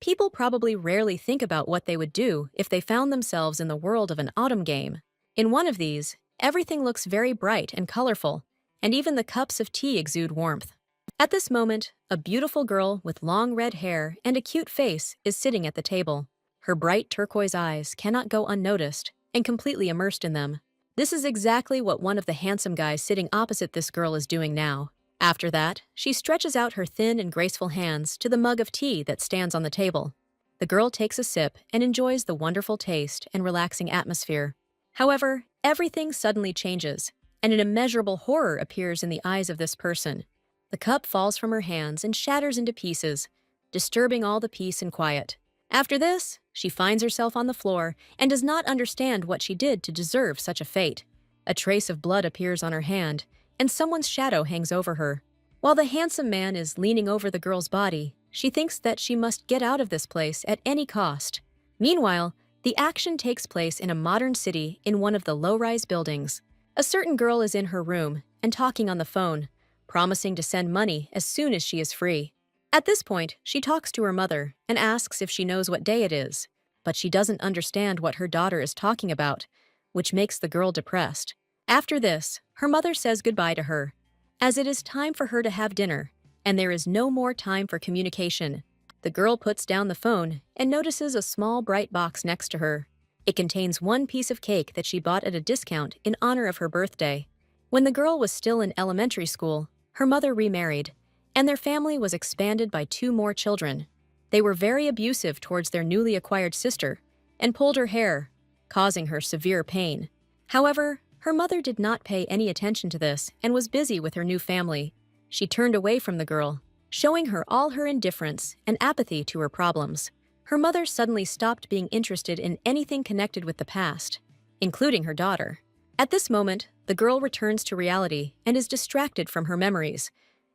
People probably rarely think about what they would do if they found themselves in the world of an autumn game. In one of these, everything looks very bright and colorful, and even the cups of tea exude warmth. At this moment, a beautiful girl with long red hair and a cute face is sitting at the table. Her bright turquoise eyes cannot go unnoticed and completely immersed in them. This is exactly what one of the handsome guys sitting opposite this girl is doing now. After that, she stretches out her thin and graceful hands to the mug of tea that stands on the table. The girl takes a sip and enjoys the wonderful taste and relaxing atmosphere. However, everything suddenly changes, and an immeasurable horror appears in the eyes of this person. The cup falls from her hands and shatters into pieces, disturbing all the peace and quiet. After this, she finds herself on the floor and does not understand what she did to deserve such a fate. A trace of blood appears on her hand, and someone's shadow hangs over her. While the handsome man is leaning over the girl's body, she thinks that she must get out of this place at any cost. Meanwhile, the action takes place in a modern city in one of the low-rise buildings. A certain girl is in her room and talking on the phone, promising to send money as soon as she is free. At this point, she talks to her mother and asks if she knows what day it is, but she doesn't understand what her daughter is talking about, which makes the girl depressed. After this, her mother says goodbye to her, as it is time for her to have dinner, and there is no more time for communication. The girl puts down the phone and notices a small bright box next to her. It contains one piece of cake that she bought at a discount in honor of her birthday. When the girl was still in elementary school, her mother remarried, and their family was expanded by 2 more children. They were very abusive towards their newly acquired sister and pulled her hair, causing her severe pain. However, her mother did not pay any attention to this and was busy with her new family. She turned away from the girl, showing her all her indifference and apathy to her problems. Her mother suddenly stopped being interested in anything connected with the past, including her daughter. At this moment, the girl returns to reality and is distracted from her memories,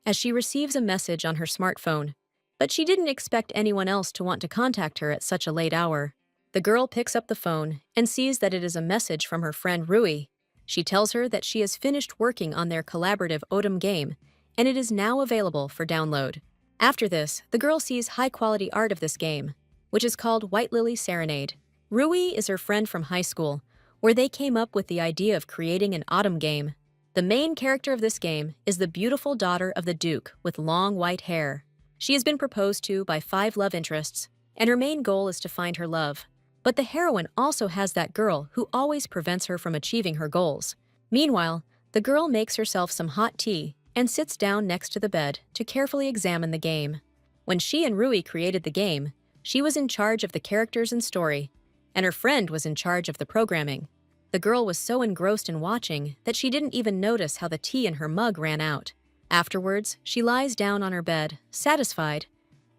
as she receives a message on her smartphone. But she didn't expect anyone else to want to contact her at such a late hour. The girl picks up the phone and sees that it is a message from her friend Rui. She tells her that she has finished working on their collaborative autumn game, and it is now available for download. After this, the girl sees high-quality art of this game, which is called White Lily Serenade. Rui is her friend from high school, where they came up with the idea of creating an autumn game. The main character of this game is the beautiful daughter of the Duke with long white hair. She has been proposed to by 5 love interests, and her main goal is to find her love. But the heroine also has that girl who always prevents her from achieving her goals. Meanwhile, the girl makes herself some hot tea and sits down next to the bed to carefully examine the game. When she and Rui created the game, she was in charge of the characters and story, and her friend was in charge of the programming. The girl was so engrossed in watching that she didn't even notice how the tea in her mug ran out. Afterwards, she lies down on her bed, satisfied,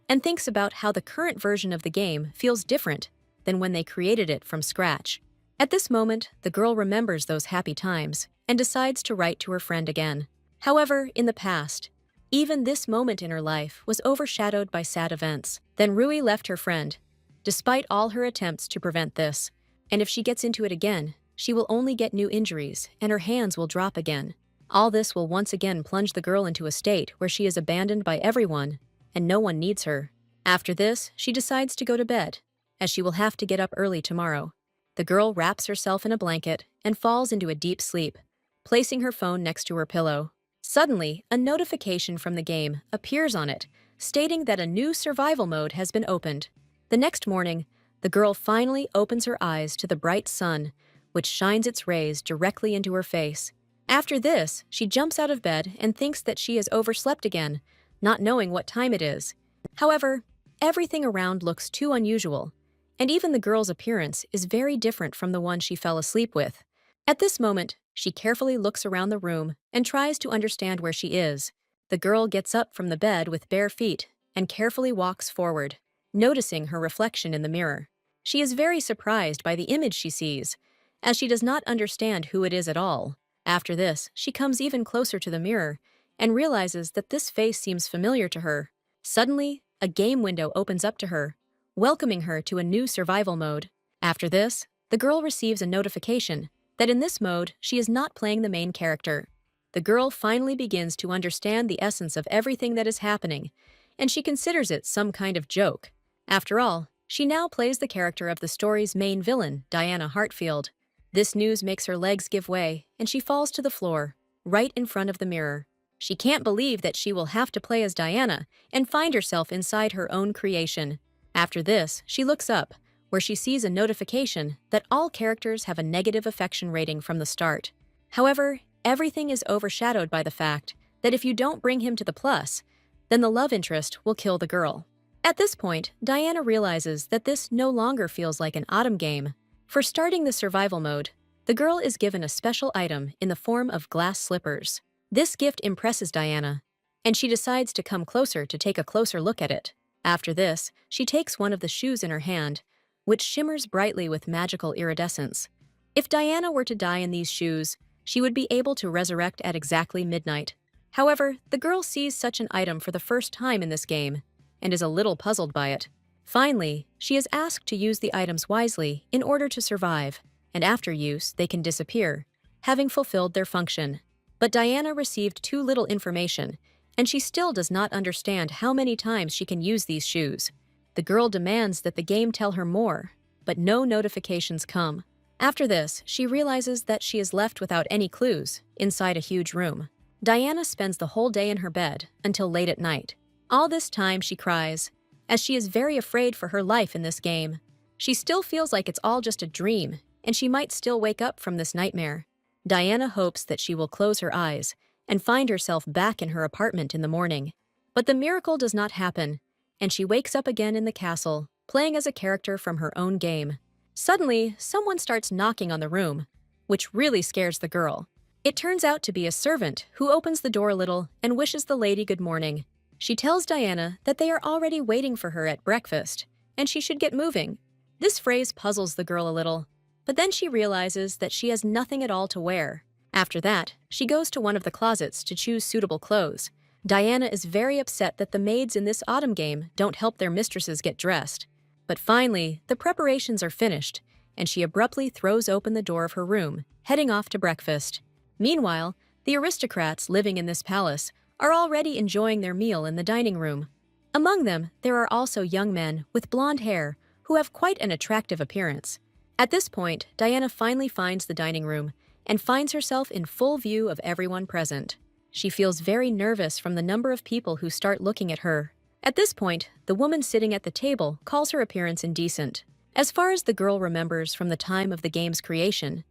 and thinks about how the current version of the game feels different than when they created it from scratch. At this moment, the girl remembers those happy times and decides to write to her friend again. However, in the past, even this moment in her life was overshadowed by sad events. Then Rui left her friend, despite all her attempts to prevent this, and if she gets into it again, she will only get new injuries and her hands will drop again. All this will once again plunge the girl into a state where she is abandoned by everyone and no one needs her. After this, she decides to go to bed, as she will have to get up early tomorrow. The girl wraps herself in a blanket and falls into a deep sleep, placing her phone next to her pillow. Suddenly, a notification from the game appears on it, stating that a new survival mode has been opened. The next morning, the girl finally opens her eyes to the bright sun, which shines its rays directly into her face. After this, she jumps out of bed and thinks that she has overslept again, not knowing what time it is. However, everything around looks too unusual, and even the girl's appearance is very different from the one she fell asleep with. At this moment, she carefully looks around the room and tries to understand where she is. The girl gets up from the bed with bare feet and carefully walks forward, noticing her reflection in the mirror. She is very surprised by the image she sees, as she does not understand who it is at all. After this, she comes even closer to the mirror and realizes that this face seems familiar to her. Suddenly, a game window opens up to her, welcoming her to a new survival mode. After this, the girl receives a notification that in this mode, she is not playing the main character. The girl finally begins to understand the essence of everything that is happening, and she considers it some kind of joke. After all, she now plays the character of the story's main villain, Diana Hartfield. This news makes her legs give way, and she falls to the floor, right in front of the mirror. She can't believe that she will have to play as Diana and find herself inside her own creation. After this, she looks up, where she sees a notification that all characters have a negative affection rating from the start. However, everything is overshadowed by the fact that if you don't bring him to the plus, then the love interest will kill the girl. At this point, Diana realizes that this no longer feels like an autumn game. For starting the survival mode, the girl is given a special item in the form of glass slippers. This gift impresses Diana, and she decides to come closer to take a closer look at it. After this, she takes one of the shoes in her hand, which shimmers brightly with magical iridescence. If Diana were to die in these shoes, she would be able to resurrect at exactly midnight. However, the girl sees such an item for the first time in this game, and is a little puzzled by it. Finally, she is asked to use the items wisely in order to survive, and after use, they can disappear, having fulfilled their function. But Diana received too little information, and she still does not understand how many times she can use these shoes. The girl demands that the game tell her more, but no notifications come. After this, she realizes that she is left without any clues inside a huge room. Diana spends the whole day in her bed until late at night. All this time she cries, as she is very afraid for her life in this game. She still feels like it's all just a dream, and she might still wake up from this nightmare. Diana hopes that she will close her eyes and find herself back in her apartment in the morning. But the miracle does not happen, and she wakes up again in the castle, playing as a character from her own game. Suddenly, someone starts knocking on the room, which really scares the girl. It turns out to be a servant who opens the door a little and wishes the lady good morning. She tells Diana that they are already waiting for her at breakfast, and she should get moving. This phrase puzzles the girl a little, but then she realizes that she has nothing at all to wear. After that, she goes to one of the closets to choose suitable clothes. Diana is very upset that the maids in this autumn game don't help their mistresses get dressed. But finally, the preparations are finished, and she abruptly throws open the door of her room, heading off to breakfast. Meanwhile, the aristocrats living in this palace are already enjoying their meal in the dining room. Among them, there are also young men with blonde hair who have quite an attractive appearance. At this point, Diana finally finds the dining room and finds herself in full view of everyone present. She feels very nervous from the number of people who start looking at her. At this point, the woman sitting at the table calls her appearance indecent. As far as the girl remembers from the time of the game's creation,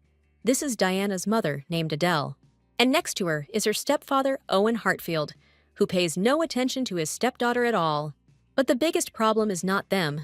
this is Diana's mother named Adele. And next to her is her stepfather, Owen Hartfield, who pays no attention to his stepdaughter at all. But the biggest problem is not them,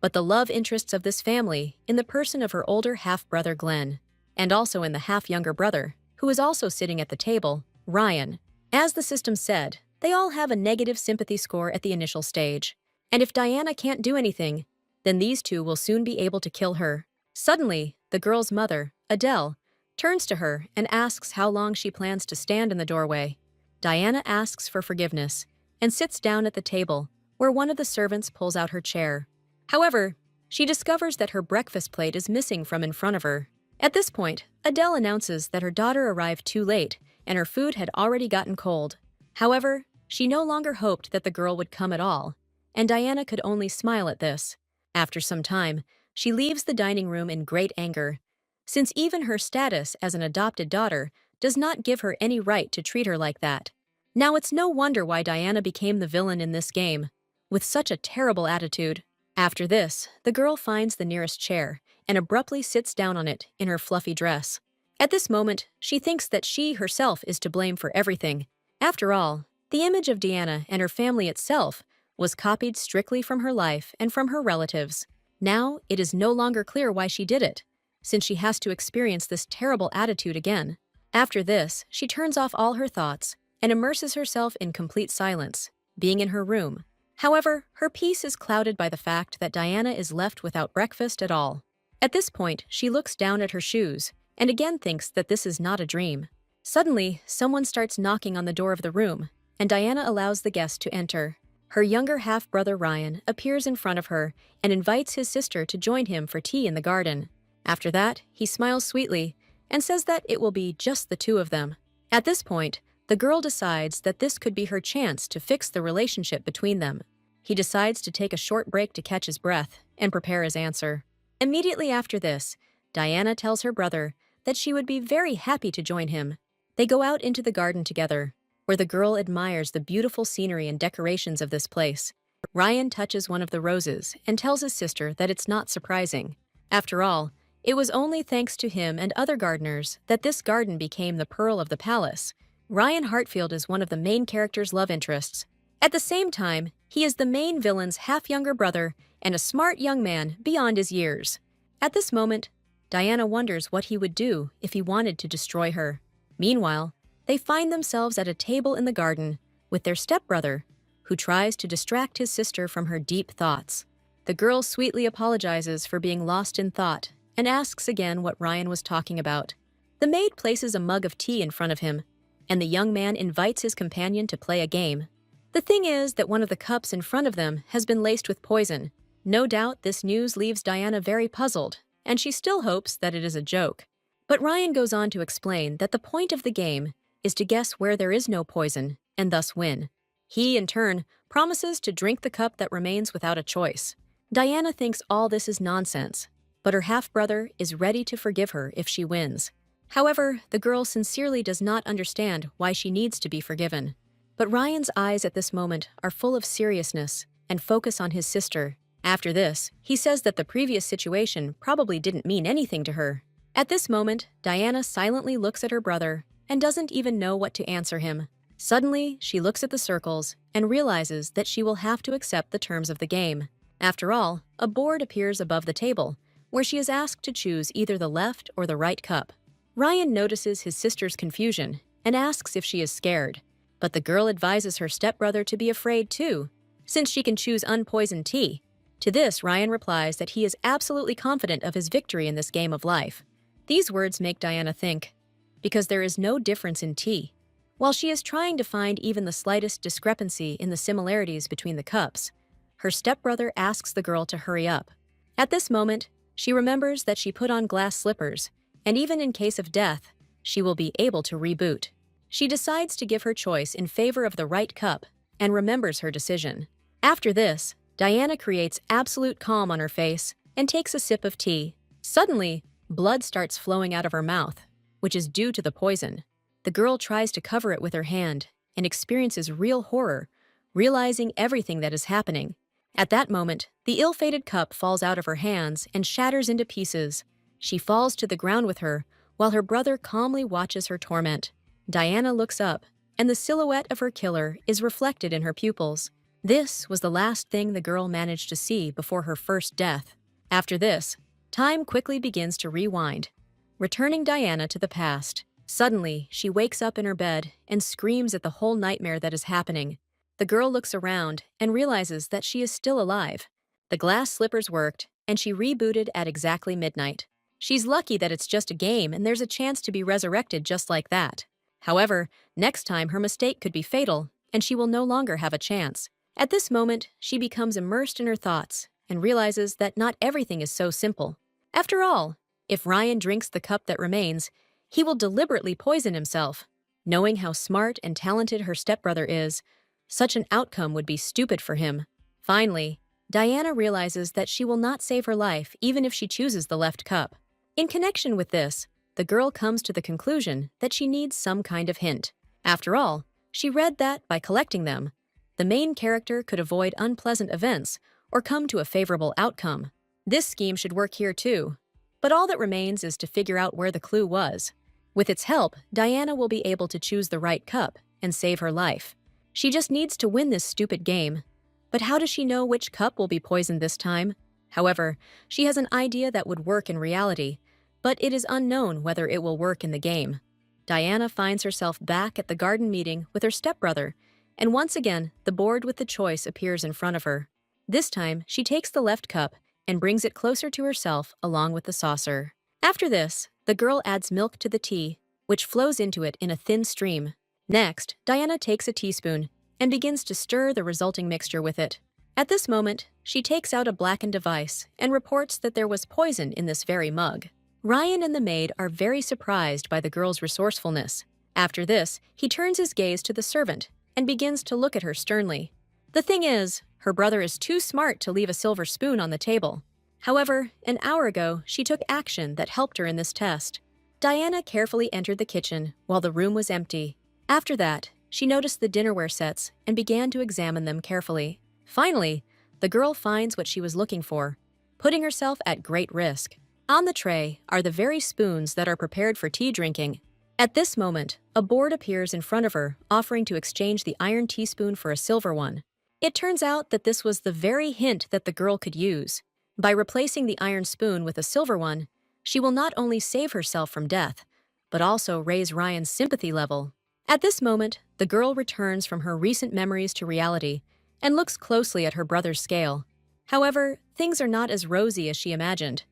but the love interests of this family in the person of her older half-brother Glenn, and also in the half-younger brother, who is also sitting at the table, Ryan. As the system said, they all have a negative sympathy score at the initial stage, and if Diana can't do anything, then these two will soon be able to kill her. Suddenly, the girl's mother, Adele, turns to her and asks how long she plans to stand in the doorway. Diana asks for forgiveness and sits down at the table, where one of the servants pulls out her chair. However, she discovers that her breakfast plate is missing from in front of her. At this point, Adele announces that her daughter arrived too late and her food had already gotten cold. However, she no longer hoped that the girl would come at all, and Diana could only smile at this. After some time, she leaves the dining room in great anger, since even her status as an adopted daughter does not give her any right to treat her like that. Now it's no wonder why Diana became the villain in this game, with such a terrible attitude. After this, the girl finds the nearest chair and abruptly sits down on it in her fluffy dress. At this moment, she thinks that she herself is to blame for everything. After all, the image of Diana and her family itself was copied strictly from her life and from her relatives. Now, it is no longer clear why she did it, since she has to experience this terrible attitude again. After this, she turns off all her thoughts and immerses herself in complete silence, being in her room. However, her peace is clouded by the fact that Diana is left without breakfast at all. At this point, she looks down at her shoes and again thinks that this is not a dream. Suddenly, someone starts knocking on the door of the room, and Diana allows the guest to enter. Her younger half-brother Ryan appears in front of her and invites his sister to join him for tea in the garden. After that, he smiles sweetly and says that it will be just the two of them. At this point, the girl decides that this could be her chance to fix the relationship between them. He decides to take a short break to catch his breath and prepare his answer. Immediately after this, Diana tells her brother that she would be very happy to join him. They go out into the garden together, where the girl admires the beautiful scenery and decorations of this place. Ryan touches one of the roses and tells his sister that it's not surprising. After all, it was only thanks to him and other gardeners that this garden became the pearl of the palace. Ryan Hartfield is one of the main character's love interests. At the same time, he is the main villain's half-younger brother and a smart young man beyond his years. At this moment, Diana wonders what he would do if he wanted to destroy her. Meanwhile, they find themselves at a table in the garden with their stepbrother, who tries to distract his sister from her deep thoughts. The girl sweetly apologizes for being lost in thought and asks again what Ryan was talking about. The maid places a mug of tea in front of him, and the young man invites his companion to play a game. The thing is that one of the cups in front of them has been laced with poison. No doubt this news leaves Diana very puzzled, and she still hopes that it is a joke. But Ryan goes on to explain that the point of the game is to guess where there is no poison and thus win. He, in turn, promises to drink the cup that remains without a choice. Diana thinks all this is nonsense, but her half-brother is ready to forgive her if she wins. However, the girl sincerely does not understand why she needs to be forgiven. But Ryan's eyes at this moment are full of seriousness and focus on his sister. After this, he says that the previous situation probably didn't mean anything to her. At this moment, Diana silently looks at her brother and doesn't even know what to answer him. Suddenly, she looks at the circles and realizes that she will have to accept the terms of the game. After all, a board appears above the table, where she is asked to choose either the left or the right cup. Ryan notices his sister's confusion and asks if she is scared, but the girl advises her stepbrother to be afraid too, since she can choose unpoisoned tea. To this, Ryan replies that he is absolutely confident of his victory in this game of life. These words make Diana think, because there is no difference in tea. While she is trying to find even the slightest discrepancy in the similarities between the cups, her stepbrother asks the girl to hurry up. At this moment, she remembers that she put on glass slippers, and even in case of death, she will be able to reboot. She decides to give her choice in favor of the right cup and remembers her decision. After this, Diana creates absolute calm on her face and takes a sip of tea. Suddenly, blood starts flowing out of her mouth, which is due to the poison. The girl tries to cover it with her hand and experiences real horror, realizing everything that is happening. At that moment, the ill-fated cup falls out of her hands and shatters into pieces. She falls to the ground with her, while her brother calmly watches her torment. Diana looks up, and the silhouette of her killer is reflected in her pupils. This was the last thing the girl managed to see before her first death. After this, time quickly begins to rewind, returning Diana to the past. Suddenly, she wakes up in her bed and screams at the whole nightmare that is happening. The girl looks around and realizes that she is still alive. The glass slippers worked, and she rebooted at exactly midnight. She's lucky that it's just a game and there's a chance to be resurrected just like that. However, next time her mistake could be fatal, and she will no longer have a chance. At this moment, she becomes immersed in her thoughts and realizes that not everything is so simple. After all, if Ryan drinks the cup that remains, he will deliberately poison himself. Knowing how smart and talented her stepbrother is, such an outcome would be stupid for him. Finally, Diana realizes that she will not save her life even if she chooses the left cup. In connection with this, the girl comes to the conclusion that she needs some kind of hint. After all, she read that, by collecting them, the main character could avoid unpleasant events or come to a favorable outcome. This scheme should work here too. But all that remains is to figure out where the clue was. With its help, Diana will be able to choose the right cup and save her life. She just needs to win this stupid game. But how does she know which cup will be poisoned this time? However, she has an idea that would work in reality, but it is unknown whether it will work in the game. Diana finds herself back at the garden meeting with her stepbrother, and once again, the board with the choice appears in front of her. This time, she takes the left cup and brings it closer to herself along with the saucer. After this, the girl adds milk to the tea, which flows into it in a thin stream. Next, Diana takes a teaspoon and begins to stir the resulting mixture with it. At this moment, she takes out a blackened device and reports that there was poison in this very mug. Ryan and the maid are very surprised by the girl's resourcefulness. After this, he turns his gaze to the servant and begins to look at her sternly. The thing is, Her brother is too smart to leave a silver spoon on the table. However, an hour ago, she took action that helped her in this test. Diana carefully entered the kitchen while the room was empty. After that, she noticed the dinnerware sets and began to examine them carefully. Finally, the girl finds what she was looking for, putting herself at great risk. On the tray are the very spoons that are prepared for tea drinking. At this moment, a board appears in front of her, offering to exchange the iron teaspoon for a silver one. It turns out that this was the very hint that the girl could use. By replacing the iron spoon with a silver one, she will not only save herself from death, but also raise Ryan's sympathy level. At this moment, the girl returns from her recent memories to reality and looks closely at her brother's scale. However, things are not as rosy as she imagined,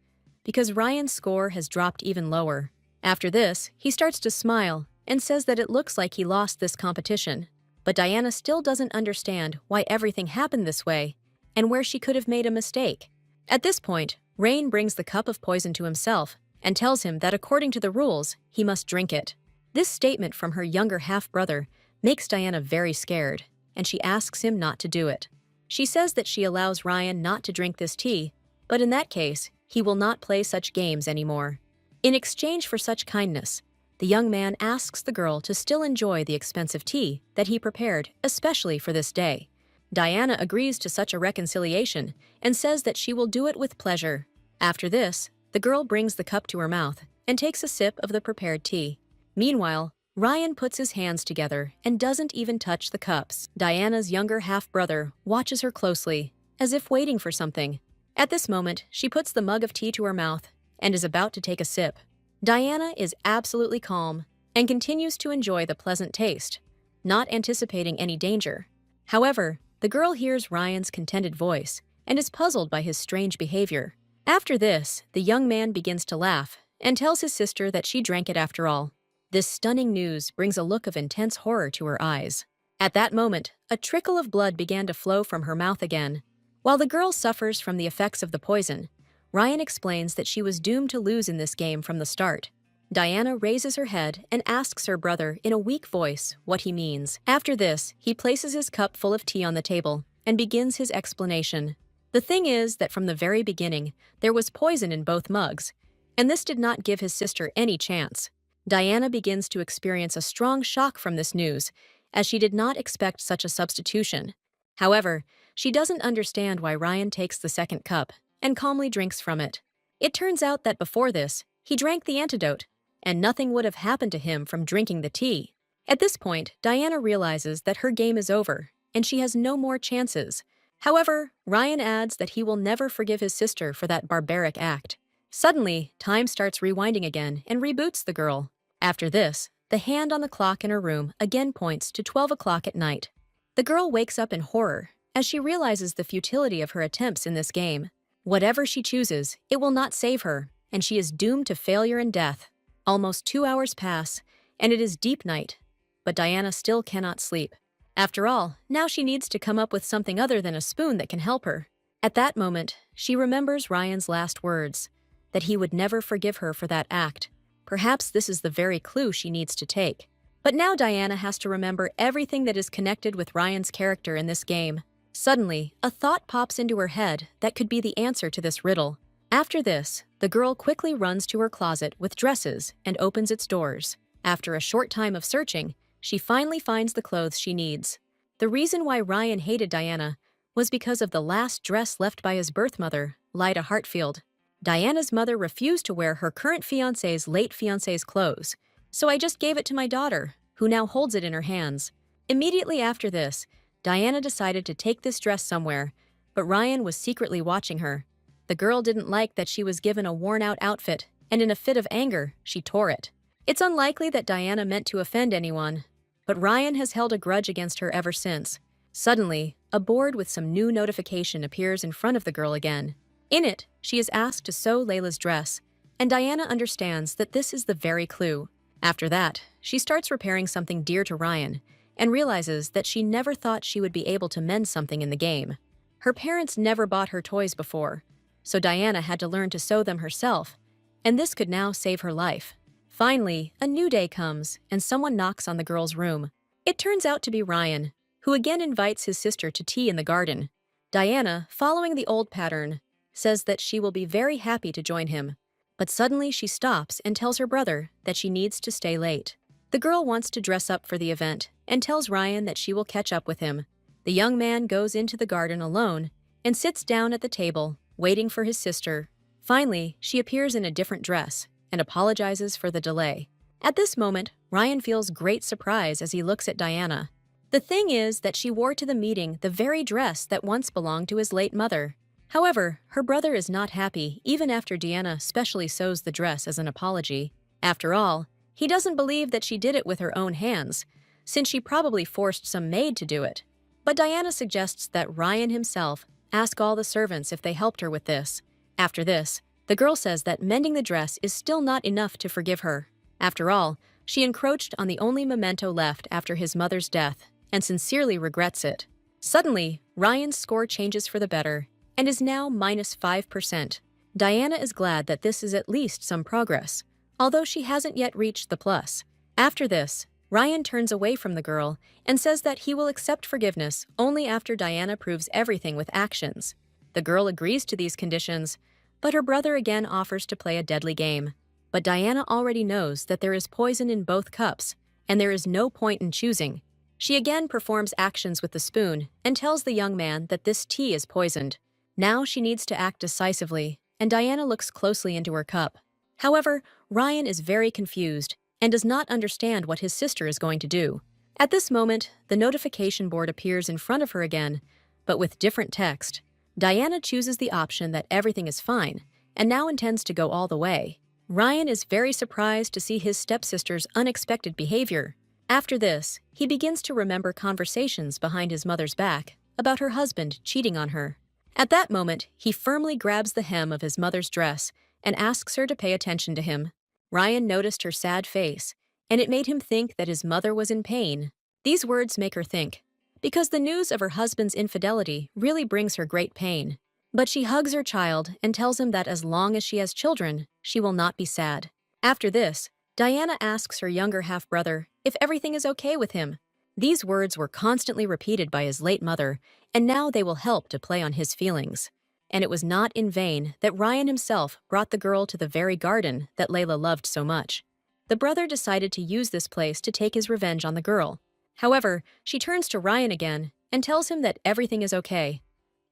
because Ryan's score has dropped even lower. After this, he starts to smile and says that it looks like he lost this competition. But Diana still doesn't understand why everything happened this way and where she could have made a mistake. At this point, Rain brings the cup of poison to himself and tells him that according to the rules, he must drink it. This statement from her younger half-brother makes Diana very scared, and she asks him not to do it. She says that she allows Ryan not to drink this tea, but in that case, he will not play such games anymore. In exchange for such kindness, the young man asks the girl to still enjoy the expensive tea that he prepared especially for this day. Diana agrees to such a reconciliation and says that she will do it with pleasure. After this, the girl brings the cup to her mouth and takes a sip of the prepared tea. Meanwhile, Ryan puts his hands together and doesn't even touch the cups. Diana's younger half-brother watches her closely, as if waiting for something. At this moment, she puts the mug of tea to her mouth and is about to take a sip. Diana is absolutely calm and continues to enjoy the pleasant taste, not anticipating any danger. However, the girl hears Ryan's contented voice and is puzzled by his strange behavior. After this, the young man begins to laugh and tells his sister that she drank it after all. This stunning news brings a look of intense horror to her eyes. At that moment, a trickle of blood began to flow from her mouth again. While the girl suffers from the effects of the poison, Ryan explains that she was doomed to lose in this game from the start. Diana raises her head and asks her brother in a weak voice what he means. After this, he places his cup full of tea on the table and begins his explanation. The thing is that from the very beginning, there was poison in both mugs, and this did not give his sister any chance. Diana begins to experience a strong shock from this news, as she did not expect such a substitution. However, she doesn't understand why Ryan takes the second cup and calmly drinks from it. It turns out that before this, he drank the antidote, and nothing would have happened to him from drinking the tea. At this point, Diana realizes that her game is over, and she has no more chances. However, Ryan adds that he will never forgive his sister for that barbaric act. Suddenly, time starts rewinding again and reboots the girl. After this, the hand on the clock in her room again points to 12 o'clock at night. The girl wakes up in horror as she realizes the futility of her attempts in this game. Whatever she chooses, it will not save her, and she is doomed to failure and death. Almost 2 hours pass, and it is deep night, but Diana still cannot sleep. After all, now she needs to come up with something other than a spoon that can help her. At that moment, she remembers Ryan's last words, that he would never forgive her for that act. Perhaps this is the very clue she needs to take. But now Diana has to remember everything that is connected with Ryan's character in this game. Suddenly, a thought pops into her head that could be the answer to this riddle. After this, the girl quickly runs to her closet with dresses and opens its doors. After a short time of searching, she finally finds the clothes she needs. The reason why Ryan hated Diana was because of the last dress left by his birth mother, Lyda Hartfield. Diana's mother refused to wear her current fiancé's late fiancé's clothes, so I just gave it to my daughter, who now holds it in her hands. Immediately after this, Diana decided to take this dress somewhere, but Ryan was secretly watching her. The girl didn't like that she was given a worn-out outfit, and in a fit of anger, she tore it. It's unlikely that Diana meant to offend anyone, but Ryan has held a grudge against her ever since. Suddenly, a board with some new notification appears in front of the girl again. In it, she is asked to sew Layla's dress, and Diana understands that this is the very clue. After that, she starts repairing something dear to Ryan, and realizes that she never thought she would be able to mend something in the game. Her parents never bought her toys before, so Diana had to learn to sew them herself, and this could now save her life. Finally, a new day comes, and someone knocks on the girl's room. It turns out to be Ryan, who again invites his sister to tea in the garden. Diana, following the old pattern, says that she will be very happy to join him, but suddenly she stops and tells her brother that she needs to stay late. The girl wants to dress up for the event and tells Ryan that she will catch up with him. The young man goes into the garden alone and sits down at the table, waiting for his sister. Finally, she appears in a different dress and apologizes for the delay. At this moment, Ryan feels great surprise as he looks at Diana. The thing is that she wore to the meeting the very dress that once belonged to his late mother. However, her brother is not happy even after Diana specially sews the dress as an apology. After all, he doesn't believe that she did it with her own hands, since she probably forced some maid to do it. But Diana suggests that Ryan himself ask all the servants if they helped her with this. After this, the girl says that mending the dress is still not enough to forgive her. After all, she encroached on the only memento left after his mother's death and sincerely regrets it. Suddenly, Ryan's score changes for the better and is now -5%. Diana is glad that this is at least some progress, although she hasn't yet reached the plus. After this, Ryan turns away from the girl and says that he will accept forgiveness only after Diana proves everything with actions. The girl agrees to these conditions, but her brother again offers to play a deadly game. But Diana already knows that there is poison in both cups, and there is no point in choosing. She again performs actions with the spoon and tells the young man that this tea is poisoned. Now she needs to act decisively, and Diana looks closely into her cup. However, Ryan is very confused and does not understand what his sister is going to do. At this moment, the notification board appears in front of her again, but with different text. Diana chooses the option that everything is fine, and now intends to go all the way. Ryan is very surprised to see his stepsister's unexpected behavior. After this, he begins to remember conversations behind his mother's back about her husband cheating on her. At that moment, he firmly grabs the hem of his mother's dress and asks her to pay attention to him. Ryan noticed her sad face, and it made him think that his mother was in pain. These words make her think, because the news of her husband's infidelity really brings her great pain. But she hugs her child and tells him that as long as she has children, she will not be sad. After this, Diana asks her younger half-brother if everything is okay with him. These words were constantly repeated by his late mother, and now they will help to play on his feelings. And it was not in vain that Ryan himself brought the girl to the very garden that Layla loved so much. The brother decided to use this place to take his revenge on the girl. However, she turns to Ryan again and tells him that everything is okay,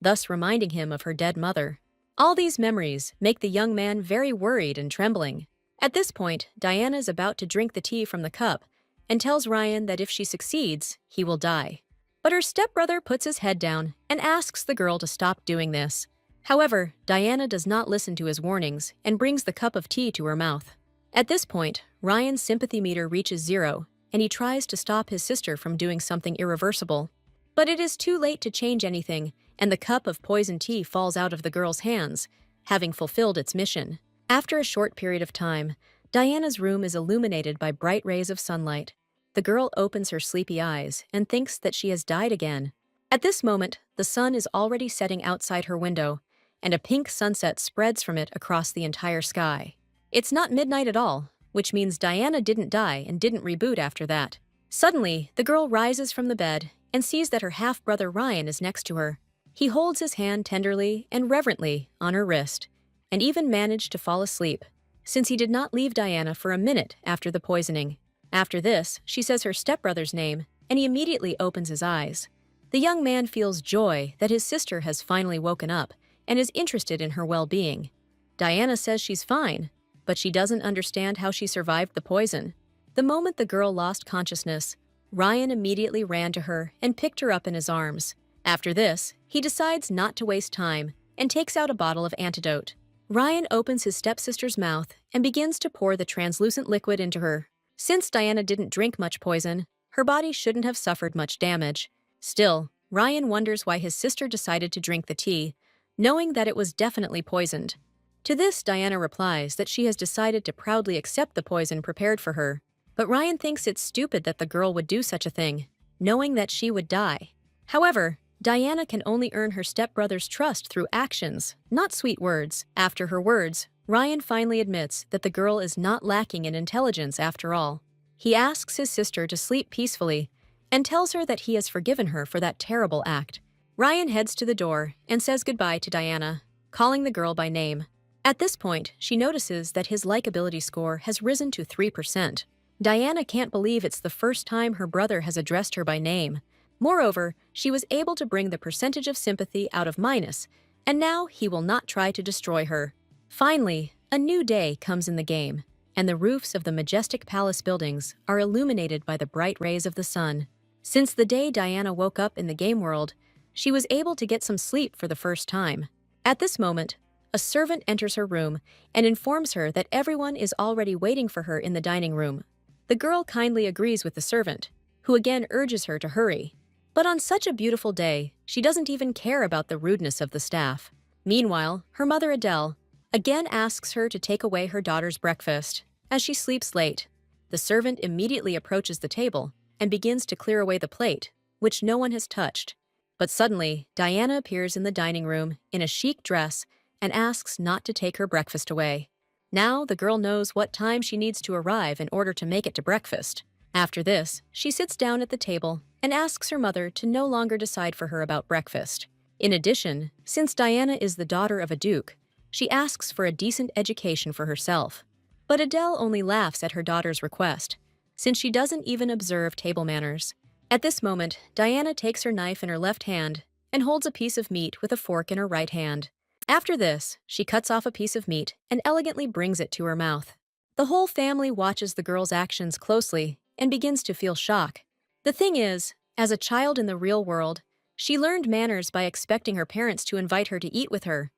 thus reminding him of her dead mother. All these memories make the young man very worried and trembling. At this point, Diana is about to drink the tea from the cup and tells Ryan that if she succeeds, he will die. But her stepbrother puts his head down and asks the girl to stop doing this. However, Diana does not listen to his warnings and brings the cup of tea to her mouth. At this point, Ryan's sympathy meter reaches 0, and he tries to stop his sister from doing something irreversible. But it is too late to change anything, and the cup of poisoned tea falls out of the girl's hands, having fulfilled its mission. After a short period of time, Diana's room is illuminated by bright rays of sunlight. The girl opens her sleepy eyes and thinks that she has died again. At this moment, the sun is already setting outside her window, and a pink sunset spreads from it across the entire sky. It's not midnight at all, which means Diana didn't die and didn't reboot after that. Suddenly, the girl rises from the bed and sees that her half-brother Ryan is next to her. He holds his hand tenderly and reverently on her wrist, and even managed to fall asleep, since he did not leave Diana for a minute after the poisoning. After this, she says her stepbrother's name, and he immediately opens his eyes. The young man feels joy that his sister has finally woken up and is interested in her well-being. Diana says she's fine, but she doesn't understand how she survived the poison. The moment the girl lost consciousness, Ryan immediately ran to her and picked her up in his arms. After this, he decides not to waste time and takes out a bottle of antidote. Ryan opens his stepsister's mouth and begins to pour the translucent liquid into her. Since Diana didn't drink much poison, her body shouldn't have suffered much damage. Still, Ryan wonders why his sister decided to drink the tea, knowing that it was definitely poisoned. To this, Diana replies that she has decided to proudly accept the poison prepared for her. But Ryan thinks it's stupid that the girl would do such a thing, knowing that she would die. However, Diana can only earn her stepbrother's trust through actions, not sweet words. After her words, Ryan finally admits that the girl is not lacking in intelligence after all. He asks his sister to sleep peacefully and tells her that he has forgiven her for that terrible act. Ryan heads to the door and says goodbye to Diana, calling the girl by name. At this point, she notices that his likability score has risen to 3%. Diana can't believe it's the first time her brother has addressed her by name. Moreover, she was able to bring the percentage of sympathy out of minus, and now he will not try to destroy her. Finally, a new day comes in the game, and the roofs of the majestic palace buildings are illuminated by the bright rays of the sun. Since the day Diana woke up in the game world, she was able to get some sleep for the first time. At this moment, a servant enters her room and informs her that everyone is already waiting for her in the dining room. The girl kindly agrees with the servant, who again urges her to hurry. But on such a beautiful day, she doesn't even care about the rudeness of the staff. Meanwhile, her mother Adele again asks her to take away her daughter's breakfast, as she sleeps late. The servant immediately approaches the table and begins to clear away the plate, which no one has touched. But suddenly, Diana appears in the dining room in a chic dress and asks not to take her breakfast away. Now the girl knows what time she needs to arrive in order to make it to breakfast. After this, she sits down at the table and asks her mother to no longer decide for her about breakfast. In addition, since Diana is the daughter of a duke, she asks for a decent education for herself. But Adele only laughs at her daughter's request, since she doesn't even observe table manners. At this moment, Diana takes her knife in her left hand and holds a piece of meat with a fork in her right hand. After this, she cuts off a piece of meat and elegantly brings it to her mouth. The whole family watches the girl's actions closely and begins to feel shock. The thing is, as a child in the real world, she learned manners by expecting her parents to invite her to eat with her.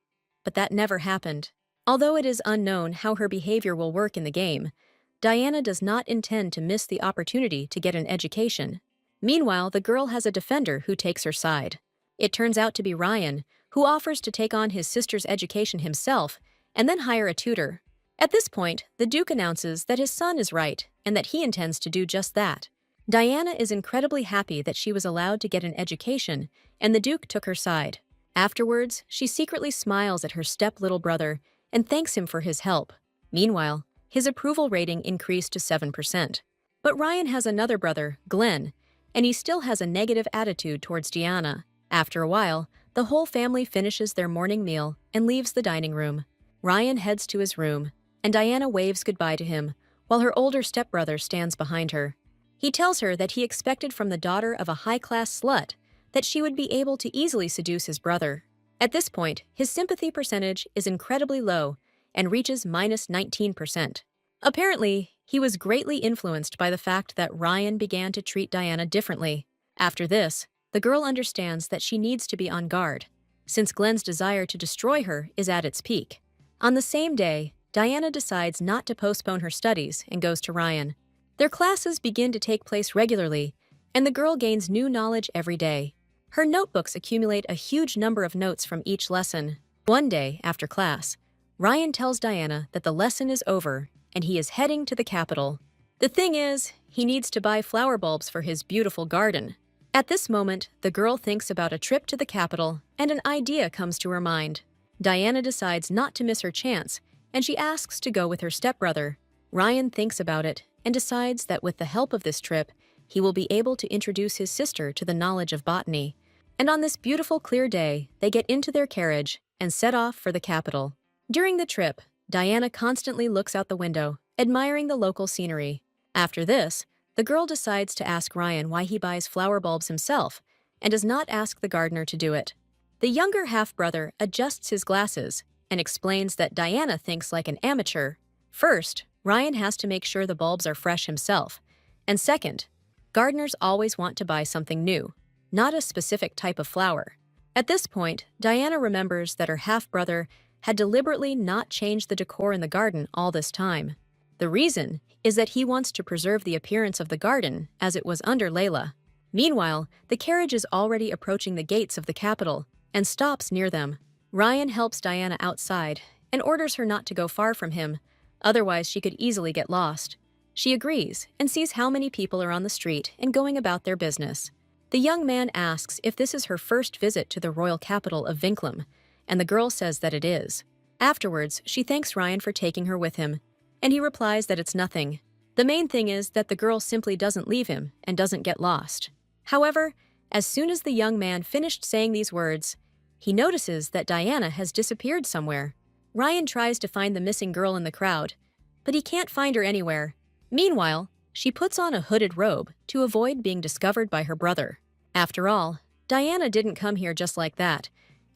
But that never happened. Although it is unknown how her behavior will work in the game, Diana does not intend to miss the opportunity to get an education. Meanwhile, the girl has a defender who takes her side. It turns out to be Ryan, who offers to take on his sister's education himself and then hire a tutor. At this point, the Duke announces that his son is right and that he intends to do just that. Diana is incredibly happy that she was allowed to get an education, and the Duke took her side. Afterwards, she secretly smiles at her step-little brother and thanks him for his help. Meanwhile, his approval rating increased to 7%. But Ryan has another brother, Glenn, and he still has a negative attitude towards Diana. After a while, the whole family finishes their morning meal and leaves the dining room. Ryan heads to his room, and Diana waves goodbye to him, while her older stepbrother stands behind her. He tells her that he expected from the daughter of a high-class slut that she would be able to easily seduce his brother. At this point, his sympathy percentage is incredibly low and reaches -19%. Apparently, he was greatly influenced by the fact that Ryan began to treat Diana differently. After this, the girl understands that she needs to be on guard, since Glenn's desire to destroy her is at its peak. On the same day, Diana decides not to postpone her studies and goes to Ryan. Their classes begin to take place regularly, and the girl gains new knowledge every day. Her notebooks accumulate a huge number of notes from each lesson. One day, after class, Ryan tells Diana that the lesson is over and he is heading to the capital. The thing is, he needs to buy flower bulbs for his beautiful garden. At this moment, the girl thinks about a trip to the capital, and an idea comes to her mind. Diana decides not to miss her chance, and she asks to go with her stepbrother. Ryan thinks about it and decides that with the help of this trip, he will be able to introduce his sister to the knowledge of botany. And on this beautiful, clear day, they get into their carriage and set off for the capital. During the trip, Diana constantly looks out the window, admiring the local scenery. After this, the girl decides to ask Ryan why he buys flower bulbs himself and does not ask the gardener to do it. The younger half-brother adjusts his glasses and explains that Diana thinks like an amateur. First, Ryan has to make sure the bulbs are fresh himself. And second, gardeners always want to buy something new, not a specific type of flower. At this point, Diana remembers that her half-brother had deliberately not changed the decor in the garden all this time. The reason is that he wants to preserve the appearance of the garden as it was under Layla. Meanwhile, the carriage is already approaching the gates of the capital and stops near them. Ryan helps Diana outside and orders her not to go far from him, otherwise she could easily get lost. She agrees and sees how many people are on the street and going about their business. The young man asks if this is her first visit to the royal capital of Vinklum, and the girl says that it is. Afterwards, she thanks Ryan for taking her with him, and he replies that it's nothing. The main thing is that the girl simply doesn't leave him and doesn't get lost. However, As soon as the young man finished saying these words, he notices that Diana has disappeared somewhere. Ryan tries to find the missing girl in the crowd, but he can't find her anywhere. Meanwhile, she puts on a hooded robe to avoid being discovered by her brother. After all, Diana didn't come here just like that,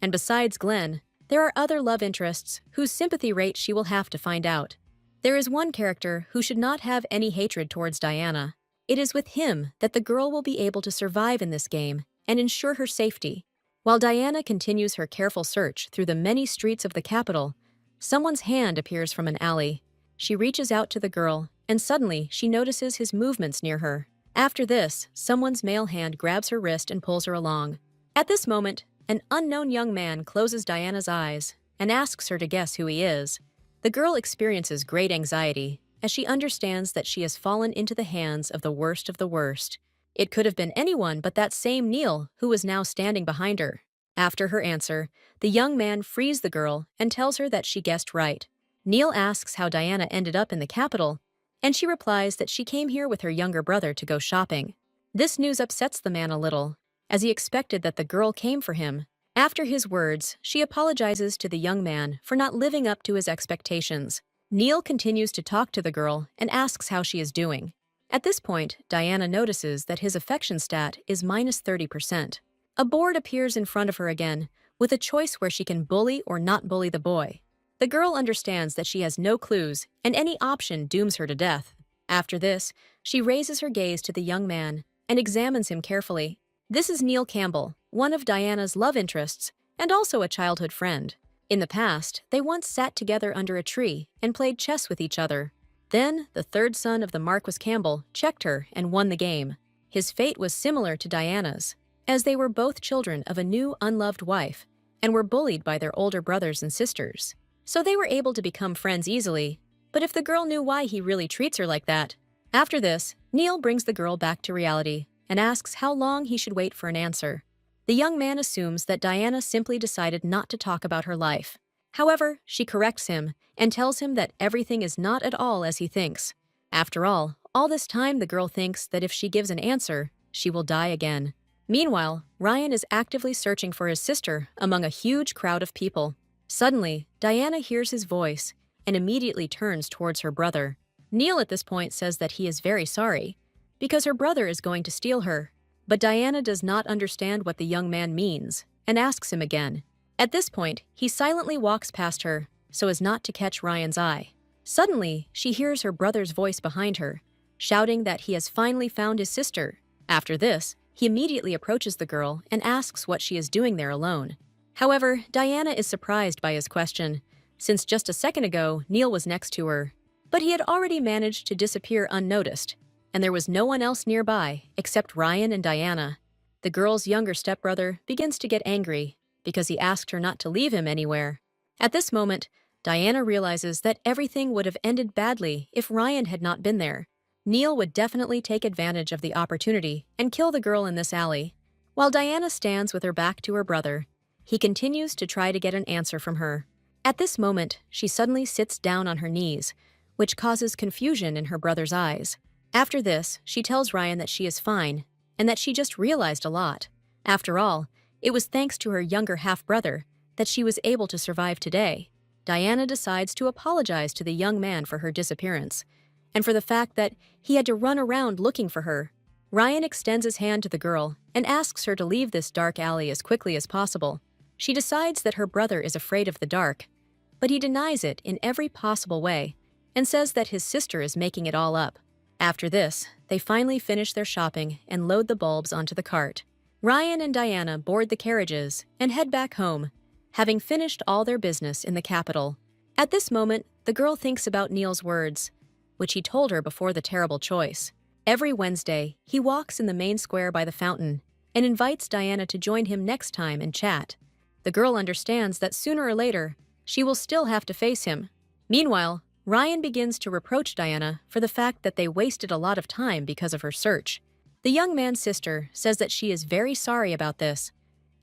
and besides Glenn, there are other love interests whose sympathy rate she will have to find out. There is one character who should not have any hatred towards Diana. It is with him that the girl will be able to survive in this game and ensure her safety. While Diana continues her careful search through the many streets of the capital, someone's hand appears from an alley. She reaches out to the girl, and suddenly she notices his movements near her. After this, someone's male hand grabs her wrist and pulls her along. At this moment, an unknown young man closes Diana's eyes and asks her to guess who he is. The girl experiences great anxiety as she understands that she has fallen into the hands of the worst of the worst. It could have been anyone but that same Neil who was now standing behind her. After her answer, the young man frees the girl and tells her that she guessed right. Neil asks how Diana ended up in the capital, and she replies that she came here with her younger brother to go shopping. This news upsets the man a little, as he expected that the girl came for him. After his words, she apologizes to the young man for not living up to his expectations. Neil continues to talk to the girl and asks how she is doing. At this point, Diana notices that his affection stat is -30%. A board appears in front of her again, with a choice where she can bully or not bully the boy. The girl understands that she has no clues, and any option dooms her to death. After this, she raises her gaze to the young man and examines him carefully. This is Neil Campbell, one of Diana's love interests, and also a childhood friend. In the past, they once sat together under a tree and played chess with each other. Then, the third son of the Marquis Campbell checked her and won the game. His fate was similar to Diana's, as they were both children of a new unloved wife and were bullied by their older brothers and sisters. So they were able to become friends easily, but if the girl knew why he really treats her like that. After this, Neil brings the girl back to reality and asks how long he should wait for an answer. The young man assumes that Diana simply decided not to talk about her life. However, she corrects him and tells him that everything is not at all as he thinks. After all this time the girl thinks that if she gives an answer, she will die again. Meanwhile, Ryan is actively searching for his sister among a huge crowd of people. Suddenly, Diana hears his voice and immediately turns towards her brother. Neil at this point says that he is very sorry, because her brother is going to steal her. But Diana does not understand what the young man means and asks him again. At this point, he silently walks past her so as not to catch Ryan's eye. Suddenly, she hears her brother's voice behind her, shouting that he has finally found his sister. After this, he immediately approaches the girl and asks what she is doing there alone. However, Diana is surprised by his question, since just a second ago, Neil was next to her. But he had already managed to disappear unnoticed, and there was no one else nearby except Ryan and Diana. The girl's younger stepbrother begins to get angry because he asked her not to leave him anywhere. At this moment, Diana realizes that everything would have ended badly if Ryan had not been there. Neil would definitely take advantage of the opportunity and kill the girl in this alley. While Diana stands with her back to her brother, he continues to try to get an answer from her. At this moment, she suddenly sits down on her knees, which causes confusion in her brother's eyes. After this, she tells Ryan that she is fine and that she just realized a lot. After all, it was thanks to her younger half-brother that she was able to survive today. Diana decides to apologize to the young man for her disappearance and for the fact that he had to run around looking for her. Ryan extends his hand to the girl and asks her to leave this dark alley as quickly as possible. She decides that her brother is afraid of the dark, but he denies it in every possible way and says that his sister is making it all up. After this, they finally finish their shopping and load the bulbs onto the cart. Ryan and Diana board the carriages and head back home, having finished all their business in the capital. At this moment, the girl thinks about Neil's words, which he told her before the terrible choice. Every Wednesday, he walks in the main square by the fountain and invites Diana to join him next time and chat. The girl understands that sooner or later, she will still have to face him. Meanwhile, Ryan begins to reproach Diana for the fact that they wasted a lot of time because of her search. The young man's sister says that she is very sorry about this,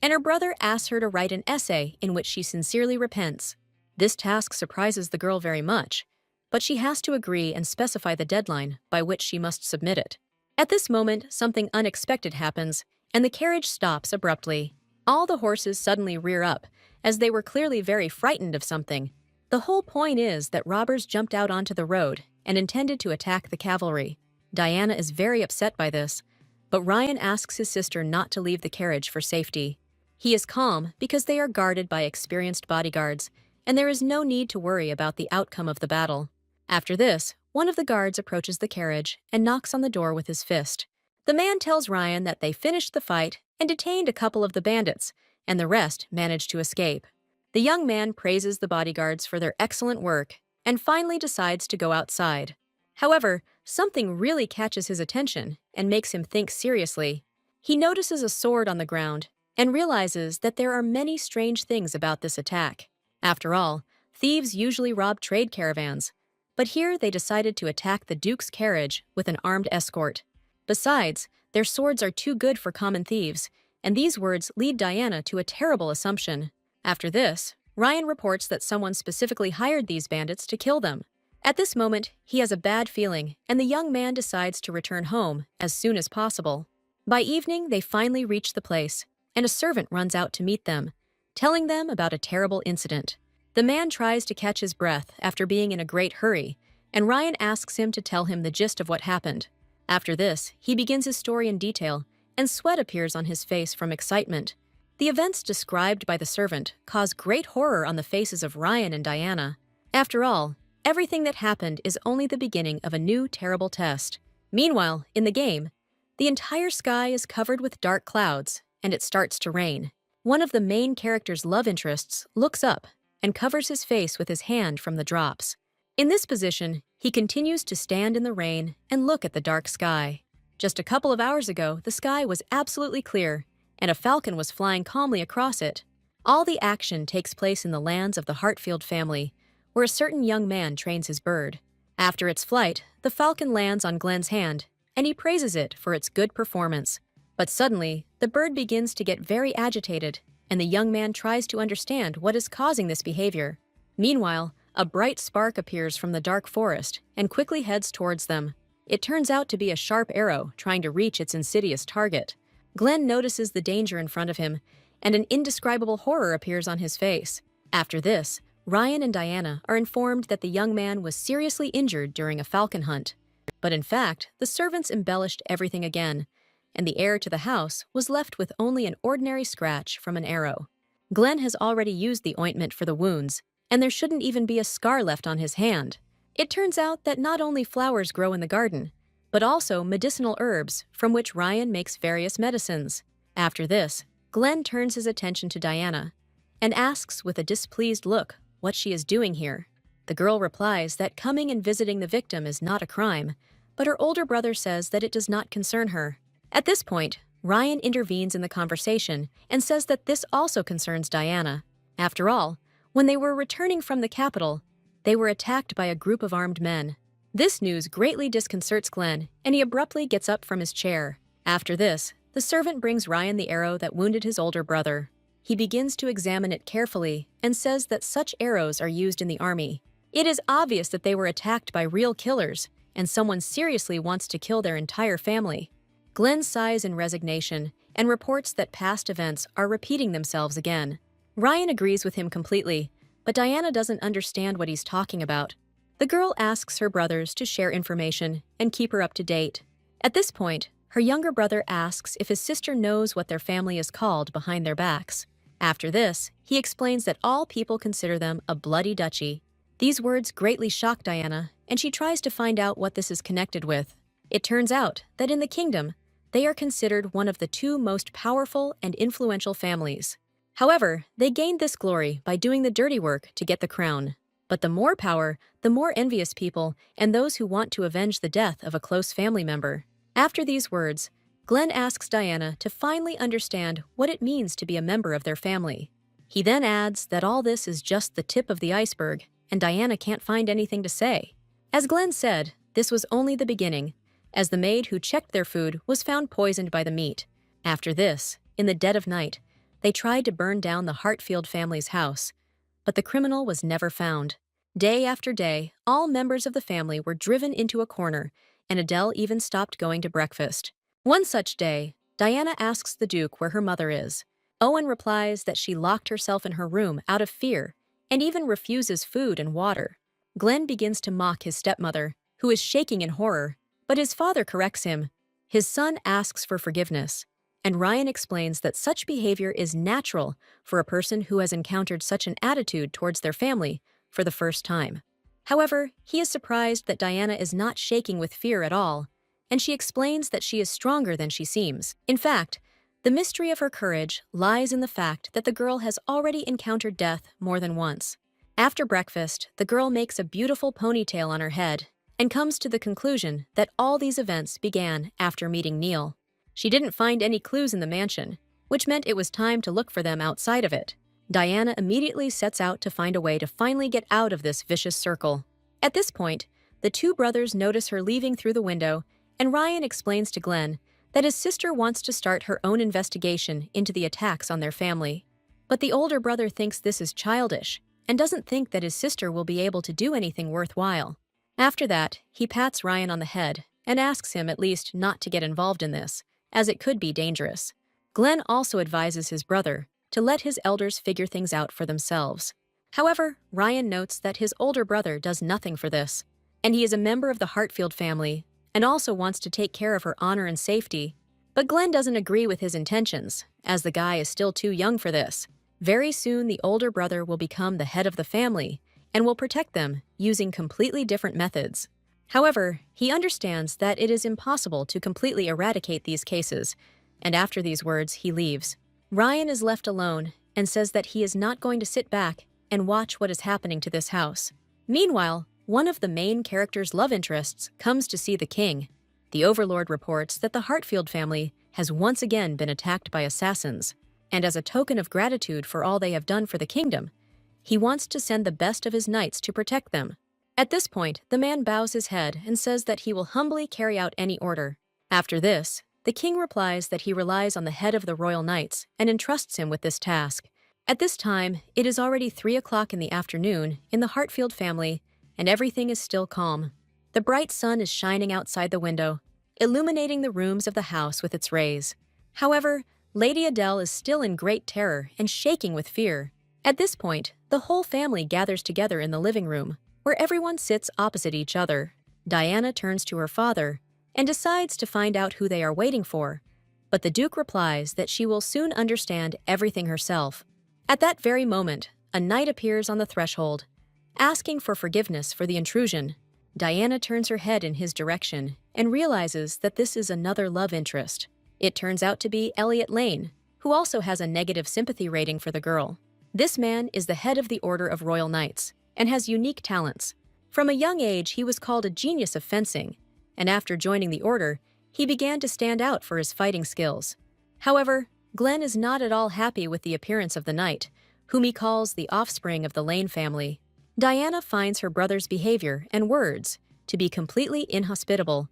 and her brother asks her to write an essay in which she sincerely repents. This task surprises the girl very much, but she has to agree and specify the deadline by which she must submit it. At this moment, something unexpected happens, and the carriage stops abruptly. All the horses suddenly rear up, as they were clearly very frightened of something. The whole point is that robbers jumped out onto the road and intended to attack the cavalry. Diana is very upset by this, but Ryan asks his sister not to leave the carriage for safety. He is calm because they are guarded by experienced bodyguards, and there is no need to worry about the outcome of the battle. After this, one of the guards approaches the carriage and knocks on the door with his fist. The man tells Ryan that they finished the fight and detained a couple of the bandits, and the rest managed to escape. The young man praises the bodyguards for their excellent work and finally decides to go outside. However, something really catches his attention and makes him think seriously. He notices a sword on the ground and realizes that there are many strange things about this attack. After all, thieves usually rob trade caravans, but here they decided to attack the Duke's carriage with an armed escort. Besides, their swords are too good for common thieves, and these words lead Diana to a terrible assumption. After this, Ryan reports that someone specifically hired these bandits to kill them. At this moment, he has a bad feeling, and the young man decides to return home as soon as possible. By evening, they finally reach the place, and a servant runs out to meet them, telling them about a terrible incident. The man tries to catch his breath after being in a great hurry, and Ryan asks him to tell him the gist of what happened. After this, he begins his story in detail, and sweat appears on his face from excitement. The events described by the servant cause great horror on the faces of Ryan and Diana. After all, everything that happened is only the beginning of a new terrible test. Meanwhile, in the game, the entire sky is covered with dark clouds, and it starts to rain. One of the main character's love interests looks up and covers his face with his hand from the drops. In this position, he continues to stand in the rain and look at the dark sky. Just a couple of hours ago, the sky was absolutely clear, and a falcon was flying calmly across it. All the action takes place in the lands of the Hartfield family, where a certain young man trains his bird. After its flight, the falcon lands on Glenn's hand, and he praises it for its good performance. But suddenly, the bird begins to get very agitated, and the young man tries to understand what is causing this behavior. Meanwhile, a bright spark appears from the dark forest and quickly heads towards them. It turns out to be a sharp arrow trying to reach its insidious target. Glenn notices the danger in front of him, and an indescribable horror appears on his face. After this, Ryan and Diana are informed that the young man was seriously injured during a falcon hunt. But in fact, the servants embellished everything again, and the heir to the house was left with only an ordinary scratch from an arrow. Glenn has already used the ointment for the wounds, and there shouldn't even be a scar left on his hand. It turns out that not only flowers grow in the garden, but also medicinal herbs from which Ryan makes various medicines. After this, Glenn turns his attention to Diana and asks with a displeased look what she is doing here. The girl replies that coming and visiting the victim is not a crime, but her older brother says that it does not concern her. At this point, Ryan intervenes in the conversation and says that this also concerns Diana. After all, when they were returning from the capital, they were attacked by a group of armed men. This news greatly disconcerts Glenn, and he abruptly gets up from his chair. After this, the servant brings Ryan the arrow that wounded his older brother. He begins to examine it carefully and says that such arrows are used in the army. It is obvious that they were attacked by real killers, and someone seriously wants to kill their entire family. Glenn sighs in resignation and reports that past events are repeating themselves again. Ryan agrees with him completely, but Diana doesn't understand what he's talking about. The girl asks her brothers to share information and keep her up to date. At this point, her younger brother asks if his sister knows what their family is called behind their backs. After this, he explains that all people consider them a bloody duchy. These words greatly shock Diana, and she tries to find out what this is connected with. It turns out that in the kingdom, they are considered one of the two most powerful and influential families. However, they gained this glory by doing the dirty work to get the crown. But the more power, the more envious people and those who want to avenge the death of a close family member. After these words, Glenn asks Diana to finally understand what it means to be a member of their family. He then adds that all this is just the tip of the iceberg, and Diana can't find anything to say. As Glenn said, this was only the beginning, as the maid who checked their food was found poisoned by the meat. After this, in the dead of night, they tried to burn down the Hartfield family's house, but the criminal was never found. Day after day, all members of the family were driven into a corner, and Adele even stopped going to breakfast. One such day, Diana asks the Duke where her mother is. Owen replies that she locked herself in her room out of fear and even refuses food and water. Glenn begins to mock his stepmother, who is shaking in horror, but his father corrects him. His son asks for forgiveness, and Ryan explains that such behavior is natural for a person who has encountered such an attitude towards their family for the first time. However, he is surprised that Diana is not shaking with fear at all, and she explains that she is stronger than she seems. In fact, the mystery of her courage lies in the fact that the girl has already encountered death more than once. After breakfast, the girl makes a beautiful ponytail on her head and comes to the conclusion that all these events began after meeting Neil. She didn't find any clues in the mansion, which meant it was time to look for them outside of it. Diana immediately sets out to find a way to finally get out of this vicious circle. At this point, the two brothers notice her leaving through the window, and Ryan explains to Glenn that his sister wants to start her own investigation into the attacks on their family. But the older brother thinks this is childish and doesn't think that his sister will be able to do anything worthwhile. After that, he pats Ryan on the head and asks him at least not to get involved in this, as it could be dangerous. Glenn also advises his brother to let his elders figure things out for themselves. However, Ryan notes that his older brother does nothing for this, and he is a member of the Hartfield family and also wants to take care of her honor and safety. But Glenn doesn't agree with his intentions, as the guy is still too young for this. Very soon, the older brother will become the head of the family and will protect them using completely different methods. However, he understands that it is impossible to completely eradicate these cases, and after these words, he leaves. Ryan is left alone and says that he is not going to sit back and watch what is happening to this house. Meanwhile, one of the main character's love interests comes to see the king. The Overlord reports that the Hartfield family has once again been attacked by assassins, and as a token of gratitude for all they have done for the kingdom, he wants to send the best of his knights to protect them. At this point, the man bows his head and says that he will humbly carry out any order. After this, the king replies that he relies on the head of the royal knights and entrusts him with this task. At this time, it is already 3 o'clock in the afternoon in the Hartfield family, and everything is still calm. The bright sun is shining outside the window, illuminating the rooms of the house with its rays. However, Lady Adele is still in great terror and shaking with fear. At this point, the whole family gathers together in the living room, where everyone sits opposite each other. Diana turns to her father and decides to find out who they are waiting for, but the Duke replies that she will soon understand everything herself. At that very moment, a knight appears on the threshold, asking for forgiveness for the intrusion. Diana turns her head in his direction and realizes that this is another love interest. It turns out to be Elliot Lane, who also has a negative sympathy rating for the girl. This man is the head of the Order of Royal Knights and has unique talents. From a young age, he was called a genius of fencing, and after joining the order, he began to stand out for his fighting skills. However, Glenn is not at all happy with the appearance of the knight, whom he calls the offspring of the Lane family. Diana finds her brother's behavior and words to be completely inhospitable,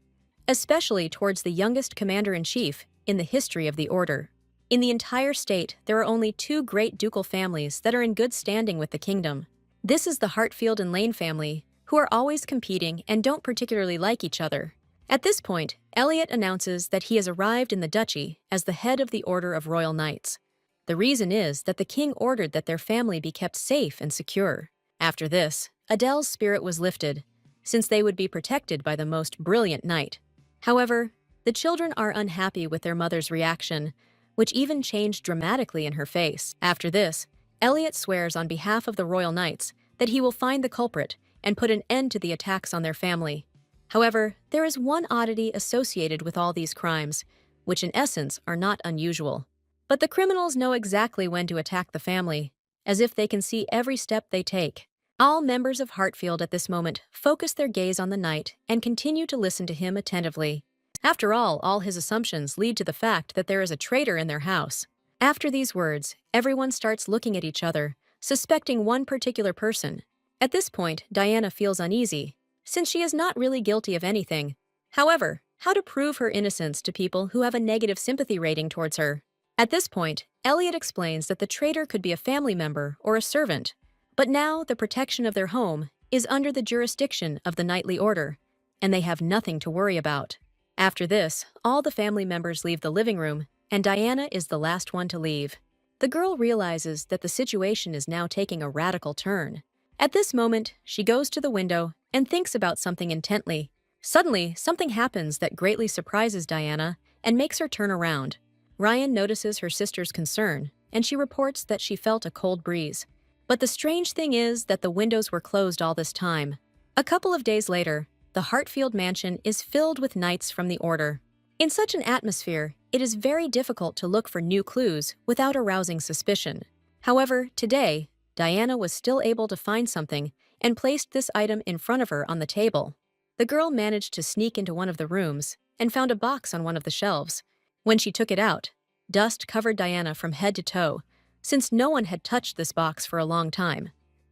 especially towards the youngest commander-in-chief in the history of the order. In the entire state, there are only 2 great ducal families that are in good standing with the kingdom. This is the Hartfield and Lane family, who are always competing and don't particularly like each other. At this point, Elliot announces that he has arrived in the duchy as the head of the Order of Royal Knights. The reason is that the king ordered that their family be kept safe and secure. After this, Adele's spirit was lifted, since they would be protected by the most brilliant knight. However, the children are unhappy with their mother's reaction, which even changed dramatically in her face. After this, Elliot swears on behalf of the Royal Knights that he will find the culprit and put an end to the attacks on their family. However, there is one oddity associated with all these crimes, which in essence are not unusual. But the criminals know exactly when to attack the family, as if they can see every step they take. All members of Hartfield at this moment focus their gaze on the knight and continue to listen to him attentively. After all his assumptions lead to the fact that there is a traitor in their house. After these words, everyone starts looking at each other, suspecting one particular person. At this point, Diana feels uneasy, since she is not really guilty of anything. However, how to prove her innocence to people who have a negative sympathy rating towards her? At this point, Elliot explains that the traitor could be a family member or a servant, but now the protection of their home is under the jurisdiction of the knightly order, and they have nothing to worry about. After this, all the family members leave the living room, and Diana is the last one to leave. The girl realizes that the situation is now taking a radical turn. At this moment, she goes to the window and thinks about something intently. Suddenly, something happens that greatly surprises Diana and makes her turn around. Ryan notices her sister's concern, and she reports that she felt a cold breeze. But the strange thing is that the windows were closed all this time. A couple of days later, the Hartfield mansion is filled with knights from the Order. In such an atmosphere, it is very difficult to look for new clues without arousing suspicion. However, today, Diana was still able to find something and placed this item in front of her on the table. The girl managed to sneak into one of the rooms and found a box on one of the shelves. When she took it out, dust covered Diana from head to toe, since no one had touched this box for a long time.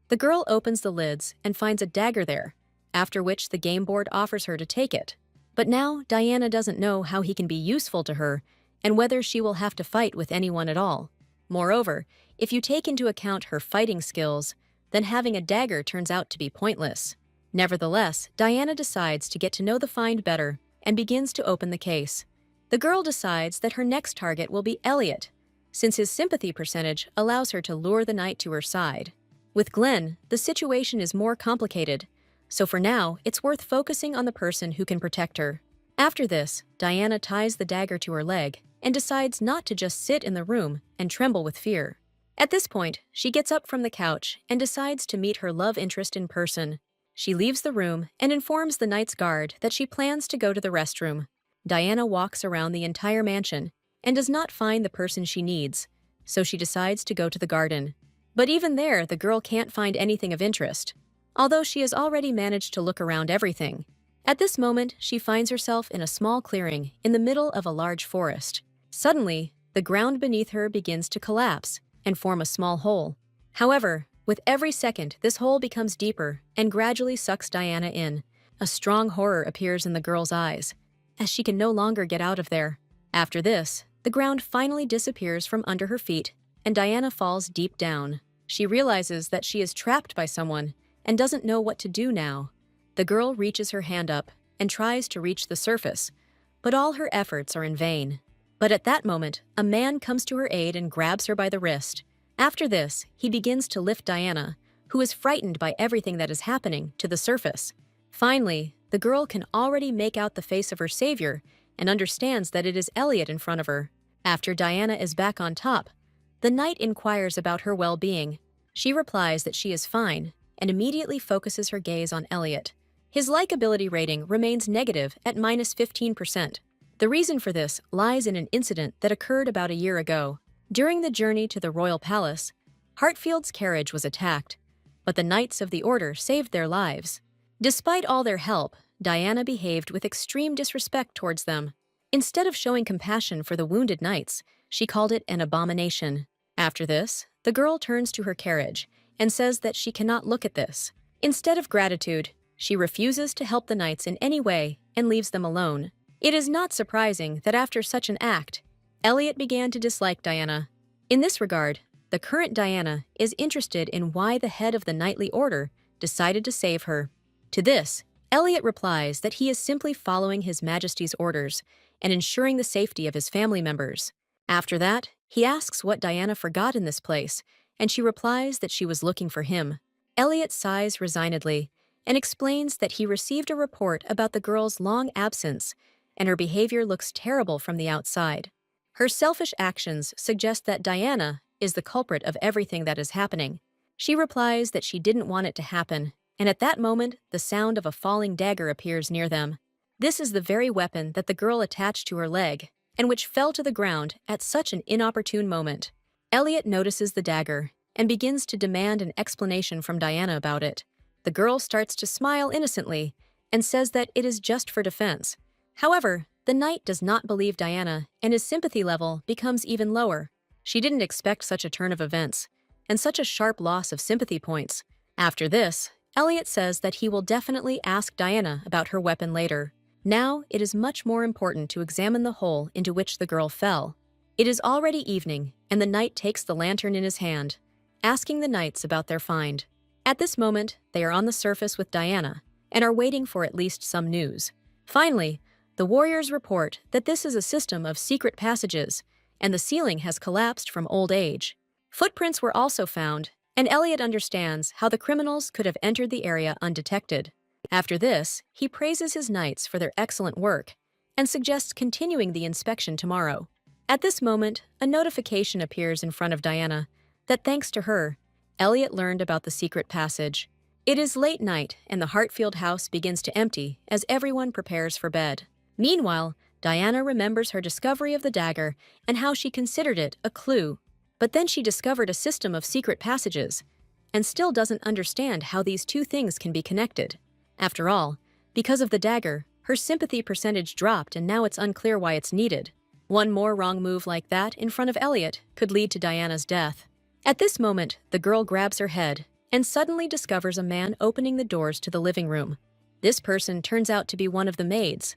The girl opens the lids and finds a dagger there, after which the game board offers her to take it. But now Diana doesn't know how he can be useful to her and whether she will have to fight with anyone at all. Moreover, if you take into account her fighting skills, then having a dagger turns out to be pointless. Nevertheless, Diana decides to get to know the find better and begins to open the case. The girl decides that her next target will be Elliot, since his sympathy percentage allows her to lure the knight to her side. With Glenn, the situation is more complicated, so for now, it's worth focusing on the person who can protect her. After this, Diana ties the dagger to her leg and decides not to just sit in the room and tremble with fear. At this point, she gets up from the couch and decides to meet her love interest in person. She leaves the room and informs the knight's guard that she plans to go to the restroom. Diana walks around the entire mansion and does not find the person she needs, so she decides to go to the garden. But even there, the girl can't find anything of interest, although she has already managed to look around everything. At this moment, she finds herself in a small clearing in the middle of a large forest. Suddenly, the ground beneath her begins to collapse and form a small hole. However, with every second, this hole becomes deeper and gradually sucks Diana in. A strong horror appears in the girl's eyes, as she can no longer get out of there. After this, the ground finally disappears from under her feet, and Diana falls deep down. She realizes that she is trapped by someone and doesn't know what to do now. The girl reaches her hand up and tries to reach the surface, but all her efforts are in vain. But at that moment, a man comes to her aid and grabs her by the wrist. After this, he begins to lift Diana, who is frightened by everything that is happening, to the surface. Finally, the girl can already make out the face of her savior and understands that it is Elliot in front of her. After Diana is back on top, the knight inquires about her well-being. She replies that she is fine and immediately focuses her gaze on Elliot. His likability rating remains negative at -15%. The reason for this lies in an incident that occurred about a year ago. During the journey to the royal palace, Hartfield's carriage was attacked, but the Knights of the Order saved their lives. Despite all their help, Diana behaved with extreme disrespect towards them. Instead of showing compassion for the wounded knights, she called it an abomination. After this, the girl turns to her carriage and says that she cannot look at this. Instead of gratitude, she refuses to help the knights in any way and leaves them alone. It is not surprising that after such an act, Elliot began to dislike Diana. In this regard, the current Diana is interested in why the head of the knightly order decided to save her. To this, Elliot replies that he is simply following His Majesty's orders and ensuring the safety of his family members. After that, he asks what Diana forgot in this place, and she replies that she was looking for him. Elliot sighs resignedly and explains that he received a report about the girl's long absence, and her behavior looks terrible from the outside. Her selfish actions suggest that Diana is the culprit of everything that is happening. She replies that she didn't want it to happen, and at that moment, the sound of a falling dagger appears near them. This is the very weapon that the girl attached to her leg, and which fell to the ground at such an inopportune moment. Elliot notices the dagger and begins to demand an explanation from Diana about it. The girl starts to smile innocently and says that it is just for defense. However, the knight does not believe Diana, and his sympathy level becomes even lower. She didn't expect such a turn of events, and such a sharp loss of sympathy points. After this, Elliot says that he will definitely ask Diana about her weapon later. Now, it is much more important to examine the hole into which the girl fell. It is already evening, and the knight takes the lantern in his hand, asking the knights about their find. At this moment, they are on the surface with Diana, and are waiting for at least some news. Finally, The warriors report that this is a system of secret passages, and the ceiling has collapsed from old age. Footprints were also found, and Elliot understands how the criminals could have entered the area undetected. After this, he praises his knights for their excellent work and suggests continuing the inspection tomorrow. At this moment, a notification appears in front of Diana that thanks to her, Elliot learned about the secret passage. It is late night, and the Hartfield house begins to empty as everyone prepares for bed. Meanwhile, Diana remembers her discovery of the dagger and how she considered it a clue. But then she discovered a system of secret passages and still doesn't understand how these two things can be connected. After all, because of the dagger, her sympathy percentage dropped and now it's unclear why it's needed. One more wrong move like that in front of Elliot could lead to Diana's death. At this moment, the girl grabs her head and suddenly discovers a man opening the doors to the living room. This person turns out to be one of the maids,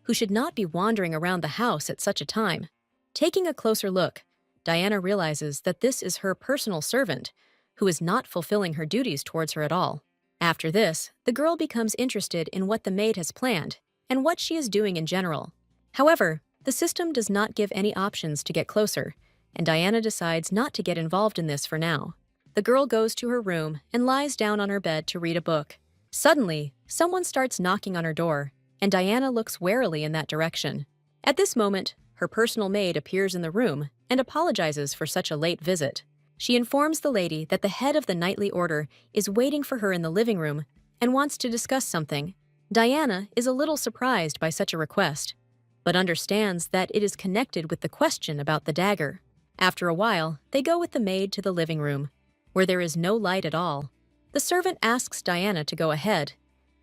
who should not be wandering around the house at such a time. Taking a closer look, Diana realizes that this is her personal servant, who is not fulfilling her duties towards her at all. After this, the girl becomes interested in what the maid has planned and what she is doing in general. However, the system does not give any options to get closer, and Diana decides not to get involved in this for now. The girl goes to her room and lies down on her bed to read a book. Suddenly, someone starts knocking on her door, and Diana looks warily in that direction. At this moment, her personal maid appears in the room and apologizes for such a late visit. She informs the lady that the head of the knightly order is waiting for her in the living room and wants to discuss something. Diana is a little surprised by such a request, but understands that it is connected with the question about the dagger. After a while, they go with the maid to the living room, where there is no light at all. The servant asks Diana to go ahead,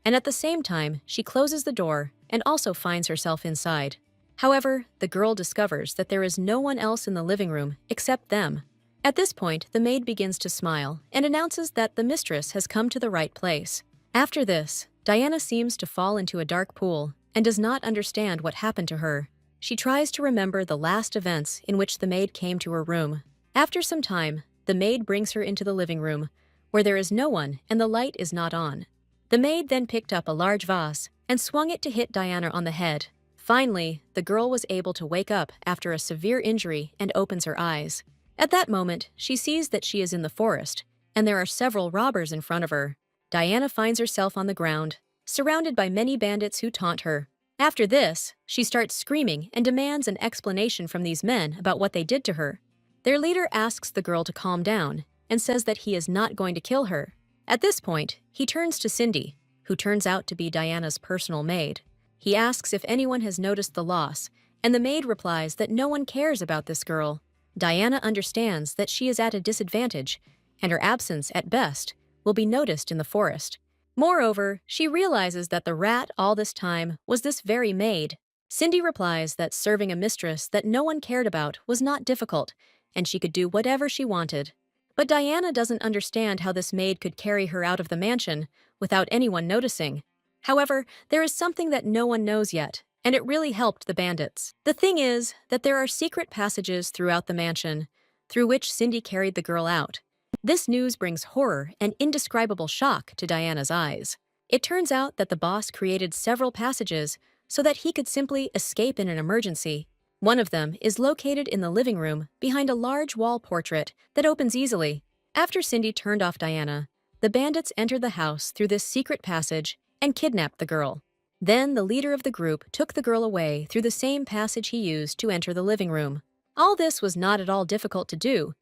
and at the same time, she closes the door and also finds herself inside. However, the girl discovers that there is no one else in the living room except them. At this point, the maid begins to smile and announces that the mistress has come to the right place. After this, Diana seems to fall into a dark pool and does not understand what happened to her. She tries to remember the last events in which the maid came to her room. After some time, the maid brings her into the living room, where there is no one and the light is not on. The maid then picked up a large vase and swung it to hit Diana on the head. Finally, the girl was able to wake up after a severe injury and opens her eyes. At that moment, she sees that she is in the forest, and there are several robbers in front of her. Diana finds herself on the ground, surrounded by many bandits who taunt her. After this, she starts screaming and demands an explanation from these men about what they did to her. Their leader asks the girl to calm down and says that he is not going to kill her. At this point, he turns to Cindy, who turns out to be Diana's personal maid. He asks if anyone has noticed the loss, and the maid replies that no one cares about this girl. Diana understands that she is at a disadvantage, and her absence, at best, will be noticed in the forest. Moreover, she realizes that the rat all this time was this very maid. Cindy replies that serving a mistress that no one cared about was not difficult, and she could do whatever she wanted. But Diana doesn't understand how this maid could carry her out of the mansion without anyone noticing. However, there is something that no one knows yet, and it really helped the bandits. The thing is that there are secret passages throughout the mansion, through which Cindy carried the girl out. This news brings horror and indescribable shock to Diana's eyes. It turns out that the boss created several passages so that he could simply escape in an emergency. One of them is located in the living room behind a large wall portrait that opens easily. After Cindy turned off Diana, the bandits entered the house through this secret passage and kidnapped the girl. Then the leader of the group took the girl away through the same passage he used to enter the living room. All this was not at all difficult to do.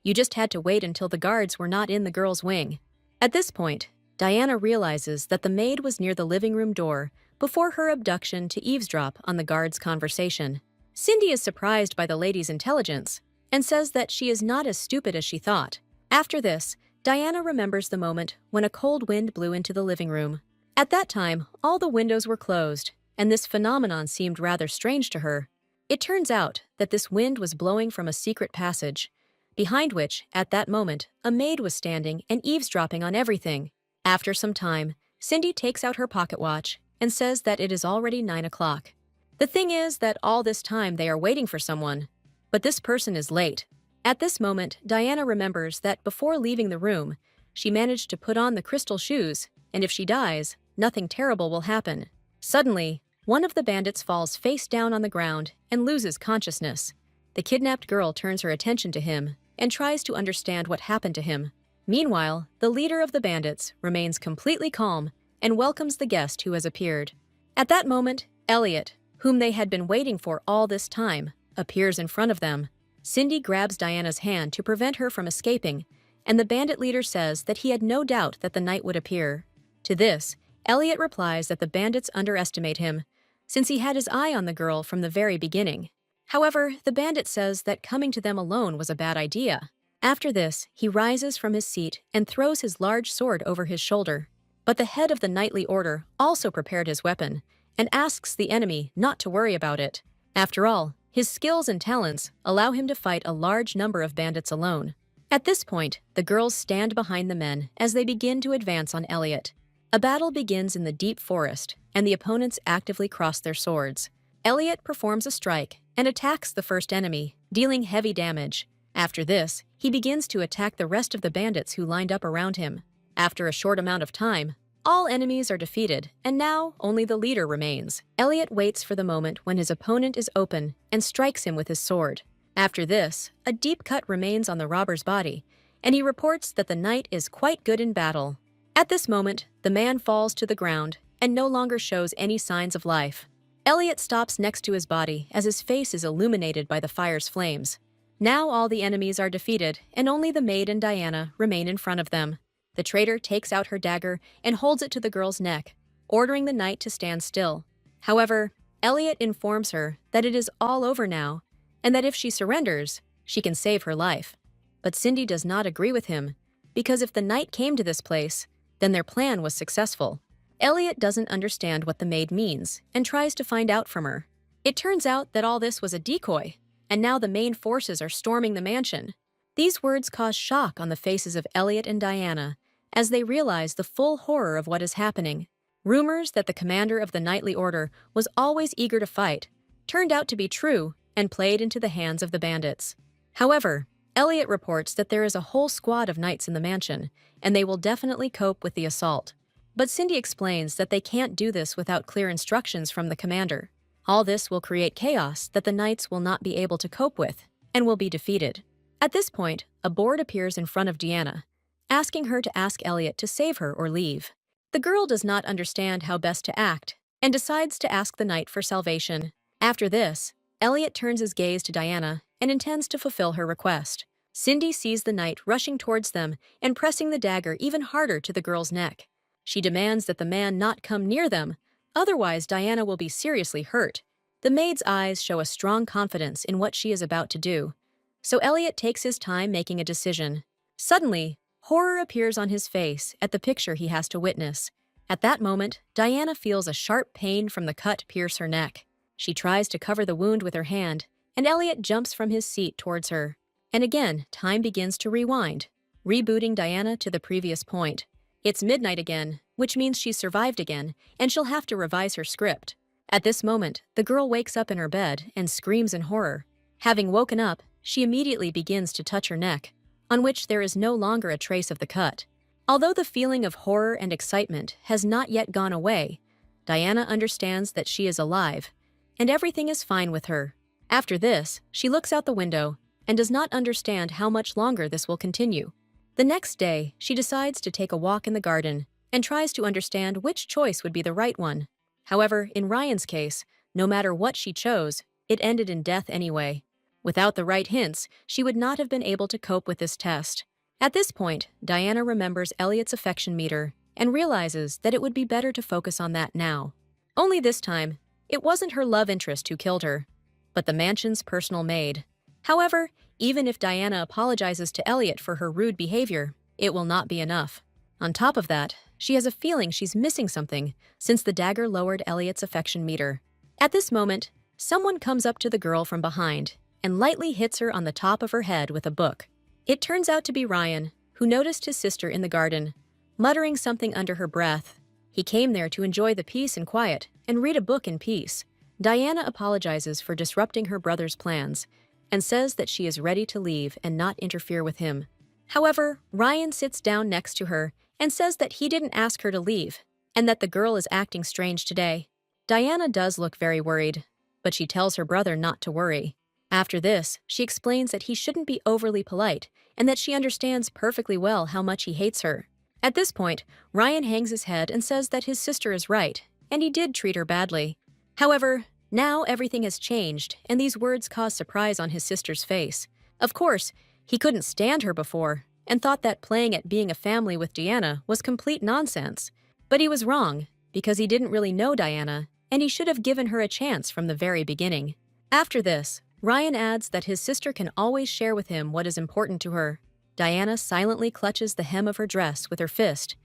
You just had to wait until the guards were not in the girl's wing. At this point, Diana realizes that the maid was near the living room door before her abduction to eavesdrop on the guards' conversation. Cindy is surprised by the lady's intelligence and says that she is not as stupid as she thought. After this, Diana remembers the moment when a cold wind blew into the living room. At that time, all the windows were closed, and this phenomenon seemed rather strange to her. It turns out that this wind was blowing from a secret passage, behind which, at that moment, a maid was standing and eavesdropping on everything. After some time, Cindy takes out her pocket watch and says that it is already 9 o'clock. The thing is that all this time they are waiting for someone, but this person is late. At this moment, Diana remembers that before leaving the room, she managed to put on the crystal shoes, and if she dies, nothing terrible will happen. Suddenly, one of the bandits falls face down on the ground and loses consciousness. The kidnapped girl turns her attention to him and tries to understand what happened to him. Meanwhile, the leader of the bandits remains completely calm and welcomes the guest who has appeared. At that moment, Elliot, whom they had been waiting for all this time, appears in front of them. Cindy grabs Diana's hand to prevent her from escaping, and the bandit leader says that he had no doubt that the knight would appear. To this, Elliot replies that the bandits underestimate him, since he had his eye on the girl from the very beginning. However, the bandit says that coming to them alone was a bad idea. After this, he rises from his seat and throws his large sword over his shoulder. But the head of the knightly order also prepared his weapon and asks the enemy not to worry about it. After all, his skills and talents allow him to fight a large number of bandits alone. At this point, the girls stand behind the men as they begin to advance on Elliot. A battle begins in the deep forest, and the opponents actively cross their swords. Elliot performs a strike and attacks the first enemy, dealing heavy damage. After this, he begins to attack the rest of the bandits who lined up around him. After a short amount of time, all enemies are defeated, and now only the leader remains. Elliot waits for the moment when his opponent is open and strikes him with his sword. After this, a deep cut remains on the robber's body, and he reports that the knight is quite good in battle. At this moment, the man falls to the ground and no longer shows any signs of life. Elliot stops next to his body as his face is illuminated by the fire's flames. Now all the enemies are defeated, and only the maid and Diana remain in front of them. The traitor takes out her dagger and holds it to the girl's neck, ordering the knight to stand still. However, Elliot informs her that it is all over now, and that if she surrenders, she can save her life. But Cindy does not agree with him, because if the knight came to this place, then their plan was successful. Elliot doesn't understand what the maid means and tries to find out from her. It turns out that all this was a decoy, and now the main forces are storming the mansion. These words cause shock on the faces of Elliot and Diana as they realize the full horror of what is happening. Rumors that the commander of the knightly order was always eager to fight turned out to be true and played into the hands of the bandits. However, Elliot reports that there is a whole squad of knights in the mansion, and they will definitely cope with the assault. But Cindy explains that they can't do this without clear instructions from the commander. All this will create chaos that the knights will not be able to cope with and will be defeated. At this point, a board appears in front of Diana, asking her to ask Elliot to save her or leave. The girl does not understand how best to act and decides to ask the knight for salvation. After this, Elliot turns his gaze to Diana and intends to fulfill her request. Cindy sees the knight rushing towards them and pressing the dagger even harder to the girl's neck. She demands that the man not come near them, otherwise Diana will be seriously hurt. The maid's eyes show a strong confidence in what she is about to do, so Elliot takes his time making a decision. Suddenly, horror appears on his face at the picture he has to witness. At that moment, Diana feels a sharp pain from the cut pierce her neck. She tries to cover the wound with her hand, and Elliot jumps from his seat towards her. And again, time begins to rewind, rebooting Diana to the previous point. It's midnight again, which means she's survived again, and she'll have to revise her script. At this moment, the girl wakes up in her bed and screams in horror. Having woken up, she immediately begins to touch her neck, on which there is no longer a trace of the cut. Although the feeling of horror and excitement has not yet gone away, Diana understands that she is alive, and everything is fine with her. After this, she looks out the window and does not understand how much longer this will continue. The next day, she decides to take a walk in the garden and tries to understand which choice would be the right one. However, in Ryan's case, no matter what she chose, it ended in death anyway. Without the right hints, she would not have been able to cope with this test. At this point, Diana remembers Elliot's affection meter and realizes that it would be better to focus on that now. Only this time, it wasn't her love interest who killed her, but the mansion's personal maid. However, even if Diana apologizes to Elliot for her rude behavior, it will not be enough. On top of that, she has a feeling she's missing something since the dagger lowered Elliot's affection meter. At this moment, someone comes up to the girl from behind and lightly hits her on the top of her head with a book. It turns out to be Ryan, who noticed his sister in the garden, muttering something under her breath. He came there to enjoy the peace and quiet and read a book in peace. Diana apologizes for disrupting her brother's plans and says that she is ready to leave and not interfere with him. However, Ryan sits down next to her and says that he didn't ask her to leave and that the girl is acting strange today. Diana does look very worried, but she tells her brother not to worry. After this, she explains that he shouldn't be overly polite and that she understands perfectly well how much he hates her. At this point, Ryan hangs his head and says that his sister is right, and he did treat her badly. However, now everything has changed, and these words cause surprise on his sister's face. Of course, he couldn't stand her before, and thought that playing at being a family with Diana was complete nonsense. But he was wrong, because he didn't really know Diana, and he should have given her a chance from the very beginning. After this, Ryan adds that his sister can always share with him what is important to her. Diana silently clutches the hem of her dress with her fist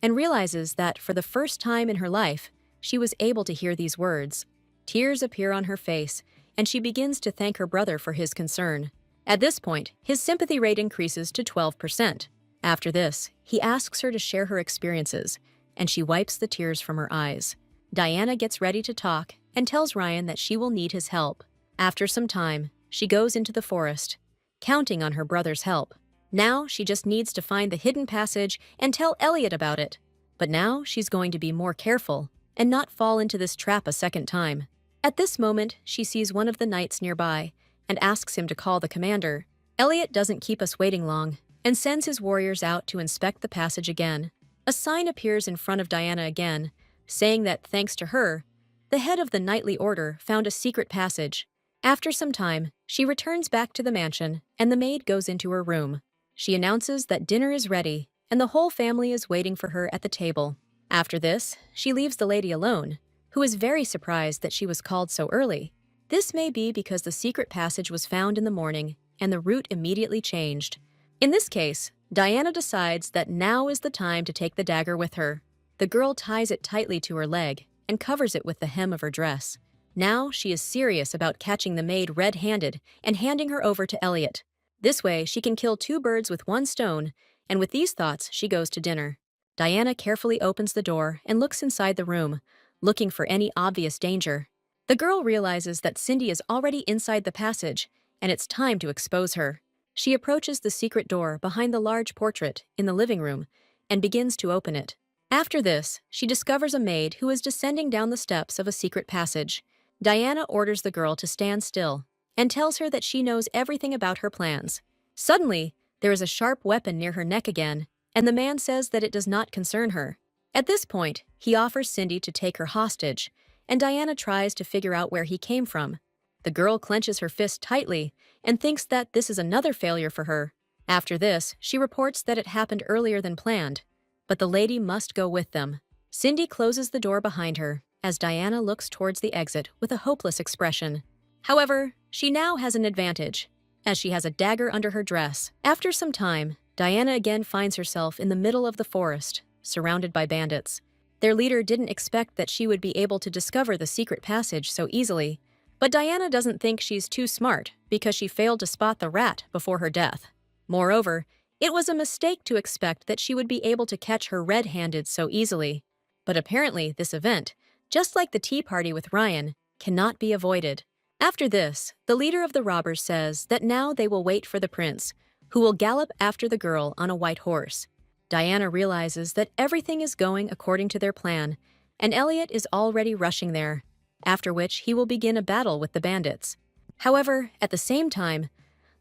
and realizes that for the first time in her life, she was able to hear these words. Tears appear on her face, and she begins to thank her brother for his concern. At this point, his sympathy rate increases to 12%. After this, he asks her to share her experiences, and she wipes the tears from her eyes. Diana gets ready to talk and tells Ryan that she will need his help. After some time, she goes into the forest, counting on her brother's help. Now she just needs to find the hidden passage and tell Elliot about it. But now she's going to be more careful and not fall into this trap a second time. At this moment, she sees one of the knights nearby and asks him to call the commander. Elliot doesn't keep us waiting long and sends his warriors out to inspect the passage again. A sign appears in front of Diana again, saying that thanks to her, the head of the knightly order found a secret passage. After some time, she returns back to the mansion and the maid goes into her room. She announces that dinner is ready and the whole family is waiting for her at the table. After this, she leaves the lady alone, who is very surprised that she was called so early. This may be because the secret passage was found in the morning and the route immediately changed. In this case, Diana decides that now is the time to take the dagger with her. The girl ties it tightly to her leg and covers it with the hem of her dress. Now she is serious about catching the maid red-handed and handing her over to Elliot. This way, she can kill two birds with one stone, and with these thoughts, she goes to dinner. Diana carefully opens the door and looks inside the room, looking for any obvious danger. The girl realizes that Cindy is already inside the passage, and it's time to expose her. She approaches the secret door behind the large portrait in the living room and begins to open it. After this, she discovers a maid who is descending down the steps of a secret passage. Diana orders the girl to stand still and tells her that she knows everything about her plans. Suddenly, there is a sharp weapon near her neck again, and the man says that it does not concern her. At this point, he offers Cindy to take her hostage, and Diana tries to figure out where he came from. The girl clenches her fist tightly and thinks that this is another failure for her. After this, she reports that it happened earlier than planned, but the lady must go with them. Cindy closes the door behind her as Diana looks towards the exit with a hopeless expression. However, she now has an advantage, as she has a dagger under her dress. After some time, Diana again finds herself in the middle of the forest, surrounded by bandits. Their leader didn't expect that she would be able to discover the secret passage so easily, but Diana doesn't think she's too smart because she failed to spot the rat before her death. Moreover, it was a mistake to expect that she would be able to catch her red-handed so easily. But apparently this event, just like the tea party with Ryan, cannot be avoided. After this, the leader of the robbers says that now they will wait for the prince, who will gallop after the girl on a white horse. Diana realizes that everything is going according to their plan, and Elliot is already rushing there, after which he will begin a battle with the bandits. However, at the same time,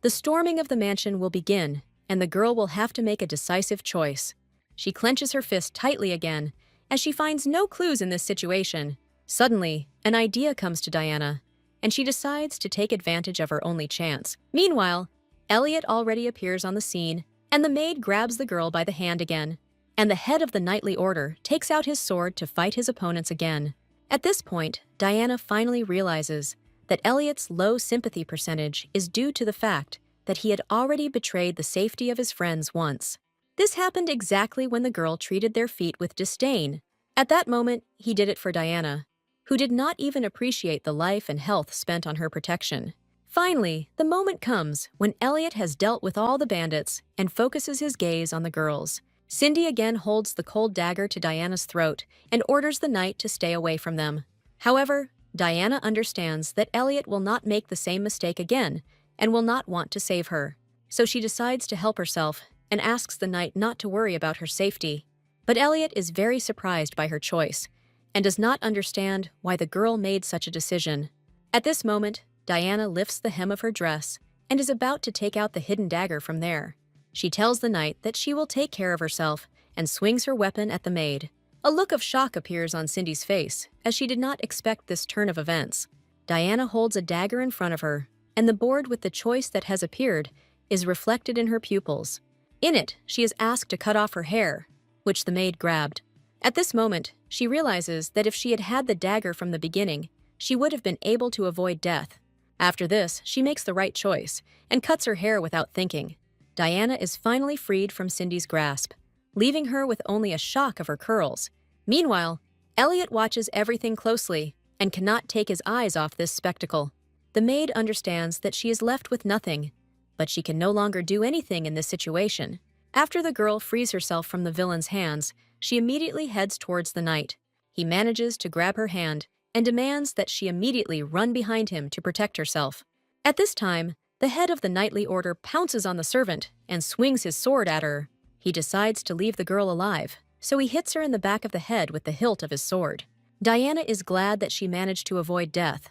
the storming of the mansion will begin, and the girl will have to make a decisive choice. She clenches her fist tightly again, as she finds no clues in this situation. Suddenly, an idea comes to Diana, and she decides to take advantage of her only chance. Meanwhile, Elliot already appears on the scene, and the maid grabs the girl by the hand again, and the head of the knightly order takes out his sword to fight his opponents again. At this point, Diana finally realizes that Elliot's low sympathy percentage is due to the fact that he had already betrayed the safety of his friends once. This happened exactly when the girl treated their feet with disdain. At that moment, he did it for Diana, who did not even appreciate the life and health spent on her protection. Finally, the moment comes when Elliot has dealt with all the bandits and focuses his gaze on the girls. Cindy again holds the cold dagger to Diana's throat and orders the knight to stay away from them. However, Diana understands that Elliot will not make the same mistake again and will not want to save her. So she decides to help herself and asks the knight not to worry about her safety. But Elliot is very surprised by her choice and does not understand why the girl made such a decision. At this moment, Diana lifts the hem of her dress and is about to take out the hidden dagger from there. She tells the knight that she will take care of herself and swings her weapon at the maid. A look of shock appears on Cindy's face, as she did not expect this turn of events. Diana holds a dagger in front of her, and the board with the choice that has appeared is reflected in her pupils. In it, she is asked to cut off her hair, which the maid grabbed. At this moment, she realizes that if she had had the dagger from the beginning, she would have been able to avoid death. After this, she makes the right choice and cuts her hair without thinking. Diana is finally freed from Cindy's grasp, leaving her with only a shock of her curls. Meanwhile, Elliot watches everything closely and cannot take his eyes off this spectacle. The maid understands that she is left with nothing, but she can no longer do anything in this situation. After the girl frees herself from the villain's hands, she immediately heads towards the knight. He manages to grab her hand and demands that she immediately run behind him to protect herself. At this time, the head of the knightly order pounces on the servant and swings his sword at her. He decides to leave the girl alive, so he hits her in the back of the head with the hilt of his sword. Diana is glad that she managed to avoid death,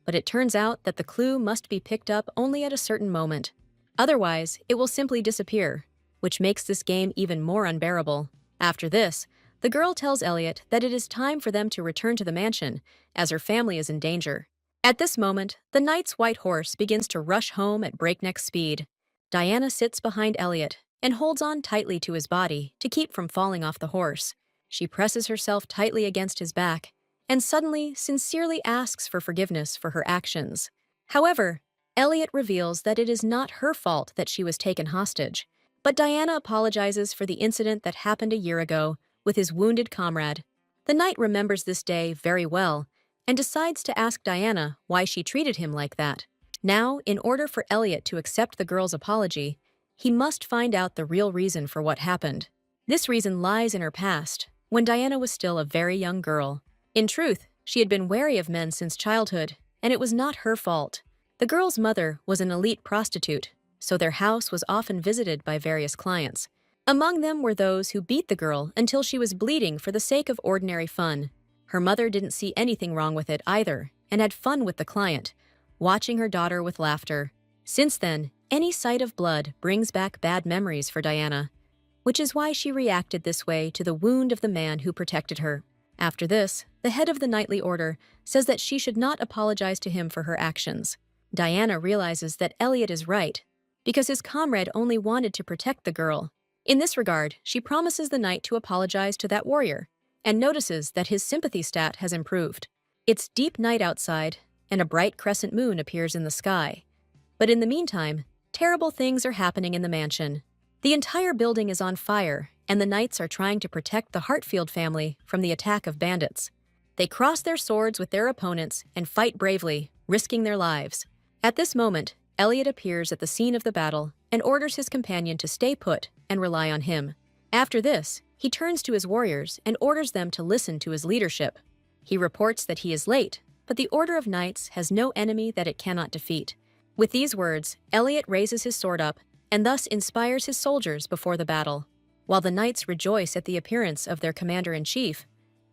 but it turns out that the clue must be picked up only at a certain moment. Otherwise, it will simply disappear, which makes this game even more unbearable. After this, the girl tells Elliot that it is time for them to return to the mansion, as her family is in danger. At this moment, the knight's white horse begins to rush home at breakneck speed. Diana sits behind Elliot and holds on tightly to his body to keep from falling off the horse. She presses herself tightly against his back and suddenly sincerely asks for forgiveness for her actions. However, Elliot reveals that it is not her fault that she was taken hostage, but Diana apologizes for the incident that happened a year ago with his wounded comrade. The knight remembers this day very well and decides to ask Diana why she treated him like that. Now, in order for Elliot to accept the girl's apology, he must find out the real reason for what happened. This reason lies in her past, when Diana was still a very young girl. In truth, she had been wary of men since childhood, and it was not her fault. The girl's mother was an elite prostitute, so their house was often visited by various clients. Among them were those who beat the girl until she was bleeding for the sake of ordinary fun. Her mother didn't see anything wrong with it either, and had fun with the client, watching her daughter with laughter. Since then, any sight of blood brings back bad memories for Diana, which is why she reacted this way to the wound of the man who protected her. After this, the head of the knightly order says that she should not apologize to him for her actions. Diana realizes that Elliot is right, because his comrade only wanted to protect the girl. In this regard, she promises the knight to apologize to that warrior, and notices that his sympathy stat has improved. It's deep night outside, and a bright crescent moon appears in the sky. But in the meantime, terrible things are happening in the mansion. The entire building is on fire, and the knights are trying to protect the Hartfield family from the attack of bandits. They cross their swords with their opponents and fight bravely, risking their lives. At this moment, Elliot appears at the scene of the battle and orders his companion to stay put and rely on him. After this, he turns to his warriors and orders them to listen to his leadership. He reports that he is late, but the Order of Knights has no enemy that it cannot defeat. With these words, Elliot raises his sword up and thus inspires his soldiers before the battle. While the knights rejoice at the appearance of their commander-in-chief,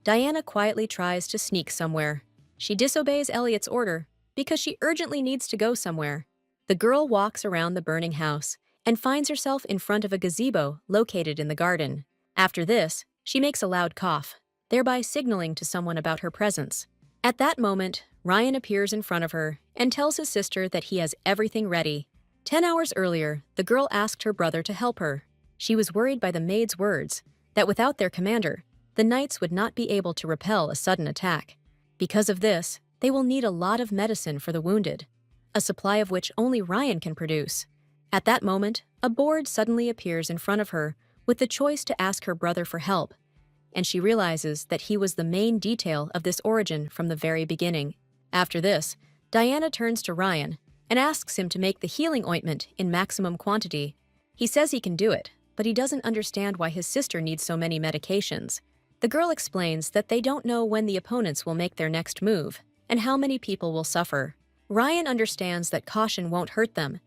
Diana quietly tries to sneak somewhere. She disobeys Elliot's order because she urgently needs to go somewhere. The girl walks around the burning house and finds herself in front of a gazebo located in the garden. After this, she makes a loud cough, thereby signaling to someone about her presence. At that moment, Ryan appears in front of her and tells his sister that he has everything ready. 10 hours earlier, the girl asked her brother to help her. She was worried by the maid's words that without their commander, the knights would not be able to repel a sudden attack. Because of this, they will need a lot of medicine for the wounded, a supply of which only Ryan can produce. At that moment, a board suddenly appears in front of her with the choice to ask her brother for help, and she realizes that he was the main detail of this origin from the very beginning. After this, Diana turns to Ryan and asks him to make the healing ointment in maximum quantity. He says he can do it, but he doesn't understand why his sister needs so many medications. The girl explains that they don't know when the opponents will make their next move and how many people will suffer. Ryan understands that caution won't hurt them,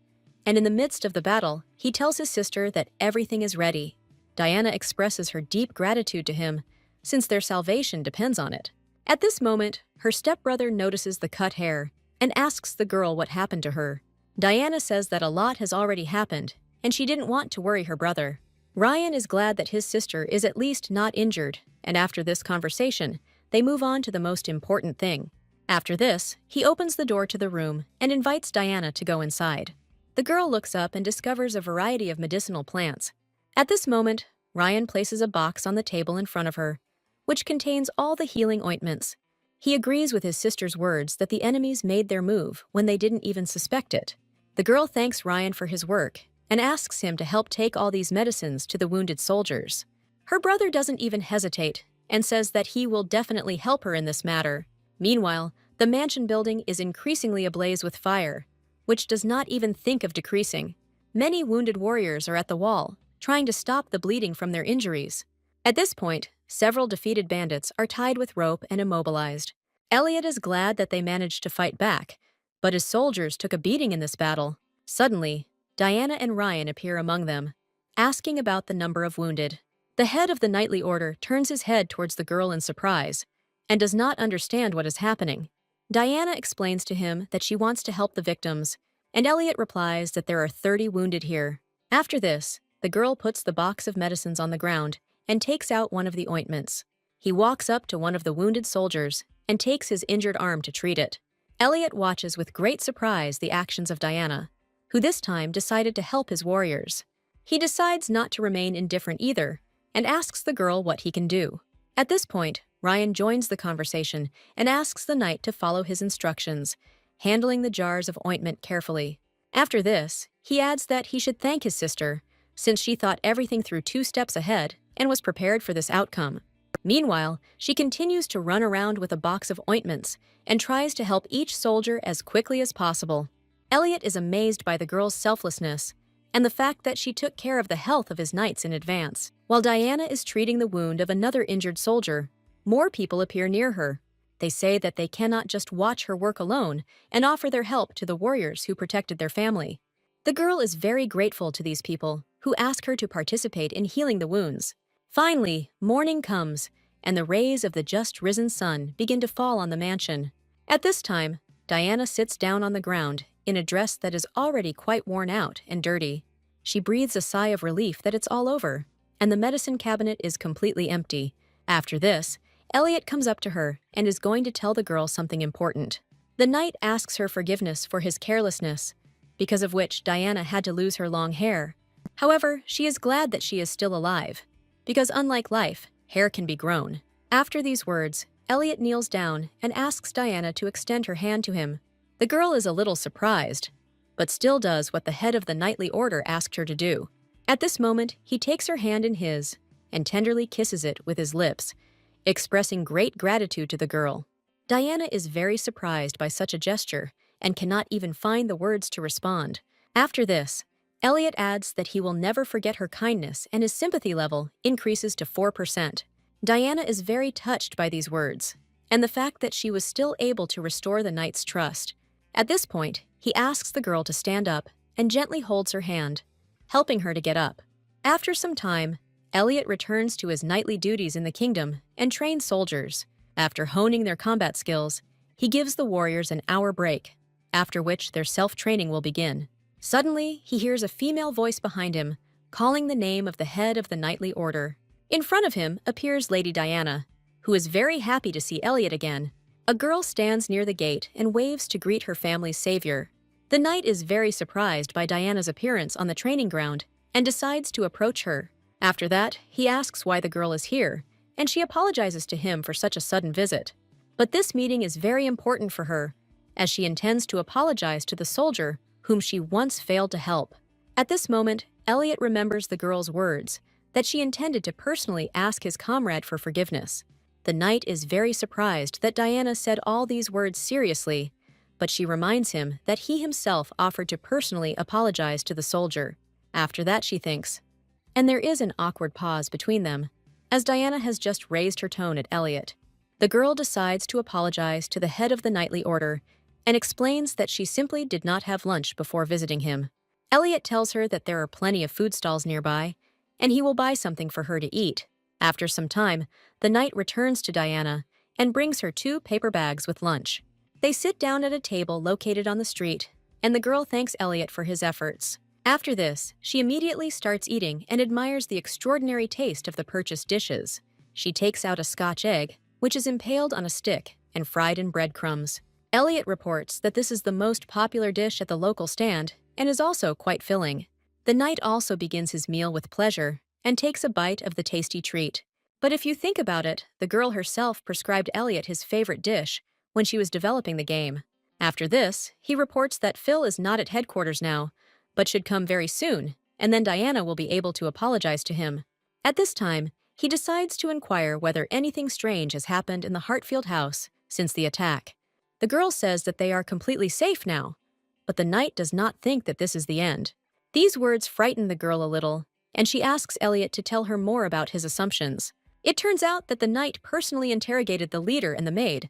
and in the midst of the battle, he tells his sister that everything is ready. Diana expresses her deep gratitude to him, since their salvation depends on it. At this moment, her stepbrother notices the cut hair and asks the girl what happened to her. Diana says that a lot has already happened, and she didn't want to worry her brother. Ryan is glad that his sister is at least not injured, and after this conversation, they move on to the most important thing. After this, he opens the door to the room and invites Diana to go inside. The girl looks up and discovers a variety of medicinal plants. At this moment, Ryan places a box on the table in front of her, which contains all the healing ointments. He agrees with his sister's words that the enemies made their move when they didn't even suspect it. The girl thanks Ryan for his work and asks him to help take all these medicines to the wounded soldiers. Her brother doesn't even hesitate and says that he will definitely help her in this matter. Meanwhile, the mansion building is increasingly ablaze with fire, which does not even think of decreasing. Many wounded warriors are at the wall, trying to stop the bleeding from their injuries. At this point, several defeated bandits are tied with rope and immobilized. Elliot is glad that they managed to fight back, but his soldiers took a beating in this battle. Suddenly, Diana and Ryan appear among them, asking about the number of wounded. The head of the knightly order turns his head towards the girl in surprise and does not understand what is happening. Diana explains to him that she wants to help the victims, and Elliot replies that there are 30 wounded here. After this, the girl puts the box of medicines on the ground and takes out one of the ointments. He walks up to one of the wounded soldiers and takes his injured arm to treat it. Elliot watches with great surprise the actions of Diana, who this time decided to help his warriors. He decides not to remain indifferent either and asks the girl what he can do. At this point, Ryan joins the conversation and asks the knight to follow his instructions, handling the jars of ointment carefully. After this, he adds that he should thank his sister, since she thought everything through 2 steps ahead and was prepared for this outcome. Meanwhile, she continues to run around with a box of ointments and tries to help each soldier as quickly as possible. Elliot is amazed by the girl's selflessness and the fact that she took care of the health of his knights in advance. While Diana is treating the wound of another injured soldier, more people appear near her. They say that they cannot just watch her work alone and offer their help to the warriors who protected their family. The girl is very grateful to these people, who ask her to participate in healing the wounds. Finally, morning comes, and the rays of the just-risen sun begin to fall on the mansion. At this time, Diana sits down on the ground in a dress that is already quite worn out and dirty. She breathes a sigh of relief that it's all over, and the medicine cabinet is completely empty. After this, Elliot comes up to her and is going to tell the girl something important. The knight asks her forgiveness for his carelessness, because of which Diana had to lose her long hair. However, she is glad that she is still alive, because unlike life, hair can be grown. After these words, Elliot kneels down and asks Diana to extend her hand to him. The girl is a little surprised, but still does what the head of the knightly order asked her to do. At this moment, he takes her hand in his and tenderly kisses it with his lips, expressing great gratitude to the girl. Diana is very surprised by such a gesture and cannot even find the words to respond. After this, Elliot adds that he will never forget her kindness and his sympathy level increases to 4%. Diana is very touched by these words and the fact that she was still able to restore the knight's trust. At this point, he asks the girl to stand up and gently holds her hand, helping her to get up. After some time, Elliot returns to his knightly duties in the kingdom and trains soldiers. After honing their combat skills, he gives the warriors an hour break, after which their self-training will begin. Suddenly, he hears a female voice behind him, calling the name of the head of the knightly order. In front of him appears Lady Diana, who is very happy to see Elliot again. A girl stands near the gate and waves to greet her family's savior. The knight is very surprised by Diana's appearance on the training ground and decides to approach her. After that, he asks why the girl is here, and she apologizes to him for such a sudden visit. But this meeting is very important for her, as she intends to apologize to the soldier whom she once failed to help. At this moment, Elliot remembers the girl's words, that she intended to personally ask his comrade for forgiveness. The knight is very surprised that Diana said all these words seriously, but she reminds him that he himself offered to personally apologize to the soldier. After that, she thinks. And there is an awkward pause between them, as Diana has just raised her tone at Elliot. The girl decides to apologize to the head of the knightly order and explains that she simply did not have lunch before visiting him. Elliot tells her that there are plenty of food stalls nearby, and he will buy something for her to eat. After some time, the knight returns to Diana and brings her 2 paper bags with lunch. They sit down at a table located on the street, and the girl thanks Elliot for his efforts. After this, she immediately starts eating and admires the extraordinary taste of the purchased dishes. She takes out a Scotch egg, which is impaled on a stick and fried in breadcrumbs. Elliot reports that this is the most popular dish at the local stand and is also quite filling. The knight also begins his meal with pleasure and takes a bite of the tasty treat. But if you think about it, the girl herself prescribed Elliot his favorite dish when she was developing the game. After this, he reports that Phil is not at headquarters now, but should come very soon, and then Diana will be able to apologize to him. At this time, he decides to inquire whether anything strange has happened in the Hartfield house since the attack. The girl says that they are completely safe now, but the knight does not think that this is the end. These words frighten the girl a little, and she asks Elliot to tell her more about his assumptions. It turns out that the knight personally interrogated the leader and the maid,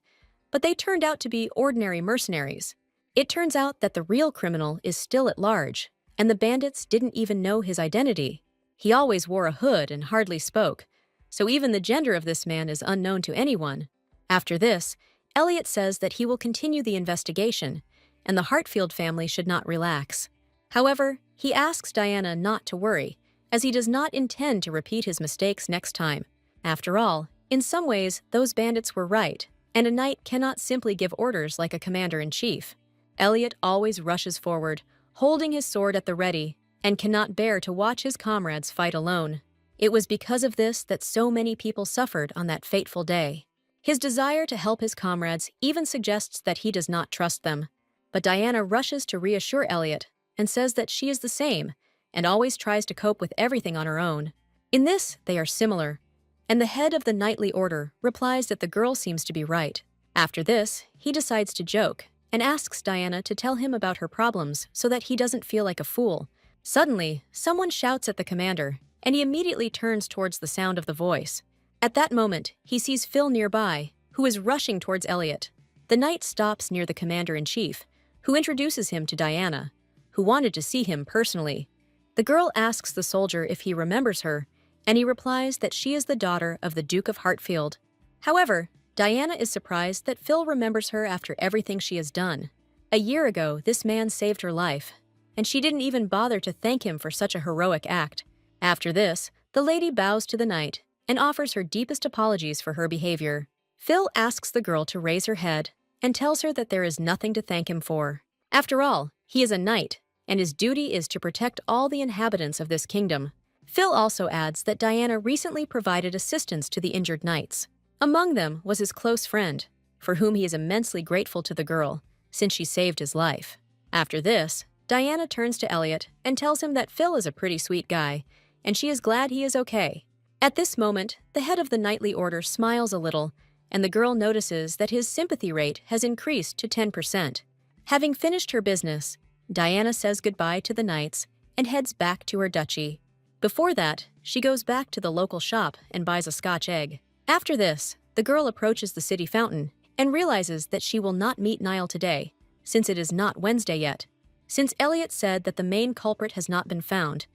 but they turned out to be ordinary mercenaries. It turns out that the real criminal is still at large, and the bandits didn't even know his identity. He always wore a hood and hardly spoke, so even the gender of this man is unknown to anyone. After this, Elliot says that he will continue the investigation, and the Hartfield family should not relax. However, he asks Diana not to worry, as he does not intend to repeat his mistakes next time. After all, in some ways, those bandits were right, and a knight cannot simply give orders like a commander-in-chief. Elliot always rushes forward, holding his sword at the ready, and cannot bear to watch his comrades fight alone. It was because of this that so many people suffered on that fateful day. His desire to help his comrades even suggests that he does not trust them. But Diana rushes to reassure Elliot and says that she is the same and always tries to cope with everything on her own. In this, they are similar, and the head of the knightly order replies that the girl seems to be right. After this, he decides to joke and asks Diana to tell him about her problems so that he doesn't feel like a fool. Suddenly, someone shouts at the commander, and he immediately turns towards the sound of the voice. At that moment, he sees Phil nearby, who is rushing towards Elliot. The knight stops near the commander-in-chief, who introduces him to Diana, who wanted to see him personally. The girl asks the soldier if he remembers her, and he replies that she is the daughter of the Duke of Hartfield. However, Diana is surprised that Phil remembers her after everything she has done. A year ago, this man saved her life, and she didn't even bother to thank him for such a heroic act. After this, the lady bows to the knight and offers her deepest apologies for her behavior. Phil asks the girl to raise her head and tells her that there is nothing to thank him for. After all, he is a knight, and his duty is to protect all the inhabitants of this kingdom. Phil also adds that Diana recently provided assistance to the injured knights. Among them was his close friend, for whom he is immensely grateful to the girl, since she saved his life. After this, Diana turns to Elliot and tells him that Phil is a pretty sweet guy, and she is glad he is okay. At this moment, the head of the knightly order smiles a little, and the girl notices that his sympathy rate has increased to 10%. Having finished her business, Diana says goodbye to the knights and heads back to her duchy. Before that, she goes back to the local shop and buys a Scotch egg. After this, the girl approaches the city fountain and realizes that she will not meet Niall today, since it is not Wednesday yet. Since Elliot said that the main culprit has not been found,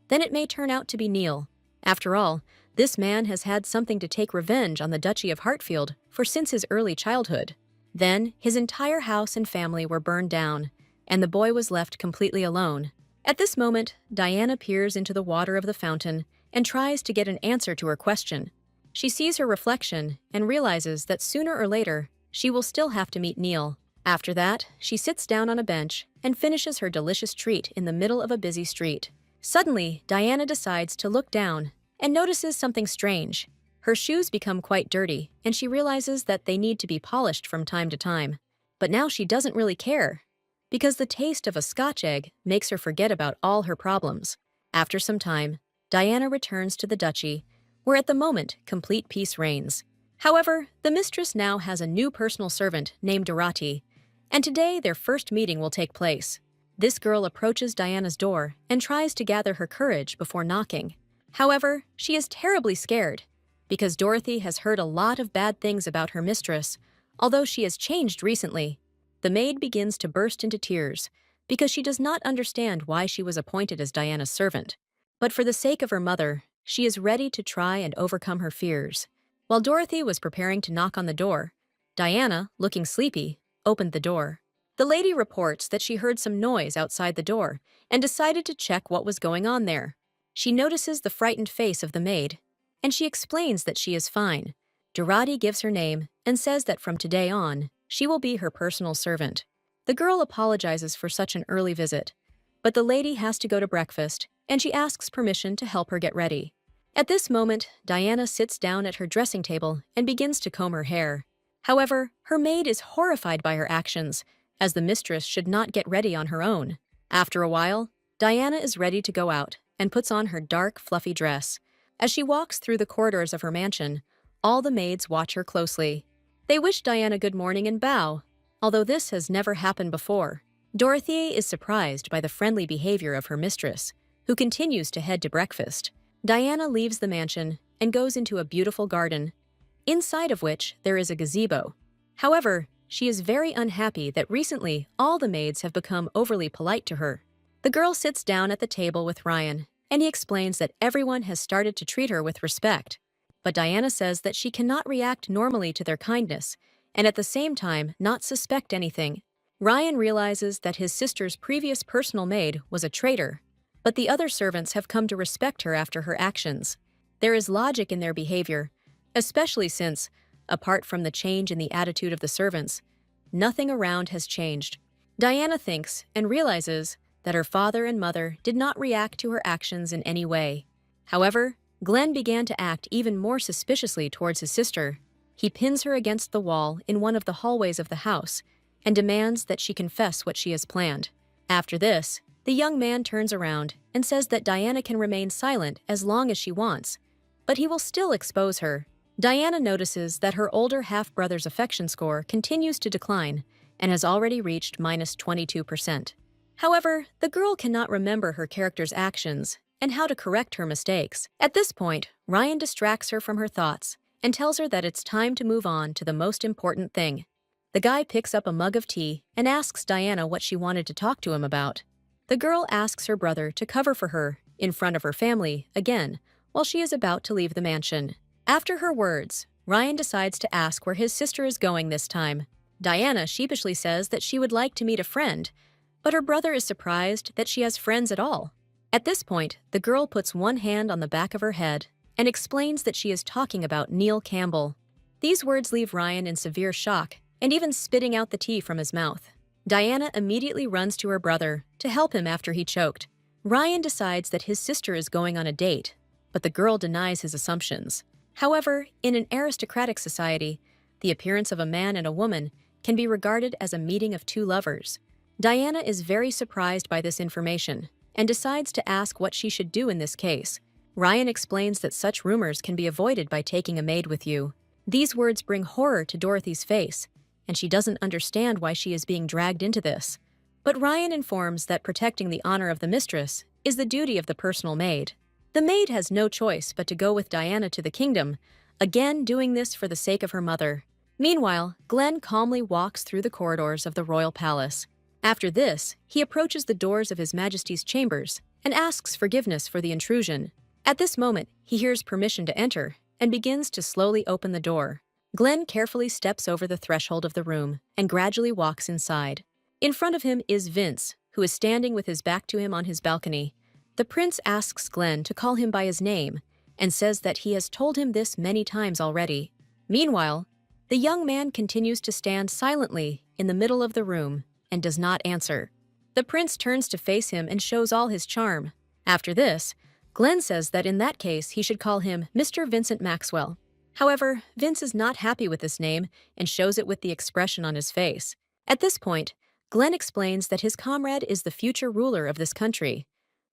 then it may turn out to be Neil. After all, this man has had something to take revenge on the Duchy of Hartfield for since his early childhood. Then, his entire house and family were burned down, and the boy was left completely alone. At this moment, Diana peers into the water of the fountain and tries to get an answer to her question. She sees her reflection and realizes that sooner or later, she will still have to meet Neil. After that, she sits down on a bench and finishes her delicious treat in the middle of a busy street. Suddenly, Diana decides to look down and notices something strange. Her shoes become quite dirty, and she realizes that they need to be polished from time to time. But now she doesn't really care, because the taste of a Scotch egg makes her forget about all her problems. After some time, Diana returns to the duchy, where at the moment complete peace reigns. However, the mistress now has a new personal servant named Dorothy, and today their first meeting will take place. This girl approaches Diana's door and tries to gather her courage before knocking. However, she is terribly scared, because Dorothy has heard a lot of bad things about her mistress, although she has changed recently. The maid begins to burst into tears, because she does not understand why she was appointed as Diana's servant. But for the sake of her mother, she is ready to try and overcome her fears. While Dorothy was preparing to knock on the door, Diana, looking sleepy, opened the door. The lady reports that she heard some noise outside the door and decided to check what was going on there. She notices the frightened face of the maid, and she explains that she is fine. Dorothy gives her name and says that from today on, she will be her personal servant. The girl apologizes for such an early visit, but the lady has to go to breakfast, and she asks permission to help her get ready. At this moment, Diana sits down at her dressing table and begins to comb her hair. However, her maid is horrified by her actions, as the mistress should not get ready on her own. After a while, Diana is ready to go out and puts on her dark, fluffy dress. As she walks through the corridors of her mansion, all the maids watch her closely. They wish Diana good morning and bow, although this has never happened before. Dorothy is surprised by the friendly behavior of her mistress, who continues to head to breakfast. Diana leaves the mansion and goes into a beautiful garden, inside of which there is a gazebo. However, she is very unhappy that recently all the maids have become overly polite to her. The girl sits down at the table with Ryan, and he explains that everyone has started to treat her with respect. But Diana says that she cannot react normally to their kindness, and at the same time not suspect anything. Ryan realizes that his sister's previous personal maid was a traitor, but the other servants have come to respect her after her actions. There is logic in their behavior, especially since, apart from the change in the attitude of the servants, nothing around has changed. Diana thinks and realizes that her father and mother did not react to her actions in any way. However, Glenn began to act even more suspiciously towards his sister. He pins her against the wall in one of the hallways of the house and demands that she confess what she has planned. After this, the young man turns around and says that Diana can remain silent as long as she wants, but he will still expose her. Diana notices that her older half-brother's affection score continues to decline and has already reached -22%. However, the girl cannot remember her character's actions and how to correct her mistakes. At this point, Ryan distracts her from her thoughts and tells her that it's time to move on to the most important thing. The guy picks up a mug of tea and asks Diana what she wanted to talk to him about. The girl asks her brother to cover for her, in front of her family, again, while she is about to leave the mansion. After her words, Ryan decides to ask where his sister is going this time. Diana sheepishly says that she would like to meet a friend, but her brother is surprised that she has friends at all. At this point, the girl puts one hand on the back of her head and explains that she is talking about Neil Campbell. These words leave Ryan in severe shock and even spitting out the tea from his mouth. Diana immediately runs to her brother to help him after he choked. Ryan decides that his sister is going on a date, but the girl denies his assumptions. However, in an aristocratic society, the appearance of a man and a woman can be regarded as a meeting of two lovers. Diana is very surprised by this information and decides to ask what she should do in this case. Ryan explains that such rumors can be avoided by taking a maid with you. These words bring horror to Dorothy's face, and she doesn't understand why she is being dragged into this. But Ryan informs that protecting the honor of the mistress is the duty of the personal maid. The maid has no choice but to go with Diana to the kingdom, again doing this for the sake of her mother. Meanwhile, Glenn calmly walks through the corridors of the royal palace. After this, he approaches the doors of His Majesty's chambers and asks forgiveness for the intrusion. At this moment, he hears permission to enter and begins to slowly open the door. Glenn carefully steps over the threshold of the room and gradually walks inside. In front of him is Vince, who is standing with his back to him on his balcony. The prince asks Glenn to call him by his name and says that he has told him this many times already. Meanwhile, the young man continues to stand silently in the middle of the room and does not answer. The prince turns to face him and shows all his charm. After this, Glenn says that in that case he should call him Mr. Vincent Maxwell. However, Vince is not happy with this name and shows it with the expression on his face. At this point, Glenn explains that his comrade is the future ruler of this country,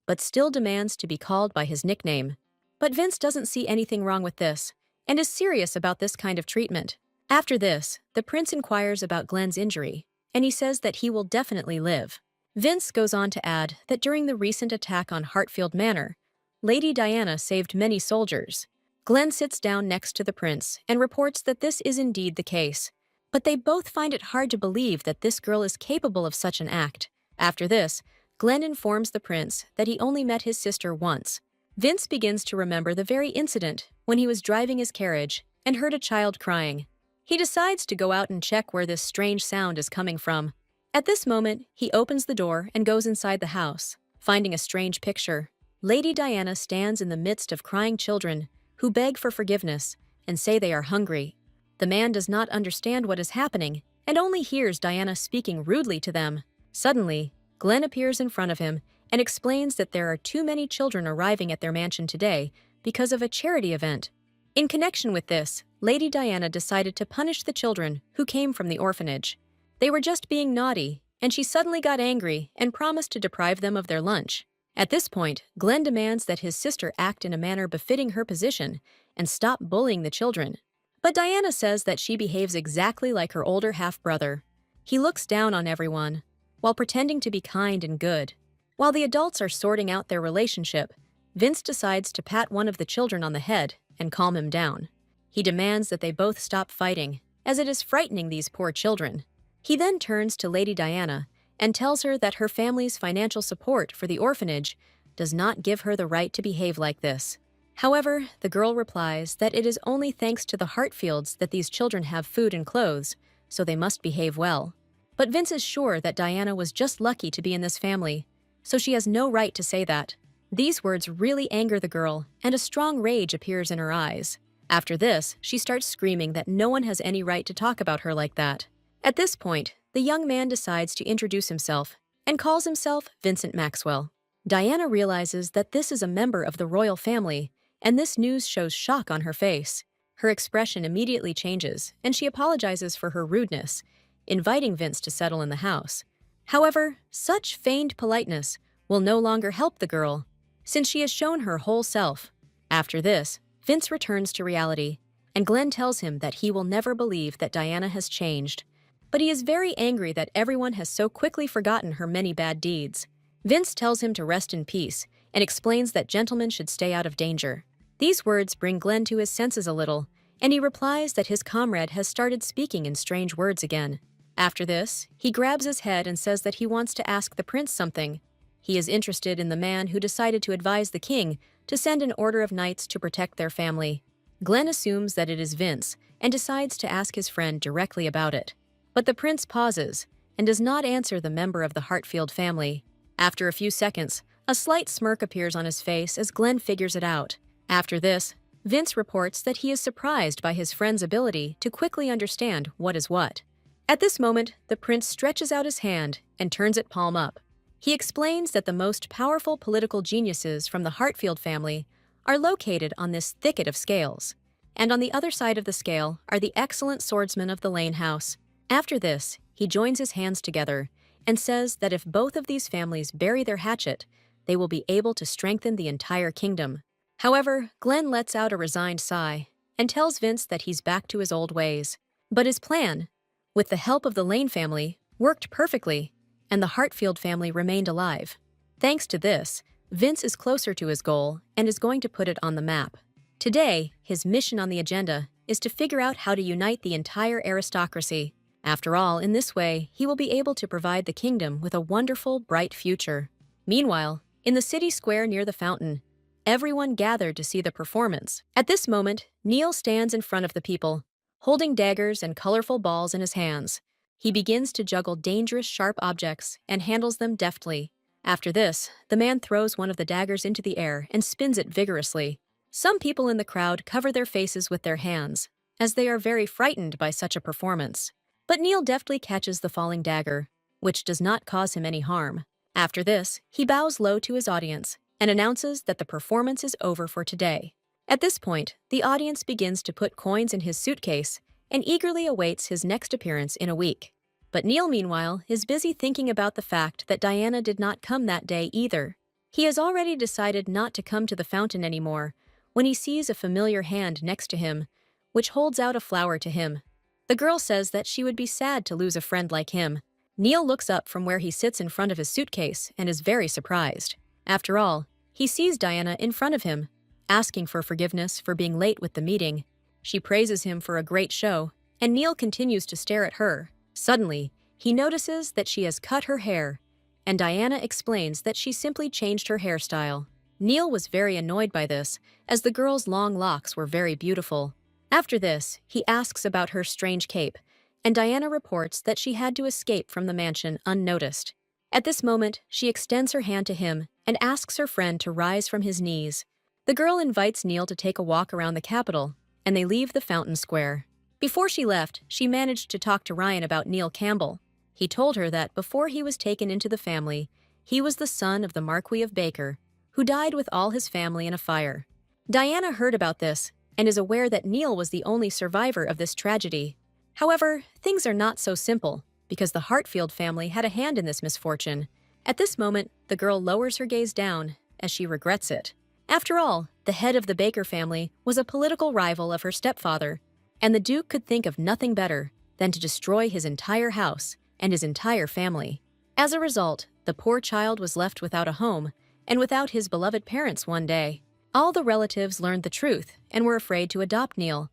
but still demands to be called by his nickname. But Vince doesn't see anything wrong with this and is serious about this kind of treatment. After this, the prince inquires about Glenn's injury, and he says that he will definitely live. Vince goes on to add that during the recent attack on Hartfield Manor, Lady Diana saved many soldiers. Glenn sits down next to the prince and reports that this is indeed the case, but they both find it hard to believe that this girl is capable of such an act. After this, Glenn informs the prince that he only met his sister once. Vince begins to remember the very incident when he was driving his carriage and heard a child crying. He decides to go out and check where this strange sound is coming from. At this moment, he opens the door and goes inside the house, finding a strange picture. Lady Diana stands in the midst of crying children who beg for forgiveness and say they are hungry. The man does not understand what is happening and only hears Diana speaking rudely to them. Suddenly, Glenn appears in front of him and explains that there are too many children arriving at their mansion today because of a charity event. In connection with this, Lady Diana decided to punish the children who came from the orphanage. They were just being naughty, and she suddenly got angry and promised to deprive them of their lunch. At this point, Glenn demands that his sister act in a manner befitting her position and stop bullying the children. But Diana says that she behaves exactly like her older half-brother. He looks down on everyone, while pretending to be kind and good. While the adults are sorting out their relationship, Vince decides to pat one of the children on the head and calm him down. He demands that they both stop fighting, as it is frightening these poor children. He then turns to Lady Diana and tells her that her family's financial support for the orphanage does not give her the right to behave like this. However, the girl replies that it is only thanks to the Hartfields that these children have food and clothes, so they must behave well. But Vince is sure that Diana was just lucky to be in this family, so she has no right to say that. These words really anger the girl, and a strong rage appears in her eyes. After this, she starts screaming that no one has any right to talk about her like that. At this point, the young man decides to introduce himself and calls himself Vincent Maxwell. Diana realizes that this is a member of the royal family, and this news shows shock on her face. Her expression immediately changes, and she apologizes for her rudeness, inviting Vince to settle in the house. However, such feigned politeness will no longer help the girl, since she has shown her whole self. After this, Vince returns to reality, and Glenn tells him that he will never believe that Diana has changed. But he is very angry that everyone has so quickly forgotten her many bad deeds. Vince tells him to rest in peace and explains that gentlemen should stay out of danger. These words bring Glenn to his senses a little, and he replies that his comrade has started speaking in strange words again. After this, he grabs his head and says that he wants to ask the prince something. He is interested in the man who decided to advise the king to send an order of knights to protect their family. Glenn assumes that it is Vince and decides to ask his friend directly about it. But the prince pauses and does not answer the member of the Hartfield family. After a few seconds, a slight smirk appears on his face as Glenn figures it out. After this, Vince reports that he is surprised by his friend's ability to quickly understand what is what. At this moment, the prince stretches out his hand and turns it palm up. He explains that the most powerful political geniuses from the Hartfield family are located on this thicket of scales, and on the other side of the scale are the excellent swordsmen of the Lane House. After this, he joins his hands together and says that if both of these families bury their hatchet, they will be able to strengthen the entire kingdom. However, Glenn lets out a resigned sigh and tells Vince that he's back to his old ways. But his plan, with the help of the Lane family, worked perfectly, and the Hartfield family remained alive. Thanks to this, Vince is closer to his goal and is going to put it on the map. Today, his mission on the agenda is to figure out how to unite the entire aristocracy. After all, in this way, he will be able to provide the kingdom with a wonderful, bright future. Meanwhile, in the city square near the fountain, everyone gathered to see the performance. At this moment, Neil stands in front of the people, holding daggers and colorful balls in his hands. He begins to juggle dangerous, sharp objects and handles them deftly. After this, the man throws one of the daggers into the air and spins it vigorously. Some people in the crowd cover their faces with their hands, as they are very frightened by such a performance. But Neil deftly catches the falling dagger, which does not cause him any harm. After this, he bows low to his audience and announces that the performance is over for today. At this point, the audience begins to put coins in his suitcase and eagerly awaits his next appearance in a week. But Neil, meanwhile, is busy thinking about the fact that Diana did not come that day either. He has already decided not to come to the fountain anymore when he sees a familiar hand next to him, which holds out a flower to him. The girl says that she would be sad to lose a friend like him. Neil looks up from where he sits in front of his suitcase and is very surprised. After all, he sees Diana in front of him, asking for forgiveness for being late with the meeting. She praises him for a great show, and Neil continues to stare at her. Suddenly, he notices that she has cut her hair, and Diana explains that she simply changed her hairstyle. Neil was very annoyed by this, as the girl's long locks were very beautiful. After this, he asks about her strange cape, and Diana reports that she had to escape from the mansion unnoticed. At this moment, she extends her hand to him and asks her friend to rise from his knees. The girl invites Neil to take a walk around the capital, and they leave the fountain square. Before she left, she managed to talk to Ryan about Neil Campbell. He told her that before he was taken into the family, he was the son of the Marquis of Baker, who died with all his family in a fire. Diana heard about this and is aware that Neil was the only survivor of this tragedy. However, things are not so simple, because the Hartfield family had a hand in this misfortune. At this moment, the girl lowers her gaze down, as she regrets it. After all, the head of the Baker family was a political rival of her stepfather, and the Duke could think of nothing better than to destroy his entire house and his entire family. As a result, the poor child was left without a home and without his beloved parents one day. All the relatives learned the truth and were afraid to adopt Neil,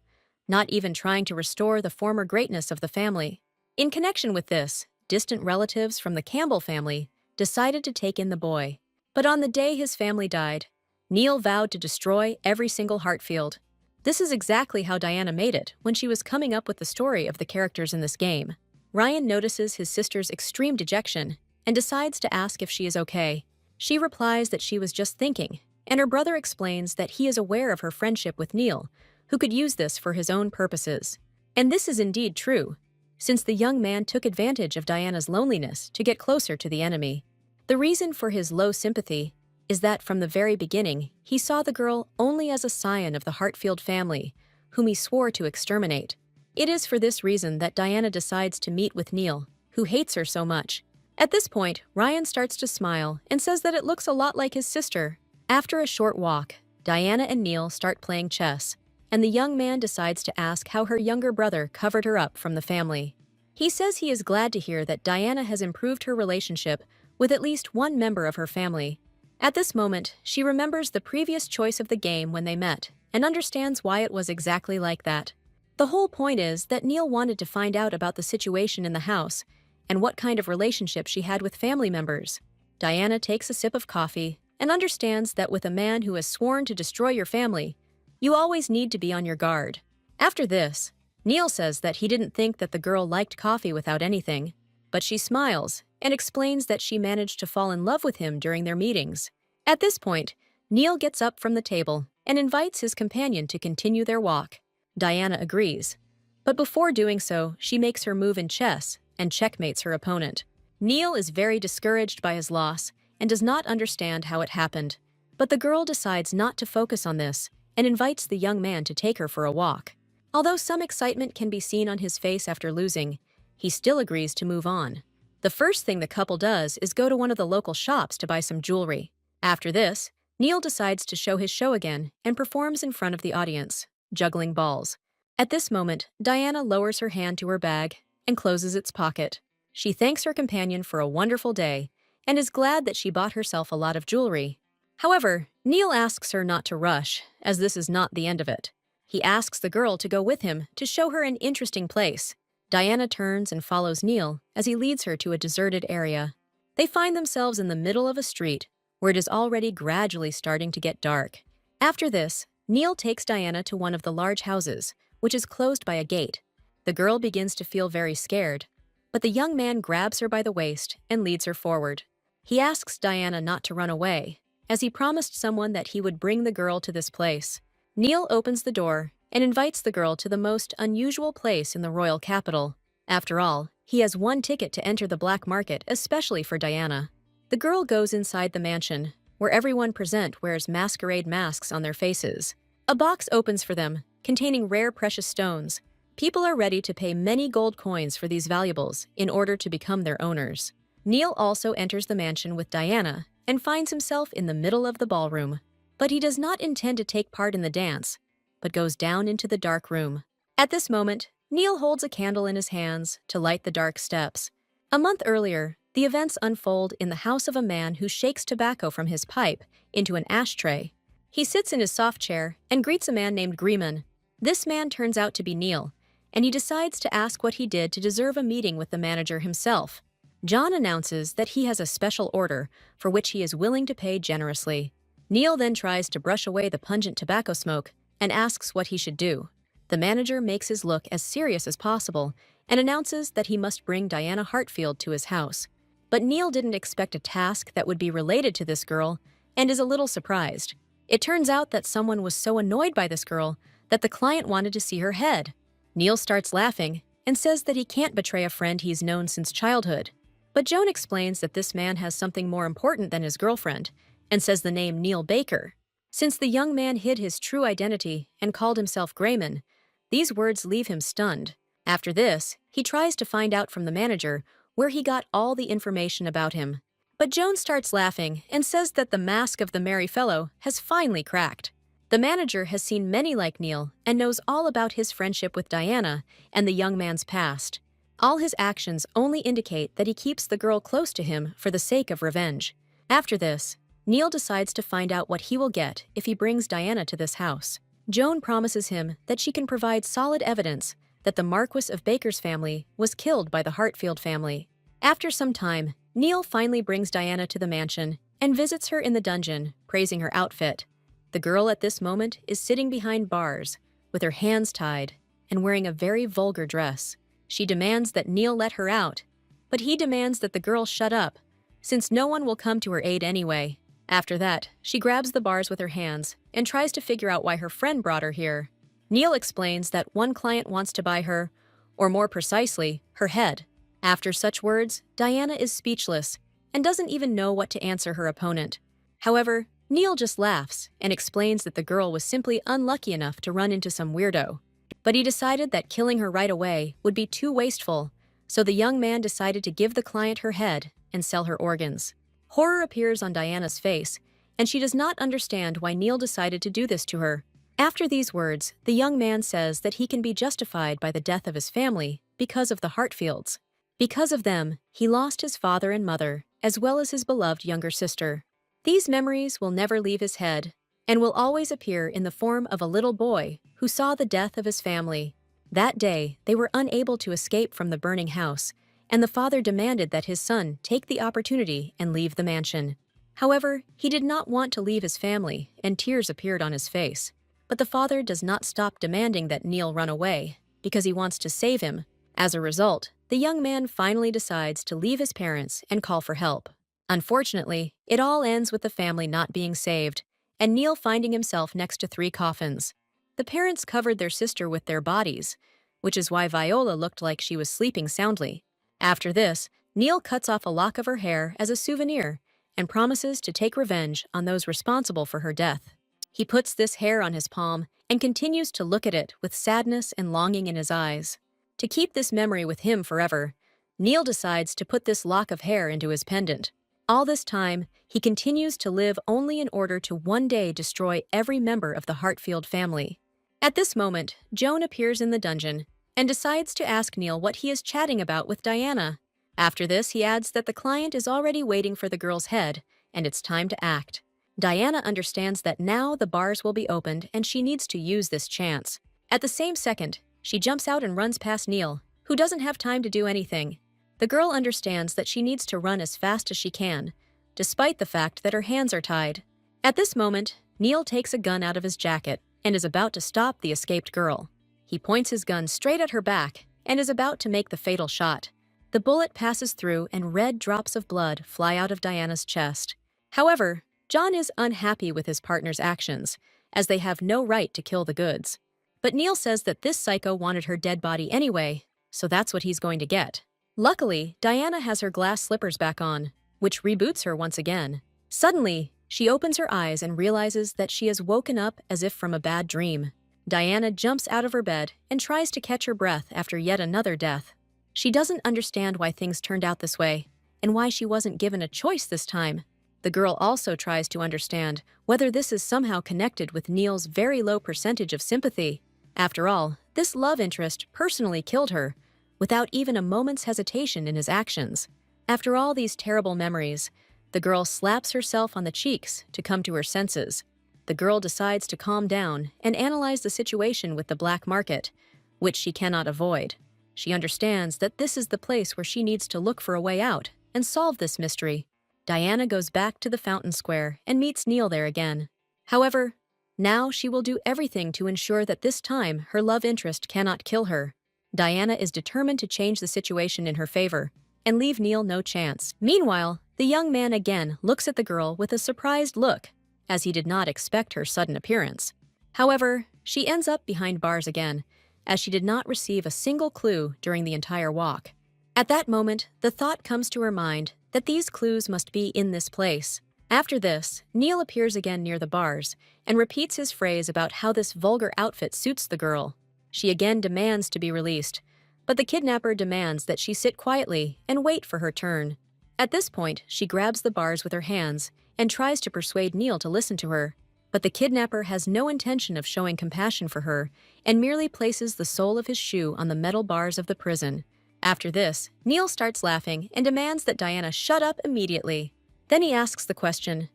not even trying to restore the former greatness of the family. In connection with this, distant relatives from the Campbell family decided to take in the boy. But on the day his family died, Neil vowed to destroy every single Hartfield. This is exactly how Diana made it when she was coming up with the story of the characters in this game. Ryan notices his sister's extreme dejection and decides to ask if she is okay. She replies that she was just thinking, and her brother explains that he is aware of her friendship with Neil, who could use this for his own purposes. And this is indeed true, since the young man took advantage of Diana's loneliness to get closer to the enemy. The reason for his low sympathy is that from the very beginning, he saw the girl only as a scion of the Hartfield family, whom he swore to exterminate. It is for this reason that Diana decides to meet with Neil, who hates her so much. At this point, Ryan starts to smile and says that it looks a lot like his sister. After a short walk, Diana and Neil start playing chess, and the young man decides to ask how her younger brother covered her up from the family. He says he is glad to hear that Diana has improved her relationship with at least one member of her family. At this moment, she remembers the previous choice of the game when they met, and understands why it was exactly like that. The whole point is that Neil wanted to find out about the situation in the house, and what kind of relationship she had with family members. Diana takes a sip of coffee, and understands that with a man who has sworn to destroy your family, you always need to be on your guard. After this, Neil says that he didn't think that the girl liked coffee without anything, but she smiles and explains that she managed to fall in love with him during their meetings. At this point, Neil gets up from the table and invites his companion to continue their walk. Diana agrees, but before doing so, she makes her move in chess and checkmates her opponent. Neil is very discouraged by his loss and does not understand how it happened, but the girl decides not to focus on this and invites the young man to take her for a walk. Although some excitement can be seen on his face after losing, he still agrees to move on. The first thing the couple does is go to one of the local shops to buy some jewelry. After this, Neil decides to show his show again and performs in front of the audience, juggling balls. At this moment, Diana lowers her hand to her bag and closes its pocket. She thanks her companion for a wonderful day and is glad that she bought herself a lot of jewelry. However, Neil asks her not to rush, as this is not the end of it. He asks the girl to go with him to show her an interesting place. Diana turns and follows Neil as he leads her to a deserted area. They find themselves in the middle of a street where it is already gradually starting to get dark. After this, Neil takes Diana to one of the large houses, which is closed by a gate. The girl begins to feel very scared, but the young man grabs her by the waist and leads her forward. He asks Diana not to run away, as he promised someone that he would bring the girl to this place. Neil opens the door and invites the girl to the most unusual place in the royal capital. After all, he has one ticket to enter the black market, especially for Diana. The girl goes inside the mansion, where everyone present wears masquerade masks on their faces. A box opens for them, containing rare precious stones. People are ready to pay many gold coins for these valuables in order to become their owners. Neil also enters the mansion with Diana and finds himself in the middle of the ballroom. But he does not intend to take part in the dance, but goes down into the dark room. At this moment, Neil holds a candle in his hands to light the dark steps. A month earlier, the events unfold in the house of a man who shakes tobacco from his pipe into an ashtray. He sits in his soft chair and greets a man named Greeman. This man turns out to be Neil, and he decides to ask what he did to deserve a meeting with the manager himself. John announces that he has a special order for which he is willing to pay generously. Neil then tries to brush away the pungent tobacco smoke and asks what he should do. The manager makes his look as serious as possible and announces that he must bring Diana Hartfield to his house. But Neil didn't expect a task that would be related to this girl and is a little surprised. It turns out that someone was so annoyed by this girl that the client wanted to see her head. Neil starts laughing and says that he can't betray a friend he's known since childhood. But Joan explains that this man has something more important than his girlfriend and says the name Neil Baker. Since the young man hid his true identity and called himself Grayman, these words leave him stunned. After this, he tries to find out from the manager where he got all the information about him. But Joan starts laughing and says that the mask of the merry fellow has finally cracked. The manager has seen many like Neil and knows all about his friendship with Diana and the young man's past. All his actions only indicate that he keeps the girl close to him for the sake of revenge. After this, Neil decides to find out what he will get if he brings Diana to this house. Joan promises him that she can provide solid evidence that the Marquis of Baker's family was killed by the Hartfield family. After some time, Neil finally brings Diana to the mansion and visits her in the dungeon, praising her outfit. The girl at this moment is sitting behind bars, with her hands tied, and wearing a very vulgar dress. She demands that Neil let her out, but he demands that the girl shut up, since no one will come to her aid anyway. After that, she grabs the bars with her hands and tries to figure out why her friend brought her here. Neil explains that one client wants to buy her, or more precisely, her head. After such words, Diana is speechless and doesn't even know what to answer her opponent. However, Neil just laughs and explains that the girl was simply unlucky enough to run into some weirdo. But he decided that killing her right away would be too wasteful, so the young man decided to give the client her head and sell her organs. Horror appears on Diana's face, and she does not understand why Neil decided to do this to her. After these words, the young man says that he can be justified by the death of his family because of the Hartfields. Because of them, he lost his father and mother, as well as his beloved younger sister. These memories will never leave his head, and will always appear in the form of a little boy who saw the death of his family. That day, they were unable to escape from the burning house, and the father demanded that his son take the opportunity and leave the mansion. However, he did not want to leave his family, and tears appeared on his face. But the father does not stop demanding that Neil run away, because he wants to save him. As a result, the young man finally decides to leave his parents and call for help. Unfortunately, it all ends with the family not being saved, and Neil finding himself next to 3 coffins. The parents covered their sister with their bodies, which is why Viola looked like she was sleeping soundly. After this, Neil cuts off a lock of her hair as a souvenir and promises to take revenge on those responsible for her death. He puts this hair on his palm and continues to look at it with sadness and longing in his eyes. To keep this memory with him forever, Neil decides to put this lock of hair into his pendant. All this time, he continues to live only in order to one day destroy every member of the Hartfield family. At this moment, Joan appears in the dungeon and decides to ask Neil what he is chatting about with Diana. After this, he adds that the client is already waiting for the girl's head, and it's time to act. Diana understands that now the bars will be opened and she needs to use this chance. At the same second, she jumps out and runs past Neil, who doesn't have time to do anything. The girl understands that she needs to run as fast as she can, despite the fact that her hands are tied. At this moment, Neil takes a gun out of his jacket and is about to stop the escaped girl. He points his gun straight at her back and is about to make the fatal shot. The bullet passes through and red drops of blood fly out of Diana's chest. However, John is unhappy with his partner's actions, as they have no right to kill the goods. But Neil says that this psycho wanted her dead body anyway, so that's what he's going to get. Luckily, Diana has her glass slippers back on, which reboots her once again. Suddenly, she opens her eyes and realizes that she has woken up as if from a bad dream. Diana jumps out of her bed and tries to catch her breath after yet another death. She doesn't understand why things turned out this way, and why she wasn't given a choice this time. The girl also tries to understand whether this is somehow connected with Neil's very low percentage of sympathy. After all, this love interest personally killed her, without even a moment's hesitation in his actions. After all these terrible memories, the girl slaps herself on the cheeks to come to her senses. The girl decides to calm down and analyze the situation with the black market, which she cannot avoid. She understands that this is the place where she needs to look for a way out and solve this mystery. Diana goes back to the fountain square and meets Neil there again. However, Now she will do everything to ensure that this time her love interest cannot kill her. Diana is determined to change the situation in her favor and leave Neil no chance. Meanwhile, the young man again looks at the girl with a surprised look, as he did not expect her sudden appearance. However, she ends up behind bars again, as she did not receive a single clue during the entire walk. At that moment, the thought comes to her mind that these clues must be in this place. After this, Neil appears again near the bars and repeats his phrase about how this vulgar outfit suits the girl. She again demands to be released, but the kidnapper demands that she sit quietly and wait for her turn. At this point, she grabs the bars with her hands and tries to persuade Neil to listen to her, but the kidnapper has no intention of showing compassion for her and merely places the sole of his shoe on the metal bars of the prison. After this, Neil starts laughing and demands that Diana shut up immediately. Then he asks the question,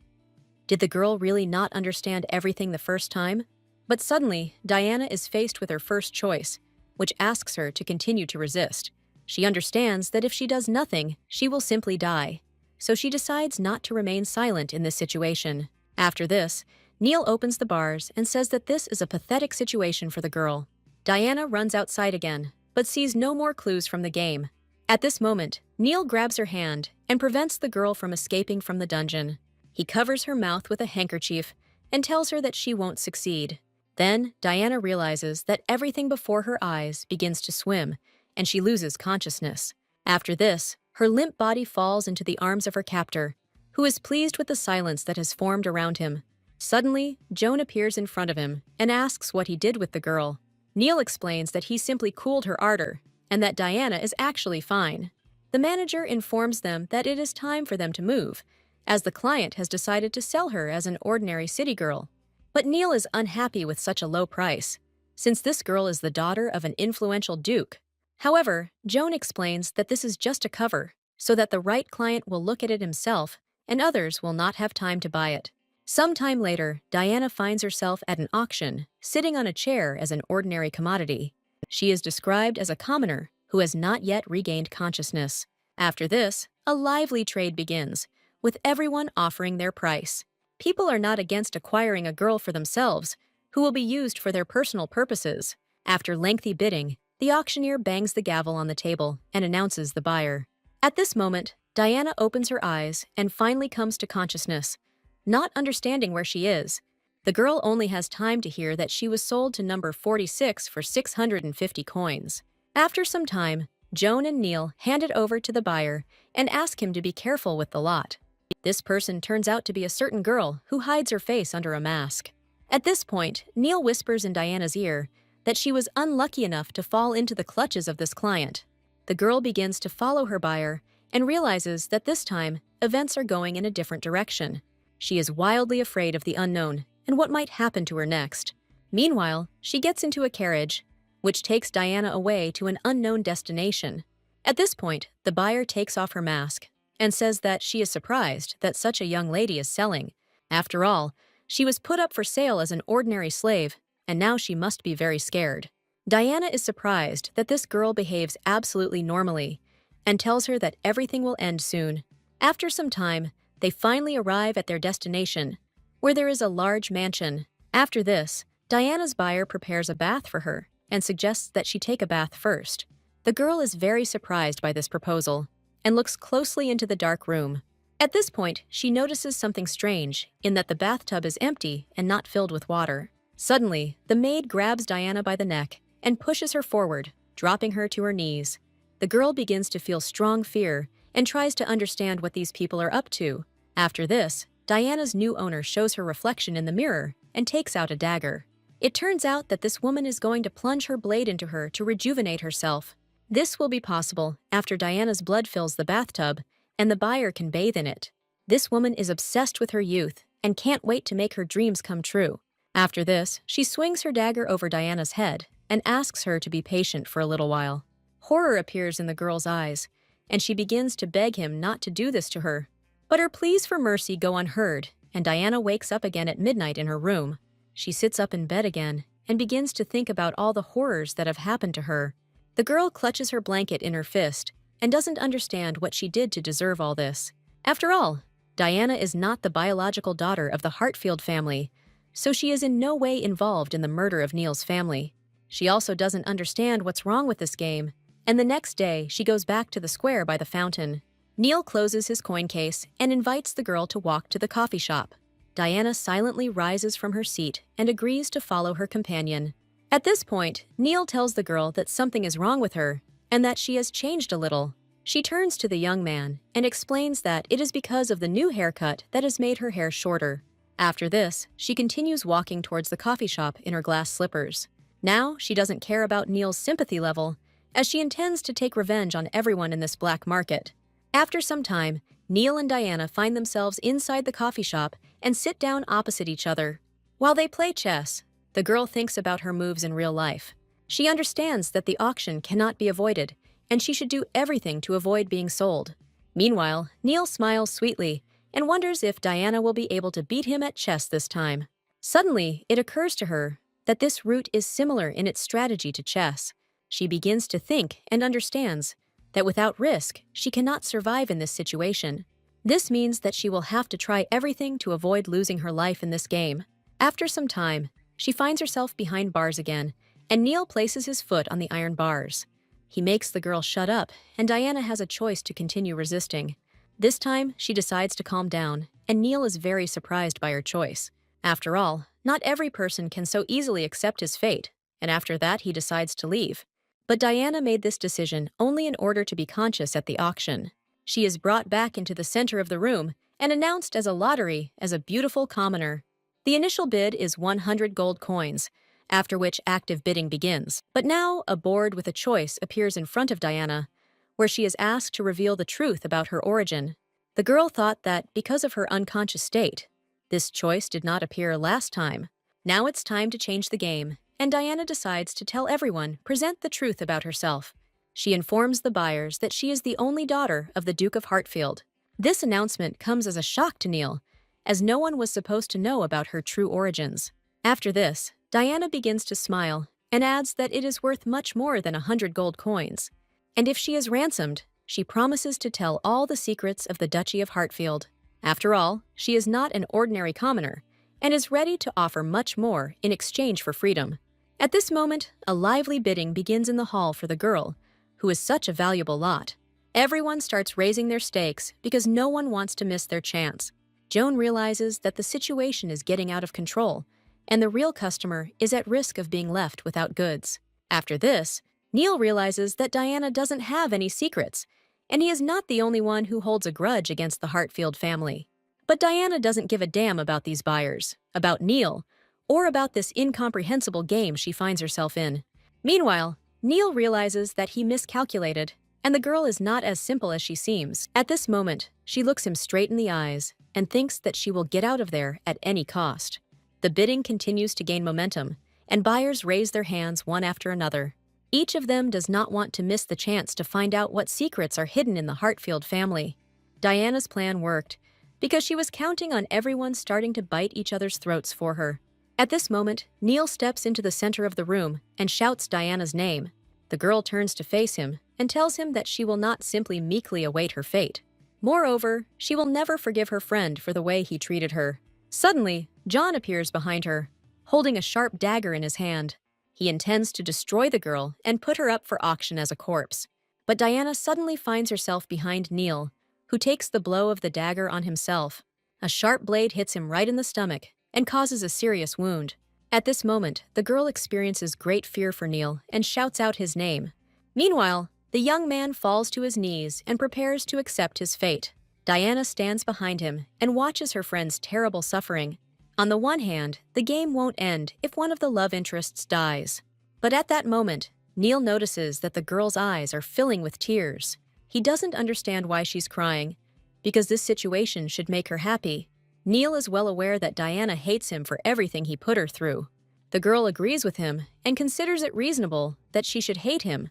did the girl really not understand everything the first time? But suddenly, Diana is faced with her first choice, which asks her to continue to resist. She understands that if she does nothing, she will simply die. So she decides not to remain silent in this situation. After this, Neil opens the bars and says that this is a pathetic situation for the girl. Diana runs outside again, but sees no more clues from the game. At this moment, Neil grabs her hand and prevents the girl from escaping from the dungeon. He covers her mouth with a handkerchief and tells her that she won't succeed. Then, Diana realizes that everything before her eyes begins to swim, and she loses consciousness. After this, her limp body falls into the arms of her captor, who is pleased with the silence that has formed around him. Suddenly, Joan appears in front of him and asks what he did with the girl. Neil explains that he simply cooled her ardor, and that Diana is actually fine. The manager informs them that it is time for them to move, as the client has decided to sell her as an ordinary city girl. But Neil is unhappy with such a low price, since this girl is the daughter of an influential duke. However, Joan explains that this is just a cover, so that the right client will look at it himself, and others will not have time to buy it. Sometime later, Diana finds herself at an auction, sitting on a chair as an ordinary commodity. She is described as a commoner who has not yet regained consciousness. After this, a lively trade begins, with everyone offering their price. People are not against acquiring a girl for themselves, who will be used for their personal purposes. After lengthy bidding, the auctioneer bangs the gavel on the table and announces the buyer. At this moment, Diana opens her eyes and finally comes to consciousness, not understanding where she is. The girl only has time to hear that she was sold to number 46 for 650 coins. After some time, Joan and Neil hand it over to the buyer and ask him to be careful with the lot. This person turns out to be a certain girl who hides her face under a mask. At this point, Neil whispers in Diana's ear that she was unlucky enough to fall into the clutches of this client. The girl begins to follow her buyer and realizes that this time, events are going in a different direction. She is wildly afraid of the unknown and what might happen to her next. Meanwhile, she gets into a carriage, which takes Diana away to an unknown destination. At this point, the buyer takes off her mask and says that she is surprised that such a young lady is selling. After all, she was put up for sale as an ordinary slave, and now she must be very scared. Diana is surprised that this girl behaves absolutely normally and tells her that everything will end soon. After some time, they finally arrive at their destination, where there is a large mansion. After this, Diana's buyer prepares a bath for her and suggests that she take a bath first. The girl is very surprised by this proposal and looks closely into the dark room. At this point, she notices something strange in that the bathtub is empty and not filled with water. Suddenly, the maid grabs Diana by the neck and pushes her forward, dropping her to her knees. The girl begins to feel strong fear and tries to understand what these people are up to. After this, Diana's new owner shows her reflection in the mirror and takes out a dagger. It turns out that this woman is going to plunge her blade into her to rejuvenate herself. This will be possible after Diana's blood fills the bathtub and the buyer can bathe in it. This woman is obsessed with her youth and can't wait to make her dreams come true. After this, she swings her dagger over Diana's head and asks her to be patient for a little while. Horror appears in the girl's eyes, and she begins to beg him not to do this to her. But her pleas for mercy go unheard, and Diana wakes up again at midnight in her room. She sits up in bed again and begins to think about all the horrors that have happened to her. The girl clutches her blanket in her fist and doesn't understand what she did to deserve all this. After all, Diana is not the biological daughter of the Hartfield family. so she is in no way involved in the murder of Neil's family. She also doesn't understand what's wrong with this game, and the next day she goes back to the square by the fountain. Neil closes his coin case and invites the girl to walk to the coffee shop. Diana silently rises from her seat and agrees to follow her companion. At this point, Neil tells the girl that something is wrong with her and that she has changed a little. She turns to the young man and explains that it is because of the new haircut that has made her hair shorter. After this, she continues walking towards the coffee shop in her glass slippers. Now, she doesn't care about Neil's sympathy level, as she intends to take revenge on everyone in this black market. After some time, Neil and Diana find themselves inside the coffee shop and sit down opposite each other. While they play chess, the girl thinks about her moves in real life. She understands that the auction cannot be avoided, and she should do everything to avoid being sold. Meanwhile, Neil smiles sweetly and wonders if Diana will be able to beat him at chess this time. Suddenly, it occurs to her that this route is similar in its strategy to chess. She begins to think and understands that without risk, she cannot survive in this situation. This means that she will have to try everything to avoid losing her life in this game. After some time, she finds herself behind bars again, and Neil places his foot on the iron bars. He makes the girl shut up, and Diana has a choice to continue resisting. This time, she decides to calm down, and Neil is very surprised by her choice. After all, not every person can so easily accept his fate, and after that he decides to leave. But Diana made this decision only in order to be conscious at the auction. She is brought back into the center of the room and announced as a lottery as a beautiful commoner. The initial bid is 100 gold coins, after which active bidding begins. But now a board with a choice appears in front of Diana, where she is asked to reveal the truth about her origin. The girl thought that because of her unconscious state, this choice did not appear last time. Now it's time to change the game, and Diana decides to tell everyone, present the truth about herself. She informs the buyers that she is the only daughter of the Duke of Hartfield. This announcement comes as a shock to Neil, as no one was supposed to know about her true origins. After this, Diana begins to smile and adds that it is worth much more than 100 gold coins. And if she is ransomed, she promises to tell all the secrets of the Duchy of Hartfield. After all, she is not an ordinary commoner, and is ready to offer much more in exchange for freedom. At this moment, a lively bidding begins in the hall for the girl, who is such a valuable lot. Everyone starts raising their stakes because no one wants to miss their chance. Joan realizes that the situation is getting out of control, and the real customer is at risk of being left without goods. After this, Neil realizes that Diana doesn't have any secrets, and he is not the only one who holds a grudge against the Hartfield family. But Diana doesn't give a damn about these buyers, about Neil, or about this incomprehensible game she finds herself in. Meanwhile, Neil realizes that he miscalculated, and the girl is not as simple as she seems. At this moment, she looks him straight in the eyes and thinks that she will get out of there at any cost. The bidding continues to gain momentum, and buyers raise their hands one after another. Each of them does not want to miss the chance to find out what secrets are hidden in the Hartfield family. Diana's plan worked, because she was counting on everyone starting to bite each other's throats for her. At this moment, Neil steps into the center of the room and shouts Diana's name. The girl turns to face him and tells him that she will not simply meekly await her fate. Moreover, she will never forgive her friend for the way he treated her. Suddenly, John appears behind her, holding a sharp dagger in his hand. He intends to destroy the girl and put her up for auction as a corpse. But Diana suddenly finds herself behind Neil, who takes the blow of the dagger on himself. A sharp blade hits him right in the stomach and causes a serious wound. At this moment, the girl experiences great fear for Neil and shouts out his name. Meanwhile, the young man falls to his knees and prepares to accept his fate. Diana stands behind him and watches her friend's terrible suffering. On the one hand, the game won't end if one of the love interests dies. But at that moment, Neil notices that the girl's eyes are filling with tears. He doesn't understand why she's crying, because this situation should make her happy. Neil is well aware that Diana hates him for everything he put her through. The girl agrees with him and considers it reasonable that she should hate him,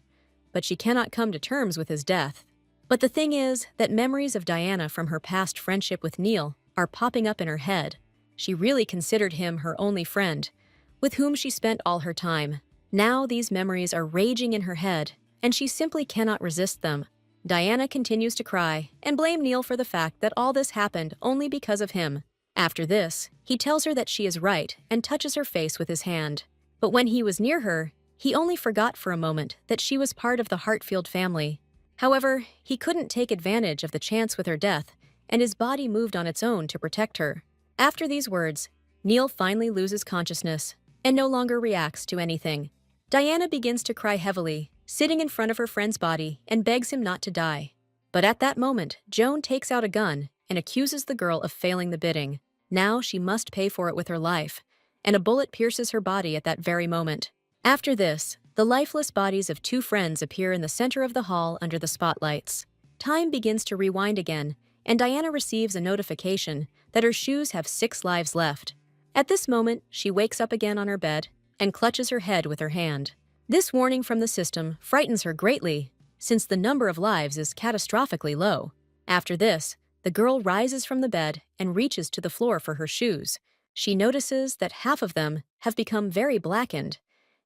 but she cannot come to terms with his death. But the thing is that memories of Diana from her past friendship with Neil are popping up in her head. She really considered him her only friend, with whom she spent all her time. Now these memories are raging in her head, and she simply cannot resist them. Diana continues to cry and blame Neil for the fact that all this happened only because of him. After this, he tells her that she is right and touches her face with his hand. But when he was near her, he only forgot for a moment that she was part of the Hartfield family. However, he couldn't take advantage of the chance with her death, and his body moved on its own to protect her. After these words, Neil finally loses consciousness and no longer reacts to anything. Diana begins to cry heavily, sitting in front of her friend's body, and begs him not to die. But at that moment, Joan takes out a gun and accuses the girl of failing the bidding. Now she must pay for it with her life, and a bullet pierces her body at that very moment. After this, the lifeless bodies of two friends appear in the center of the hall under the spotlights. Time begins to rewind again, and Diana receives a notification that her shoes have 6 lives left. At this moment, she wakes up again on her bed and clutches her head with her hand. This warning from the system frightens her greatly, since the number of lives is catastrophically low. After this, the girl rises from the bed and reaches to the floor for her shoes. She notices that half of them have become very blackened,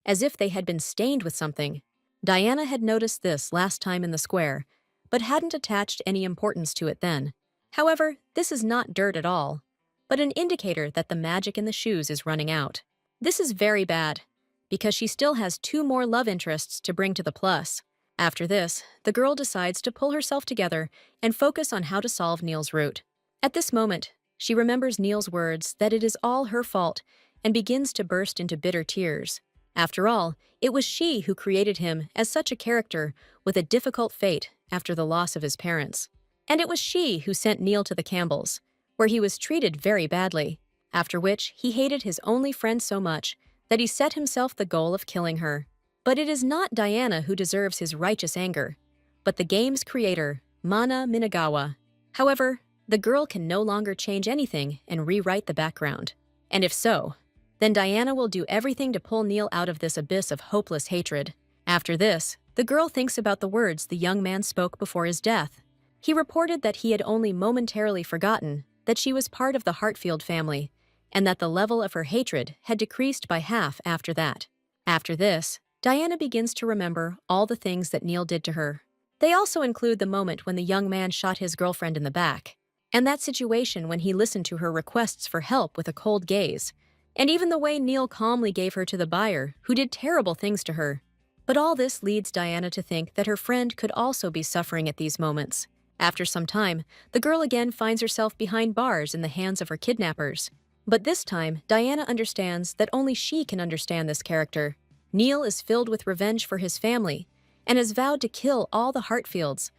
as if they had been stained with something. Diana had noticed this last time in the square, but hadn't attached any importance to it then. However, this is not dirt at all, but an indicator that the magic in the shoes is running out. This is very bad, because she still has 2 more love interests to bring to the plus. After this, the girl decides to pull herself together and focus on how to solve Neil's route. At this moment, she remembers Neil's words that it is all her fault and begins to burst into bitter tears. After all, it was she who created him as such a character with a difficult fate after the loss of his parents. And it was she who sent Neil to the Campbells, where he was treated very badly, after which he hated his only friend so much that he set himself the goal of killing her. But it is not Diana who deserves his righteous anger, but the game's creator, Mana Minagawa. However, the girl can no longer change anything and rewrite the background. And if so, then Diana will do everything to pull Neil out of this abyss of hopeless hatred. After this, the girl thinks about the words the young man spoke before his death. He reported that he had only momentarily forgotten that she was part of the Hartfield family, and that the level of her hatred had decreased by half after that. After this, Diana begins to remember all the things that Neil did to her. They also include the moment when the young man shot his girlfriend in the back, and that situation when he listened to her requests for help with a cold gaze, and even the way Neil calmly gave her to the buyer, who did terrible things to her. But all this leads Diana to think that her friend could also be suffering at these moments. After some time, the girl again finds herself behind bars in the hands of her kidnappers. But this time, Diana understands that only she can understand this character. Neil is filled with revenge for his family and has vowed to kill all the Hartfields,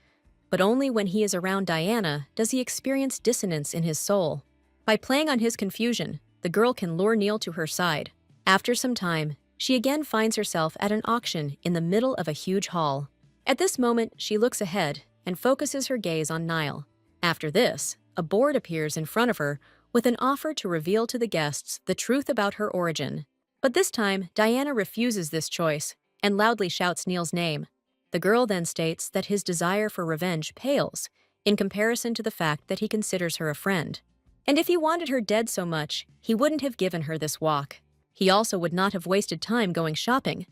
but only when he is around Diana does he experience dissonance in his soul. By playing on his confusion, the girl can lure Neil to her side. After some time, she again finds herself at an auction in the middle of a huge hall. At this moment, she looks ahead and focuses her gaze on Niall. After this, a board appears in front of her with an offer to reveal to the guests the truth about her origin. But this time, Diana refuses this choice and loudly shouts Neil's name. The girl then states that his desire for revenge pales in comparison to the fact that he considers her a friend. And if he wanted her dead so much, he wouldn't have given her this walk. He also would not have wasted time going shopping,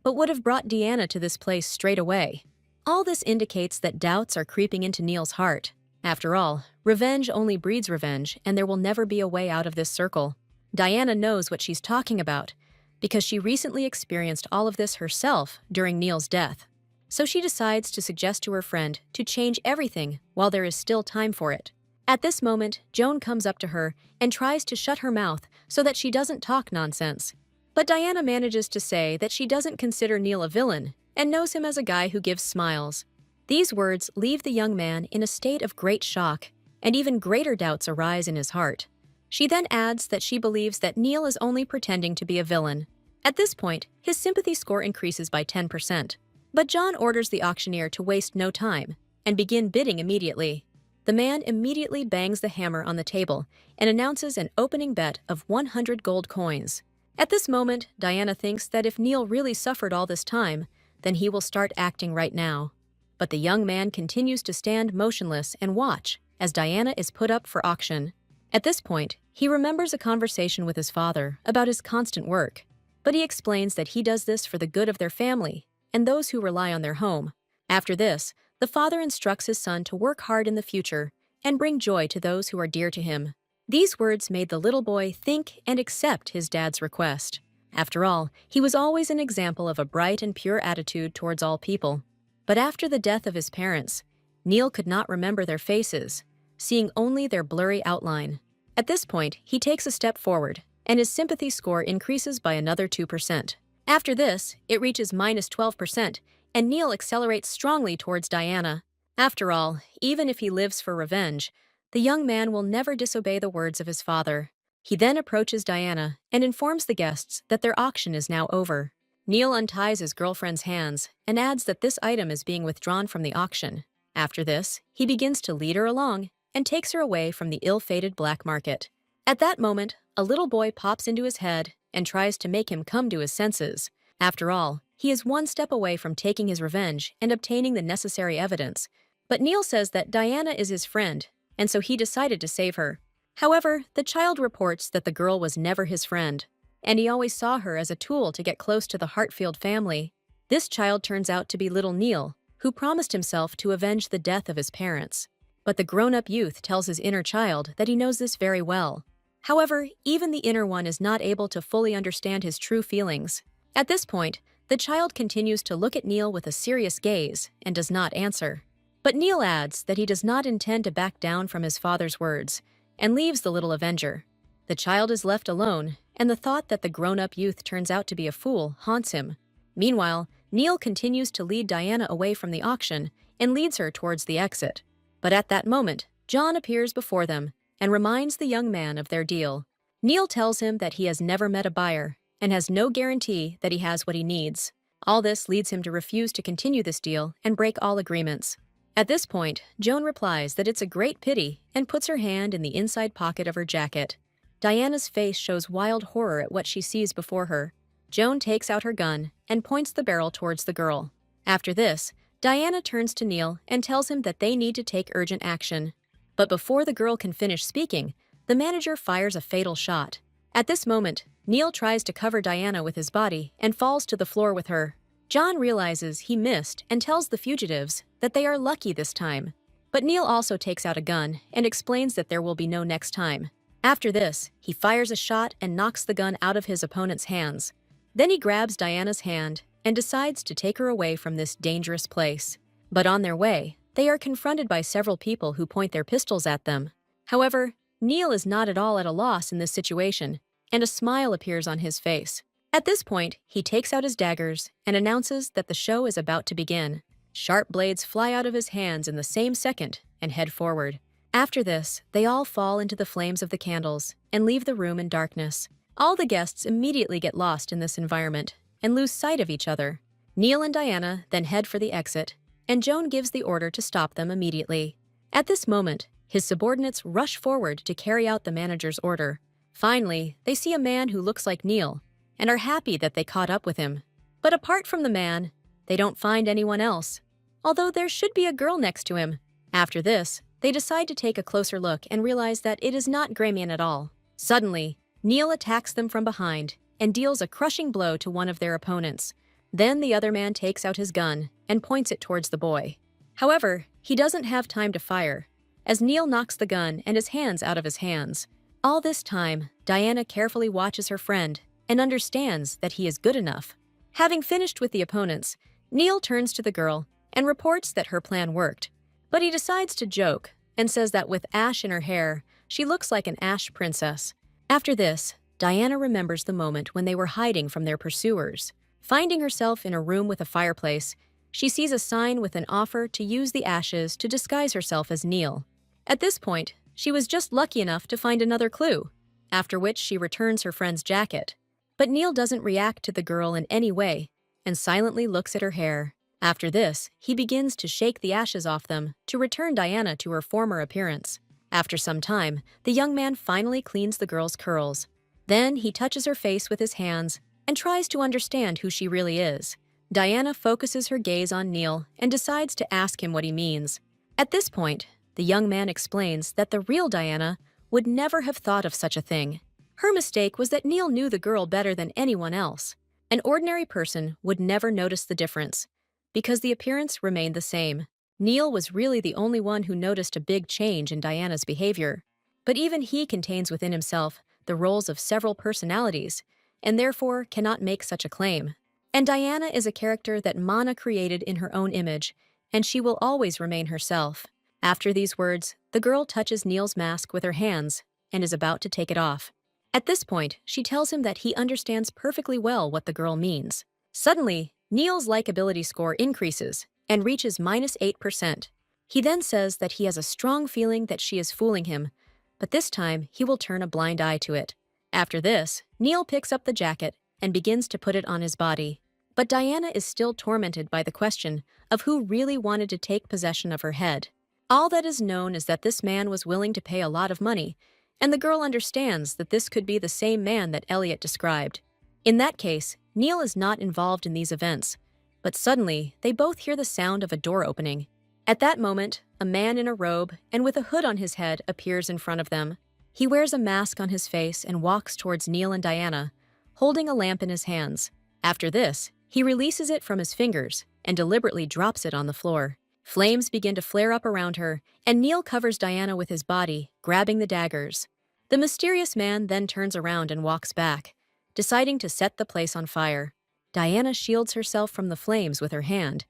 but would have brought Diana to this place straight away. All this indicates that doubts are creeping into Neil's heart. After all, revenge only breeds revenge, and there will never be a way out of this circle. Diana knows what she's talking about, because she recently experienced all of this herself during Neil's death. So she decides to suggest to her friend to change everything while there is still time for it. At this moment, Joan comes up to her and tries to shut her mouth so that she doesn't talk nonsense. But Diana manages to say that she doesn't consider Neil a villain and knows him as a guy who gives smiles. These words leave the young man in a state of great shock, and even greater doubts arise in his heart. She then adds that she believes that Neil is only pretending to be a villain. At this point, his sympathy score increases by 10%. But John orders the auctioneer to waste no time and begin bidding immediately. The man immediately bangs the hammer on the table and announces an opening bet of 100 gold coins. At this moment, Diana thinks that if Neil really suffered all this time, then he will start acting right now. But the young man continues to stand motionless and watch as Diana is put up for auction. At this point, he remembers a conversation with his father about his constant work, but he explains that he does this for the good of their family and those who rely on their home. After this, the father instructs his son to work hard in the future and bring joy to those who are dear to him. These words made the little boy think and accept his dad's request. After all, he was always an example of a bright and pure attitude towards all people. But after the death of his parents, Neil could not remember their faces, seeing only their blurry outline. At this point, he takes a step forward, and his sympathy score increases by another 2%. After this, it reaches -12%, and Neil accelerates strongly towards Diana. After all, even if he lives for revenge, the young man will never disobey the words of his father. He then approaches Diana and informs the guests that their auction is now over. Neil unties his girlfriend's hands and adds that this item is being withdrawn from the auction. After this, he begins to lead her along and takes her away from the ill-fated black market. At that moment, a little boy pops into his head and tries to make him come to his senses. After all, he is one step away from taking his revenge and obtaining the necessary evidence. But Neil says that Diana is his friend, and so he decided to save her. However, the child reports that the girl was never his friend, and he always saw her as a tool to get close to the Hartfield family. This child turns out to be little Neil, who promised himself to avenge the death of his parents. But the grown-up youth tells his inner child that he knows this very well. However, even the inner one is not able to fully understand his true feelings. At this point, the child continues to look at Neil with a serious gaze and does not answer. But Neil adds that he does not intend to back down from his father's words, and leaves the little avenger. The child is left alone, and the thought that the grown-up youth turns out to be a fool haunts him. Meanwhile, Neil continues to lead Diana away from the auction and leads her towards the exit. But at that moment, John appears before them and reminds the young man of their deal. Neil tells him that he has never met a buyer and has no guarantee that he has what he needs. All this leads him to refuse to continue this deal and break all agreements. At this point, Joan replies that it's a great pity and puts her hand in the inside pocket of her jacket. Diana's face shows wild horror at what she sees before her. Joan takes out her gun and points the barrel towards the girl. After this, Diana turns to Neil and tells him that they need to take urgent action. But before the girl can finish speaking, the manager fires a fatal shot. At this moment, Neil tries to cover Diana with his body and falls to the floor with her. John realizes he missed and tells the fugitives that they are lucky this time. But Neil also takes out a gun and explains that there will be no next time. After this, he fires a shot and knocks the gun out of his opponent's hands. Then he grabs Diana's hand and decides to take her away from this dangerous place. But on their way, they are confronted by several people who point their pistols at them. However, Neil is not at all at a loss in this situation, and a smile appears on his face. At this point, he takes out his daggers and announces that the show is about to begin. Sharp blades fly out of his hands in the same second and head forward. After this, they all fall into the flames of the candles and leave the room in darkness. All the guests immediately get lost in this environment and lose sight of each other. Neil and Diana then head for the exit, and Joan gives the order to stop them immediately. At this moment, his subordinates rush forward to carry out the manager's order. Finally, they see a man who looks like Neil, and are happy that they caught up with him. But apart from the man, they don't find anyone else, although there should be a girl next to him. After this, they decide to take a closer look and realize that it is not Gramian at all. Suddenly, Neil attacks them from behind and deals a crushing blow to one of their opponents. Then the other man takes out his gun and points it towards the boy. However, he doesn't have time to fire, as Neil knocks the gun and his hands out of his hands. All this time, Diana carefully watches her friend and understands that he is good enough. Having finished with the opponents, Neil turns to the girl and reports that her plan worked. But he decides to joke and says that with ash in her hair, she looks like an ash princess. After this, Diana remembers the moment when they were hiding from their pursuers. Finding herself in a room with a fireplace, she sees a sign with an offer to use the ashes to disguise herself as Neil. At this point, she was just lucky enough to find another clue, after which she returns her friend's jacket. But Neil doesn't react to the girl in any way and silently looks at her hair. After this, he begins to shake the ashes off them to return Diana to her former appearance. After some time, the young man finally cleans the girl's curls. Then he touches her face with his hands and tries to understand who she really is. Diana focuses her gaze on Neil and decides to ask him what he means. At this point, the young man explains that the real Diana would never have thought of such a thing. Her mistake was that Neil knew the girl better than anyone else. An ordinary person would never notice the difference, because the appearance remained the same. Neil was really the only one who noticed a big change in Diana's behavior. But even he contains within himself the roles of several personalities, and therefore cannot make such a claim. And Diana is a character that Mana created in her own image, and she will always remain herself. After these words, the girl touches Neil's mask with her hands and is about to take it off. At this point, she tells him that he understands perfectly well what the girl means. Suddenly, Neil's likability score increases and reaches -8%. He then says that he has a strong feeling that she is fooling him, but this time he will turn a blind eye to it. After this, Neil picks up the jacket and begins to put it on his body. But Diana is still tormented by the question of who really wanted to take possession of her head. All that is known is that this man was willing to pay a lot of money, and the girl understands that this could be the same man that Elliot described. In that case, Neil is not involved in these events, but suddenly they both hear the sound of a door opening. At that moment, a man in a robe and with a hood on his head appears in front of them. He wears a mask on his face and walks towards Neil and Diana, holding a lamp in his hands. After this, he releases it from his fingers and deliberately drops it on the floor. Flames begin to flare up around her, and Neil covers Diana with his body, grabbing the daggers. The mysterious man then turns around and walks back, deciding to set the place on fire. Diana shields herself from the flames with her hand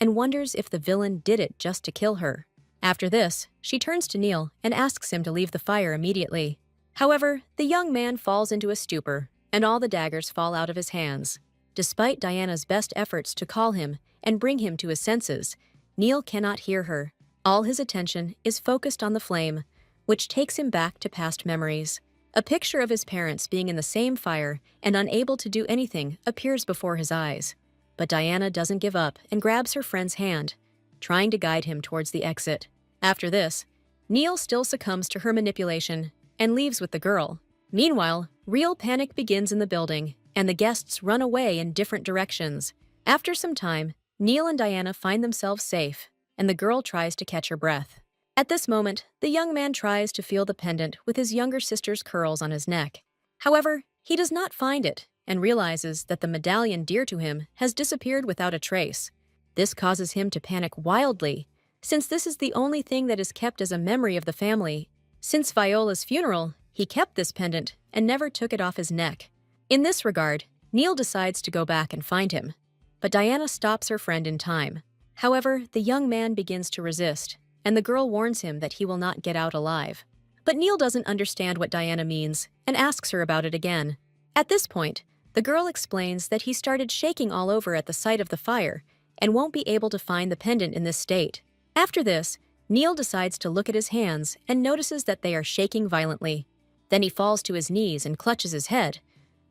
and wonders if the villain did it just to kill her. After this, she turns to Neil and asks him to leave the fire immediately. However, the young man falls into a stupor, and all the daggers fall out of his hands. Despite Diana's best efforts to call him and bring him to his senses, Neil cannot hear her. All his attention is focused on the flame, which takes him back to past memories. A picture of his parents being in the same fire and unable to do anything appears before his eyes. But Diana doesn't give up and grabs her friend's hand, trying to guide him towards the exit. After this, Neil still succumbs to her manipulation and leaves with the girl. Meanwhile, real panic begins in the building, and the guests run away in different directions. After some time, Neil and Diana find themselves safe, and the girl tries to catch her breath. At this moment, the young man tries to feel the pendant with his younger sister's curls on his neck. However, he does not find it and realizes that the medallion dear to him has disappeared without a trace. This causes him to panic wildly, since this is the only thing that is kept as a memory of the family. Since Viola's funeral, he kept this pendant and never took it off his neck. In this regard, Neil decides to go back and find him, but Diana stops her friend in time. However, the young man begins to resist, and the girl warns him that he will not get out alive. But Neil doesn't understand what Diana means and asks her about it again. At this point, the girl explains that he started shaking all over at the sight of the fire and won't be able to find the pendant in this state. After this, Neil decides to look at his hands and notices that they are shaking violently. Then he falls to his knees and clutches his head,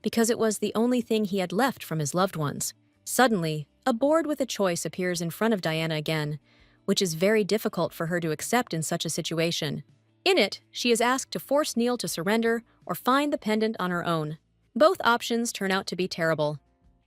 because it was the only thing he had left from his loved ones. Suddenly, a board with a choice appears in front of Diana again, which is very difficult for her to accept in such a situation. In it, she is asked to force Neil to surrender or find the pendant on her own. Both options turn out to be terrible,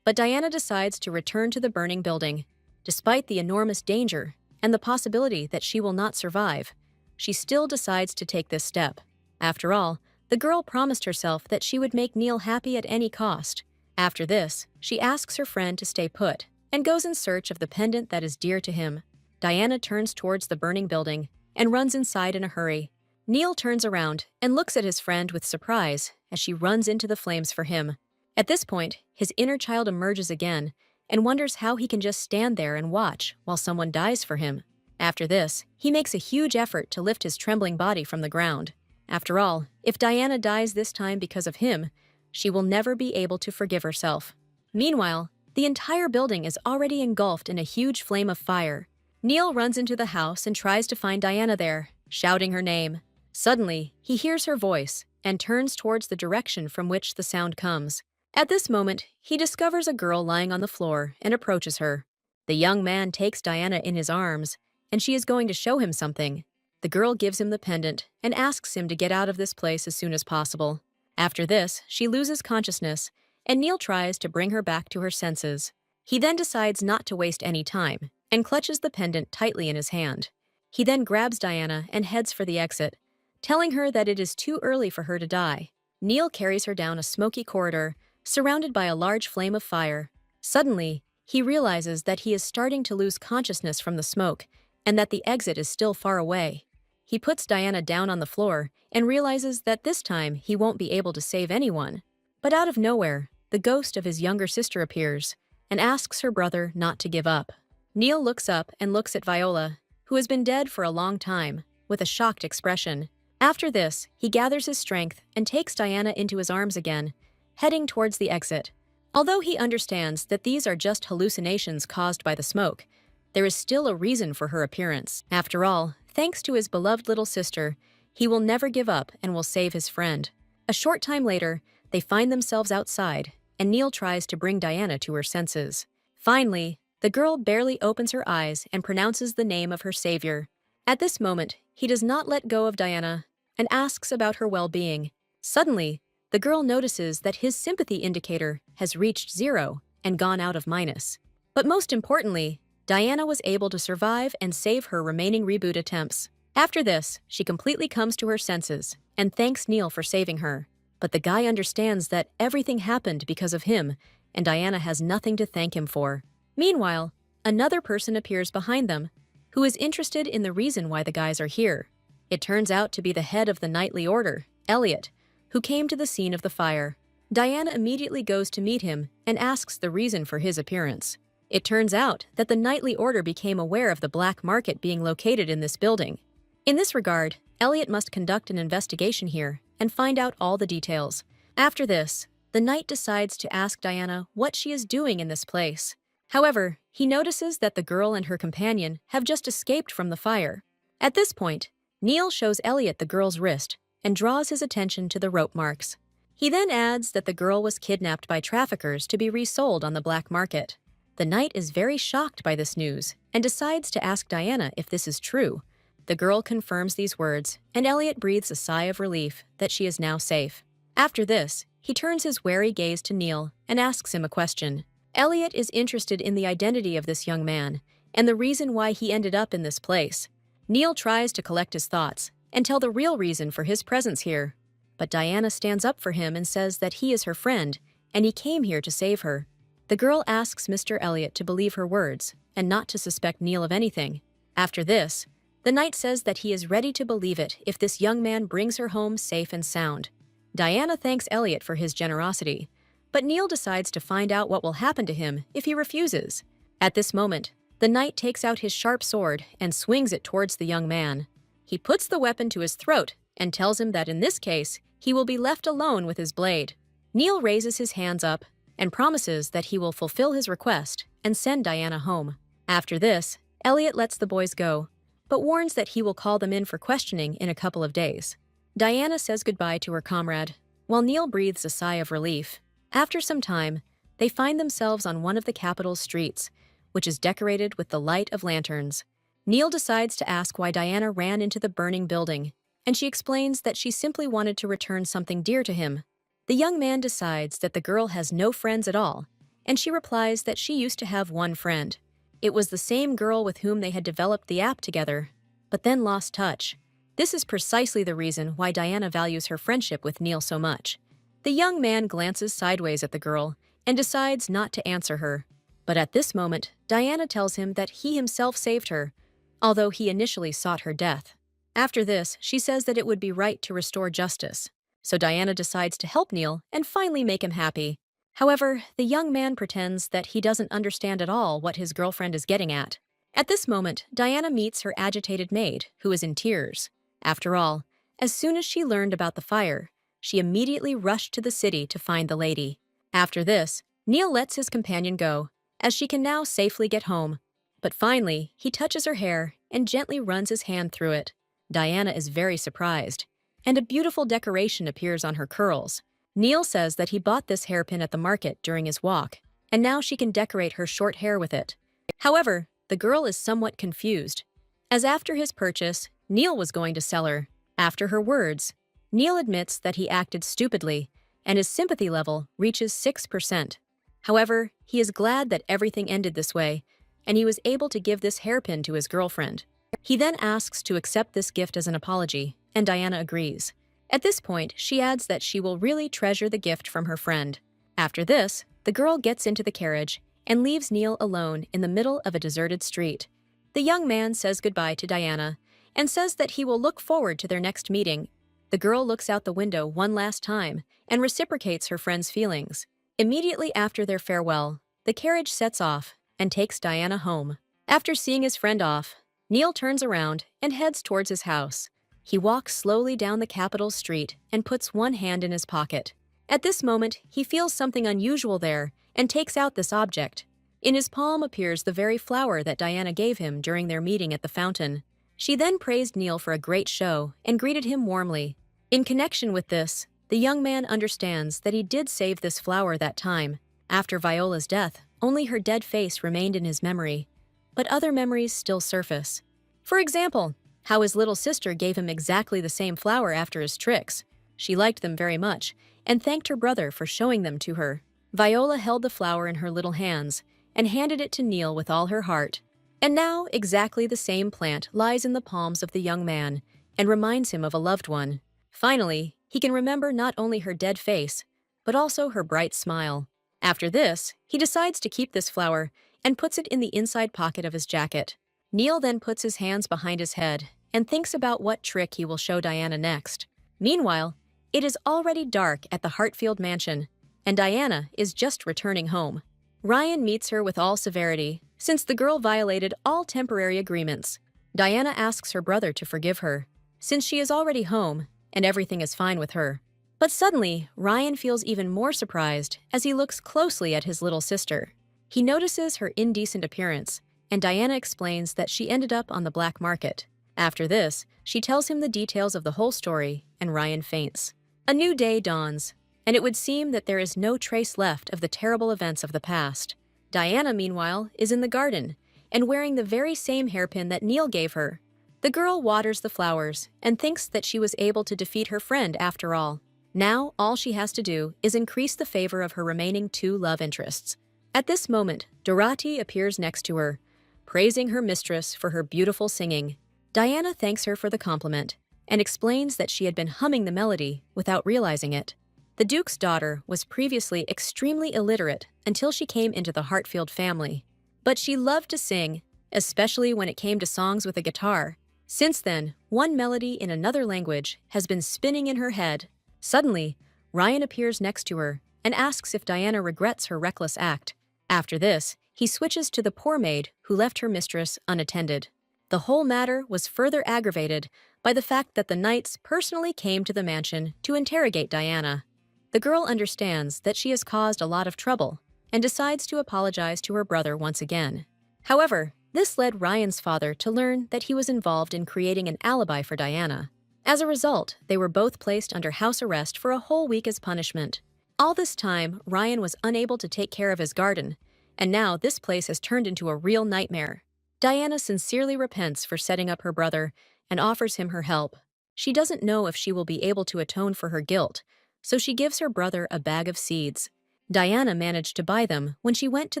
but Diana decides to return to the burning building. Despite the enormous danger and the possibility that she will not survive, she still decides to take this step. After all, the girl promised herself that she would make Neil happy at any cost. After this, she asks her friend to stay put and goes in search of the pendant that is dear to him. Diana turns towards the burning building and runs inside in a hurry. Neil turns around and looks at his friend with surprise as she runs into the flames for him. At this point, his inner child emerges again and wonders how he can just stand there and watch while someone dies for him. After this, he makes a huge effort to lift his trembling body from the ground. After all, if Diana dies this time because of him, she will never be able to forgive herself. Meanwhile, the entire building is already engulfed in a huge flame of fire. Neil runs into the house and tries to find Diana there, shouting her name. Suddenly, he hears her voice and turns towards the direction from which the sound comes. At this moment, he discovers a girl lying on the floor and approaches her. The young man takes Diana in his arms, and she is going to show him something. The girl gives him the pendant and asks him to get out of this place as soon as possible. After this, she loses consciousness, and Neil tries to bring her back to her senses. He then decides not to waste any time and clutches the pendant tightly in his hand. He then grabs Diana and heads for the exit, telling her that it is too early for her to die. Neil carries her down a smoky corridor, surrounded by a large flame of fire. Suddenly, he realizes that he is starting to lose consciousness from the smoke and that the exit is still far away. he puts Diana down on the floor and realizes that this time he won't be able to save anyone. But out of nowhere, the ghost of his younger sister appears and asks her brother not to give up. Neil looks up and looks at Viola, who has been dead for a long time, with a shocked expression. After this, he gathers his strength and takes Diana into his arms again, heading towards the exit. Although he understands that these are just hallucinations caused by the smoke, there is still a reason for her appearance. After all, thanks to his beloved little sister, he will never give up and will save his friend. A short time later, they find themselves outside, and Neil tries to bring Diana to her senses. Finally, the girl barely opens her eyes and pronounces the name of her savior. At this moment, he does not let go of Diana and asks about her well-being. Suddenly, the girl notices that his sympathy indicator has reached 0 and gone out of minus. But most importantly, Diana was able to survive and save her remaining reboot attempts. After this, she completely comes to her senses and thanks Neil for saving her. But the guy understands that everything happened because of him, and Diana has nothing to thank him for. Meanwhile, another person appears behind them, who is interested in the reason why the guys are here. It turns out to be the head of the Nightly Order, Elliot, who came to the scene of the fire. Diana immediately goes to meet him and asks the reason for his appearance. It turns out that the Nightly Order became aware of the black market being located in this building. In this regard, Elliot must conduct an investigation here and find out all the details. After this, the knight decides to ask Diana what she is doing in this place. However, he notices that the girl and her companion have just escaped from the fire. At this point, Neil shows Elliot the girl's wrist and draws his attention to the rope marks. He then adds that the girl was kidnapped by traffickers to be resold on the black market. The knight is very shocked by this news and decides to ask Diana if this is true. The girl confirms these words, and Elliot breathes a sigh of relief that she is now safe. After this, he turns his wary gaze to Neil and asks him a question. Elliot is interested in the identity of this young man and the reason why he ended up in this place. Neil tries to collect his thoughts and tell the real reason for his presence here. But Diana stands up for him and says that he is her friend and he came here to save her. The girl asks Mr. Elliot to believe her words and not to suspect Neil of anything. After this, the knight says that he is ready to believe it if this young man brings her home safe and sound. Diana thanks Elliot for his generosity, but Neil decides to find out what will happen to him if he refuses. At this moment, the knight takes out his sharp sword and swings it towards the young man. He puts the weapon to his throat and tells him that in this case, he will be left alone with his blade. Neil raises his hands up and promises that he will fulfill his request and send Diana home. After this, Elliot lets the boys go, but warns that he will call them in for questioning in a couple of days. Diana says goodbye to her comrade, while Neil breathes a sigh of relief. After some time, they find themselves on one of the capital's streets, which is decorated with the light of lanterns. Neil decides to ask why Diana ran into the burning building, and she explains that she simply wanted to return something dear to him. The young man decides that the girl has no friends at all, and she replies that she used to have one friend. It was the same girl with whom they had developed the app together, but then lost touch. This is precisely the reason why Diana values her friendship with Neil so much. The young man glances sideways at the girl and decides not to answer her. But at this moment, Diana tells him that he himself saved her, although he initially sought her death. After this, she says that it would be right to restore justice. So Diana decides to help Neil and finally make him happy. However, the young man pretends that he doesn't understand at all what his girlfriend is getting at. At this moment, Diana meets her agitated maid, who is in tears. After all, as soon as she learned about the fire, she immediately rushed to the city to find the lady. After this, Neil lets his companion go, as she can now safely get home. But finally, he touches her hair and gently runs his hand through it. Diana is very surprised, and a beautiful decoration appears on her curls. Neil says that he bought this hairpin at the market during his walk, and now she can decorate her short hair with it. However, the girl is somewhat confused, as after his purchase, Neil was going to sell her. After her words, Neil admits that he acted stupidly, and his sympathy level reaches 6%. However, he is glad that everything ended this way, and he was able to give this hairpin to his girlfriend. He then asks to accept this gift as an apology, and Diana agrees. At this point, she adds that she will really treasure the gift from her friend. After this, the girl gets into the carriage and leaves Neil alone in the middle of a deserted street. The young man says goodbye to Diana and says that he will look forward to their next meeting. The girl looks out the window one last time and reciprocates her friend's feelings. Immediately after their farewell, the carriage sets off and takes Diana home. After seeing his friend off, Neil turns around and heads towards his house. He walks slowly down the capital street and puts one hand in his pocket. At this moment, he feels something unusual there and takes out this object. In his palm appears the very flower that Diana gave him during their meeting at the fountain. She then praised Neil for a great show and greeted him warmly. In connection with this, the young man understands that he did save this flower that time. After Viola's death, only her dead face remained in his memory, but other memories still surface. For example, how his little sister gave him exactly the same flower after his tricks. She liked them very much and thanked her brother for showing them to her. Viola held the flower in her little hands and handed it to Neil with all her heart. And now exactly the same plant lies in the palms of the young man and reminds him of a loved one. Finally, he can remember not only her dead face, but also her bright smile. After this, he decides to keep this flower and puts it in the inside pocket of his jacket. Neil then puts his hands behind his head and thinks about what trick he will show Diana next. Meanwhile, it is already dark at the Hartfield mansion, and Diana is just returning home. Ryan meets her with all severity, since the girl violated all temporary agreements. Diana asks her brother to forgive her, since she is already home and everything is fine with her. But suddenly, Ryan feels even more surprised as he looks closely at his little sister. He notices her indecent appearance, and Diana explains that she ended up on the black market. After this, she tells him the details of the whole story, and Ryan faints. A new day dawns, and it would seem that there is no trace left of the terrible events of the past. Diana, meanwhile, is in the garden, and wearing the very same hairpin that Neil gave her. The girl waters the flowers and thinks that she was able to defeat her friend after all. Now, all she has to do is increase the favor of her remaining two love interests. At this moment, Dorothy appears next to her, praising her mistress for her beautiful singing. Diana thanks her for the compliment and explains that she had been humming the melody without realizing it. The Duke's daughter was previously extremely illiterate until she came into the Hartfield family, but she loved to sing, especially when it came to songs with a guitar. Since then, one melody in another language has been spinning in her head. Suddenly, Ryan appears next to her and asks if Diana regrets her reckless act. After this, he switches to the poor maid who left her mistress unattended. The whole matter was further aggravated by the fact that the knights personally came to the mansion to interrogate Diana. The girl understands that she has caused a lot of trouble and decides to apologize to her brother once again. However, this led Ryan's father to learn that he was involved in creating an alibi for Diana. As a result, they were both placed under house arrest for a whole week as punishment. All this time, Ryan was unable to take care of his garden, and now this place has turned into a real nightmare. Diana sincerely repents for setting up her brother and offers him her help. She doesn't know if she will be able to atone for her guilt, so she gives her brother a bag of seeds. Diana managed to buy them when she went to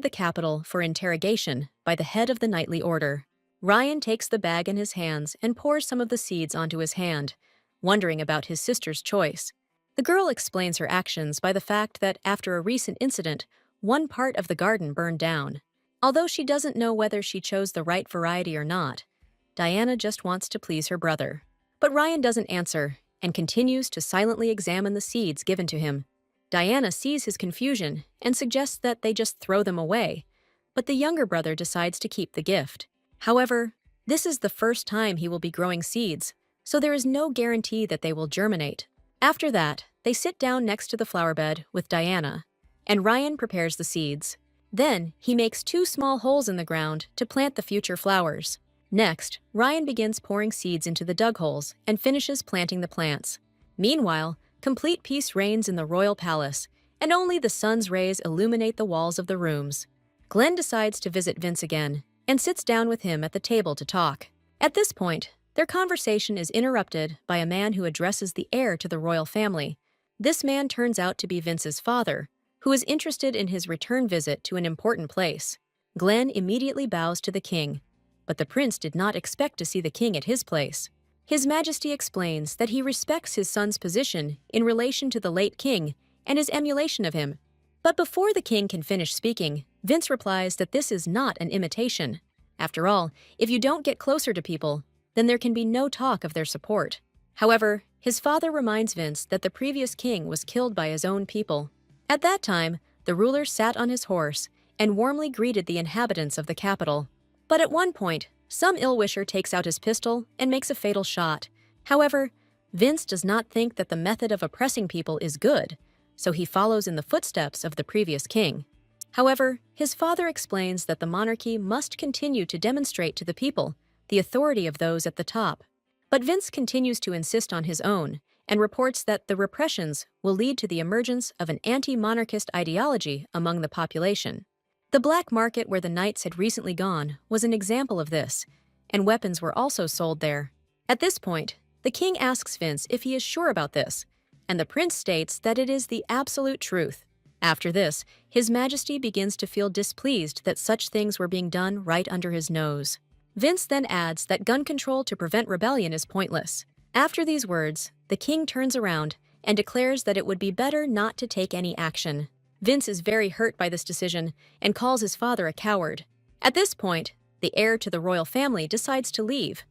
the capital for interrogation by the head of the knightly order. Ryan takes the bag in his hands and pours some of the seeds onto his hand, wondering about his sister's choice. The girl explains her actions by the fact that after a recent incident, one part of the garden burned down. Although she doesn't know whether she chose the right variety or not, Diana just wants to please her brother. But Ryan doesn't answer and continues to silently examine the seeds given to him. Diana sees his confusion and suggests that they just throw them away, but the younger brother decides to keep the gift. However, this is the first time he will be growing seeds, so there is no guarantee that they will germinate. After that, they sit down next to the flower bed with Diana, and Ryan prepares the seeds. Then, he makes 2 small holes in the ground to plant the future flowers. Next, Ryan begins pouring seeds into the dug holes and finishes planting the plants. Meanwhile, complete peace reigns in the royal palace, and only the sun's rays illuminate the walls of the rooms. Glenn decides to visit Vince again and sits down with him at the table to talk. At this point, their conversation is interrupted by a man who addresses the heir to the royal family. This man turns out to be Vince's father, who is interested in his return visit to an important place. Glenn immediately bows to the king, but the prince did not expect to see the king at his place. His Majesty explains that he respects his son's position in relation to the late king and his emulation of him. But before the king can finish speaking, Vince replies that this is not an imitation. After all, if you don't get closer to people, then there can be no talk of their support. However, his father reminds Vince that the previous king was killed by his own people. At that time, the ruler sat on his horse and warmly greeted the inhabitants of the capital. But at one point, some ill-wisher takes out his pistol and makes a fatal shot. However, Vince does not think that the method of oppressing people is good, so he follows in the footsteps of the previous king. However, his father explains that the monarchy must continue to demonstrate to the people the authority of those at the top. But Vince continues to insist on his own and reports that the repressions will lead to the emergence of an anti-monarchist ideology among the population. The black market where the knights had recently gone was an example of this, and weapons were also sold there. At this point, the king asks Vince if he is sure about this, and the prince states that it is the absolute truth. After this, His Majesty begins to feel displeased that such things were being done right under his nose. Vince then adds that gun control to prevent rebellion is pointless. After these words, the king turns around and declares that it would be better not to take any action. Vince is very hurt by this decision and calls his father a coward. At this point, the heir to the royal family decides to leave,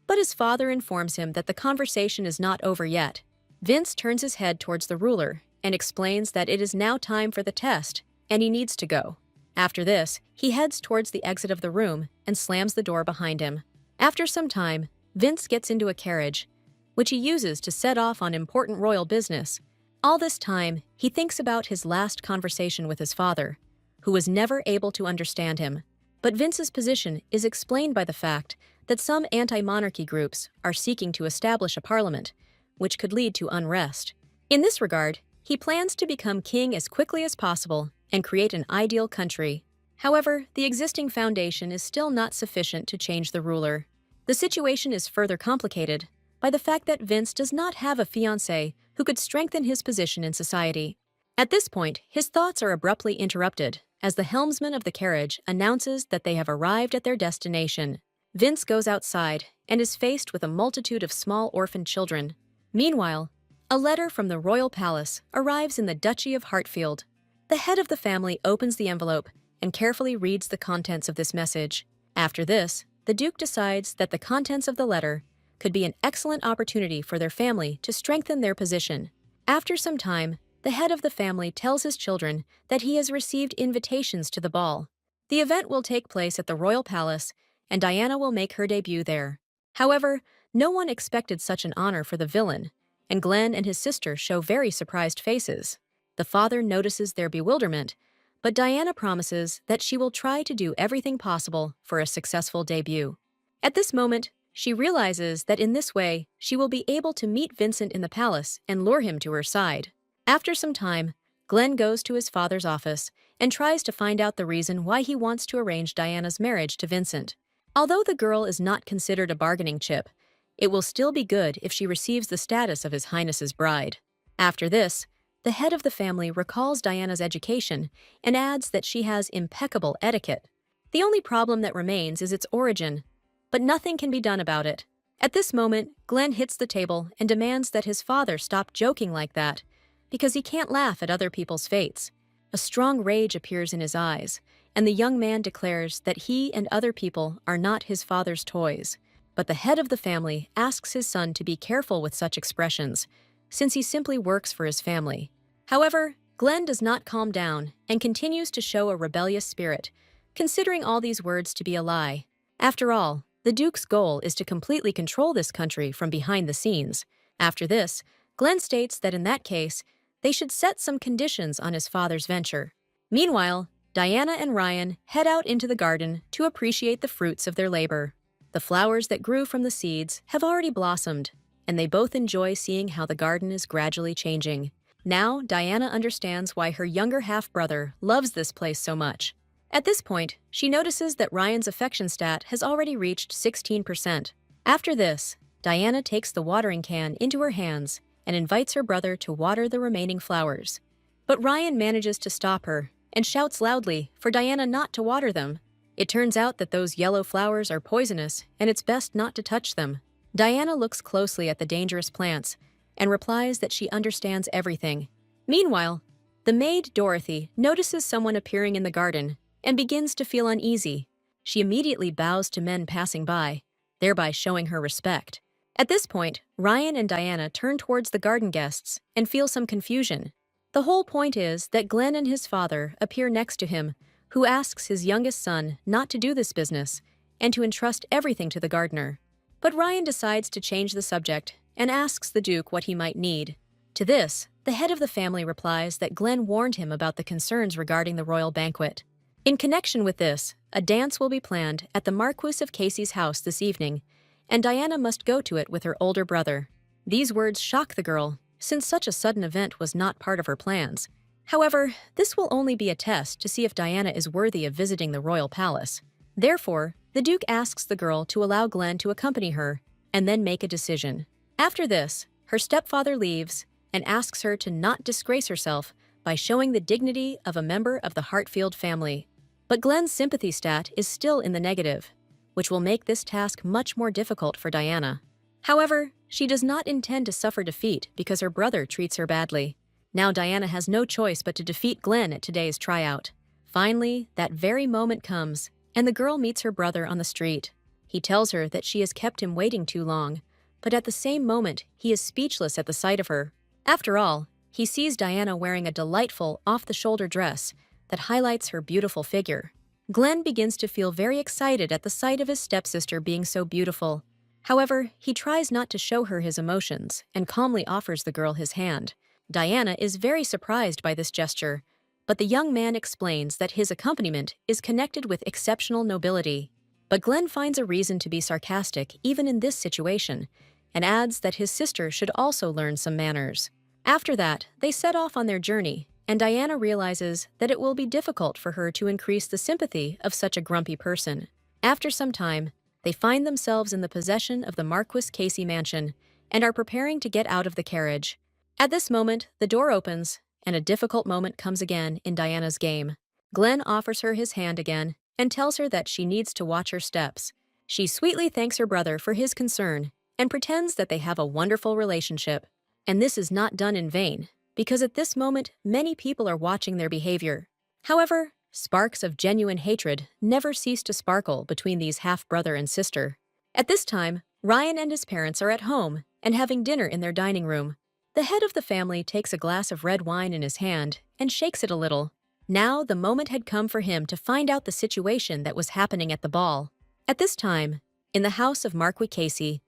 but his father informs him that the conversation is not over yet. Vince turns his head towards the ruler and explains that it is now time for the test and he needs to go. After this, he heads towards the exit of the room and slams the door behind him. After some time, Vince gets into a carriage, which he uses to set off on important royal business. All this time, he thinks about his last conversation with his father, who was never able to understand him. But Vince's position is explained by the fact that some anti-monarchy groups are seeking to establish a parliament, which could lead to unrest. In this regard, he plans to become king as quickly as possible and create an ideal country. However, the existing foundation is still not sufficient to change the ruler. The situation is further complicated by the fact that Vince does not have a fiancée who could strengthen his position in society. At this point, his thoughts are abruptly interrupted as the helmsman of the carriage announces that they have arrived at their destination. Vince goes outside and is faced with a multitude of small orphan children. Meanwhile, a letter from the royal palace arrives in the Duchy of Hartfield. The head of the family opens the envelope and carefully reads the contents of this message. After this, the Duke decides that the contents of the letter could be an excellent opportunity for their family to strengthen their position. After some time, the head of the family tells his children that he has received invitations to the ball. The event will take place at the royal palace, and Diana will make her debut there. However, no one expected such an honor for the villain, and Glenn and his sister show very surprised faces. The father notices their bewilderment, but Diana promises that she will try to do everything possible for a successful debut. At this moment, she realizes that in this way, she will be able to meet Vincent in the palace and lure him to her side. After some time, Glenn goes to his father's office and tries to find out the reason why he wants to arrange Diana's marriage to Vincent. Although the girl is not considered a bargaining chip, it will still be good if she receives the status of His Highness's bride. After this, the head of the family recalls Diana's education and adds that she has impeccable etiquette. The only problem that remains is its origin, but nothing can be done about it. At this moment, Glenn hits the table and demands that his father stop joking like that, because he can't laugh at other people's fates. A strong rage appears in his eyes, and the young man declares that he and other people are not his father's toys. But the head of the family asks his son to be careful with such expressions, since he simply works for his family. However, Glenn does not calm down and continues to show a rebellious spirit, considering all these words to be a lie. After all, the Duke's goal is to completely control this country from behind the scenes. After this, Glenn states that in that case, they should set some conditions on his father's venture. Meanwhile, Diana and Ryan head out into the garden to appreciate the fruits of their labor. The flowers that grew from the seeds have already blossomed, and they both enjoy seeing how the garden is gradually changing. Now, Diana understands why her younger half-brother loves this place so much. At this point, she notices that Ryan's affection stat has already reached 16%. After this, Diana takes the watering can into her hands and invites her brother to water the remaining flowers. But Ryan manages to stop her and shouts loudly for Diana not to water them. It turns out that those yellow flowers are poisonous and it's best not to touch them. Diana looks closely at the dangerous plants and replies that she understands everything. Meanwhile, the maid Dorothy notices someone appearing in the garden and begins to feel uneasy. She immediately bows to men passing by thereby showing her respect. At this point, Ryan and Diana turn towards the garden guests and feel some confusion. The whole point is that Glenn and his father appear next to him, who asks his youngest son not to do this business and to entrust everything to the gardener. But Ryan decides to change the subject and asks the Duke what he might need. To this, the head of the family replies that Glenn warned him about the concerns regarding the royal banquet. In connection with this, a dance will be planned at the Marquis of Casey's house this evening, and Diana must go to it with her older brother. These words shock the girl, since such a sudden event was not part of her plans. However, this will only be a test to see if Diana is worthy of visiting the royal palace. Therefore, the Duke asks the girl to allow Glenn to accompany her and then make a decision. After this, her stepfather leaves and asks her to not disgrace herself by showing the dignity of a member of the Hartfield family. But Glenn's sympathy stat is still in the negative, which will make this task much more difficult for Diana. However, she does not intend to suffer defeat because her brother treats her badly. Now Diana has no choice but to defeat Glenn at today's tryout. Finally, that very moment comes, and the girl meets her brother on the street. He tells her that she has kept him waiting too long, but at the same moment, he is speechless at the sight of her. After all, he sees Diana wearing a delightful, off-the-shoulder dress that highlights her beautiful figure. Glenn begins to feel very excited at the sight of his stepsister being so beautiful. However, he tries not to show her his emotions and calmly offers the girl his hand. Diana is very surprised by this gesture, but the young man explains that his accompaniment is connected with exceptional nobility. But Glenn finds a reason to be sarcastic even in this situation, and adds that his sister should also learn some manners. After that, they set off on their journey, and Diana realizes that it will be difficult for her to increase the sympathy of such a grumpy person. After some time, they find themselves in the possession of the Marquis Casey mansion and are preparing to get out of the carriage. At this moment, the door opens, and a difficult moment comes again in Diana's game. Glenn offers her his hand again and tells her that she needs to watch her steps. She sweetly thanks her brother for his concern and pretends that they have a wonderful relationship. And this is not done in vain, because at this moment, many people are watching their behavior. However, sparks of genuine hatred never cease to sparkle between these half-brother and sister. At this time, Ryan and his parents are at home and having dinner in their dining room. The head of the family takes a glass of red wine in his hand and shakes it a little. Now the moment had come for him to find out the situation that was happening at the ball. At this time, in the house of Marquis Casey,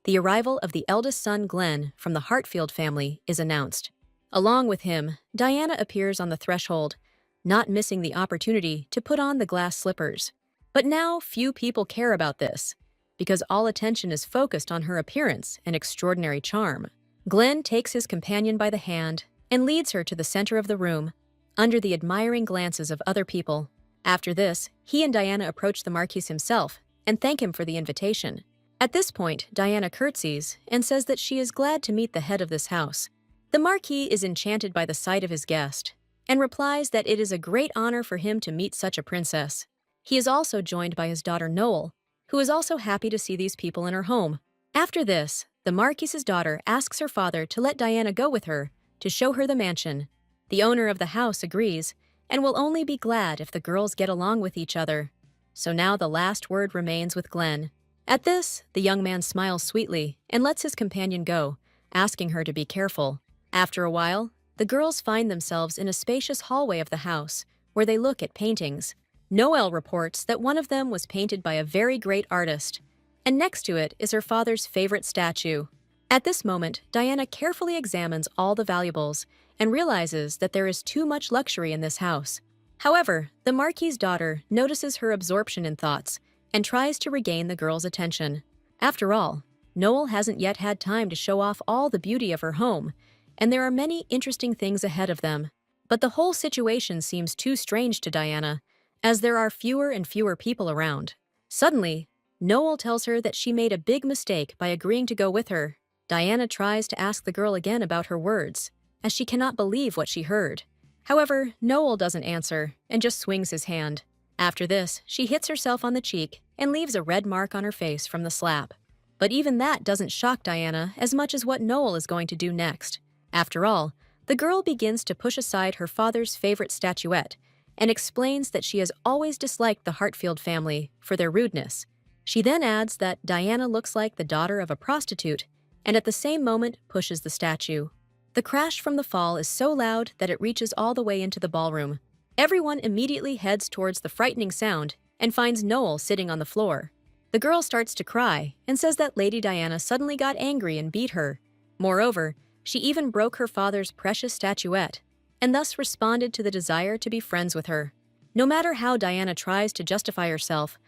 the arrival of the eldest son Glenn from the Hartfield family is announced. Along with him, Diana appears on the threshold, not missing the opportunity to put on the glass slippers. But now few people care about this, because all attention is focused on her appearance and extraordinary charm. Glenn takes his companion by the hand and leads her to the center of the room, under the admiring glances of other people. After this, he and Diana approach the Marquis himself and thank him for the invitation. At this point, Diana curtsies and says that she is glad to meet the head of this house. The Marquis is enchanted by the sight of his guest and replies that it is a great honor for him to meet such a princess. He is also joined by his daughter Noel, who is also happy to see these people in her home. After this, the Marquis's daughter asks her father to let Diana go with her to show her the mansion. The owner of the house agrees and will only be glad if the girls get along with each other. So now the last word remains with Glenn. At this, the young man smiles sweetly and lets his companion go, asking her to be careful. After a while, the girls find themselves in a spacious hallway of the house, where they look at paintings. Noelle reports that one of them was painted by a very great artist, and next to it is her father's favorite statue. At this moment, Diana carefully examines all the valuables and realizes that there is too much luxury in this house. However, the Marquis's daughter notices her absorption in thoughts and tries to regain the girl's attention. After all, Noel hasn't yet had time to show off all the beauty of her home, and there are many interesting things ahead of them. But the whole situation seems too strange to Diana, as there are fewer and fewer people around. Suddenly, Noel tells her that she made a big mistake by agreeing to go with her. Diana tries to ask the girl again about her words, as she cannot believe what she heard. However, Noel doesn't answer and just swings his hand. After this, she hits herself on the cheek and leaves a red mark on her face from the slap. But even that doesn't shock Diana as much as what Noel is going to do next. After all, the girl begins to push aside her father's favorite statuette and explains that she has always disliked the Hartfield family for their rudeness. She then adds that Diana looks like the daughter of a prostitute and at the same moment pushes the statue. The crash from the fall is so loud that it reaches all the way into the ballroom. Everyone immediately heads towards the frightening sound and finds Noel sitting on the floor. The girl starts to cry and says that Lady Diana suddenly got angry and beat her. Moreover, she even broke her father's precious statuette and thus responded to the desire to be friends with her. No matter how Diana tries to justify herself,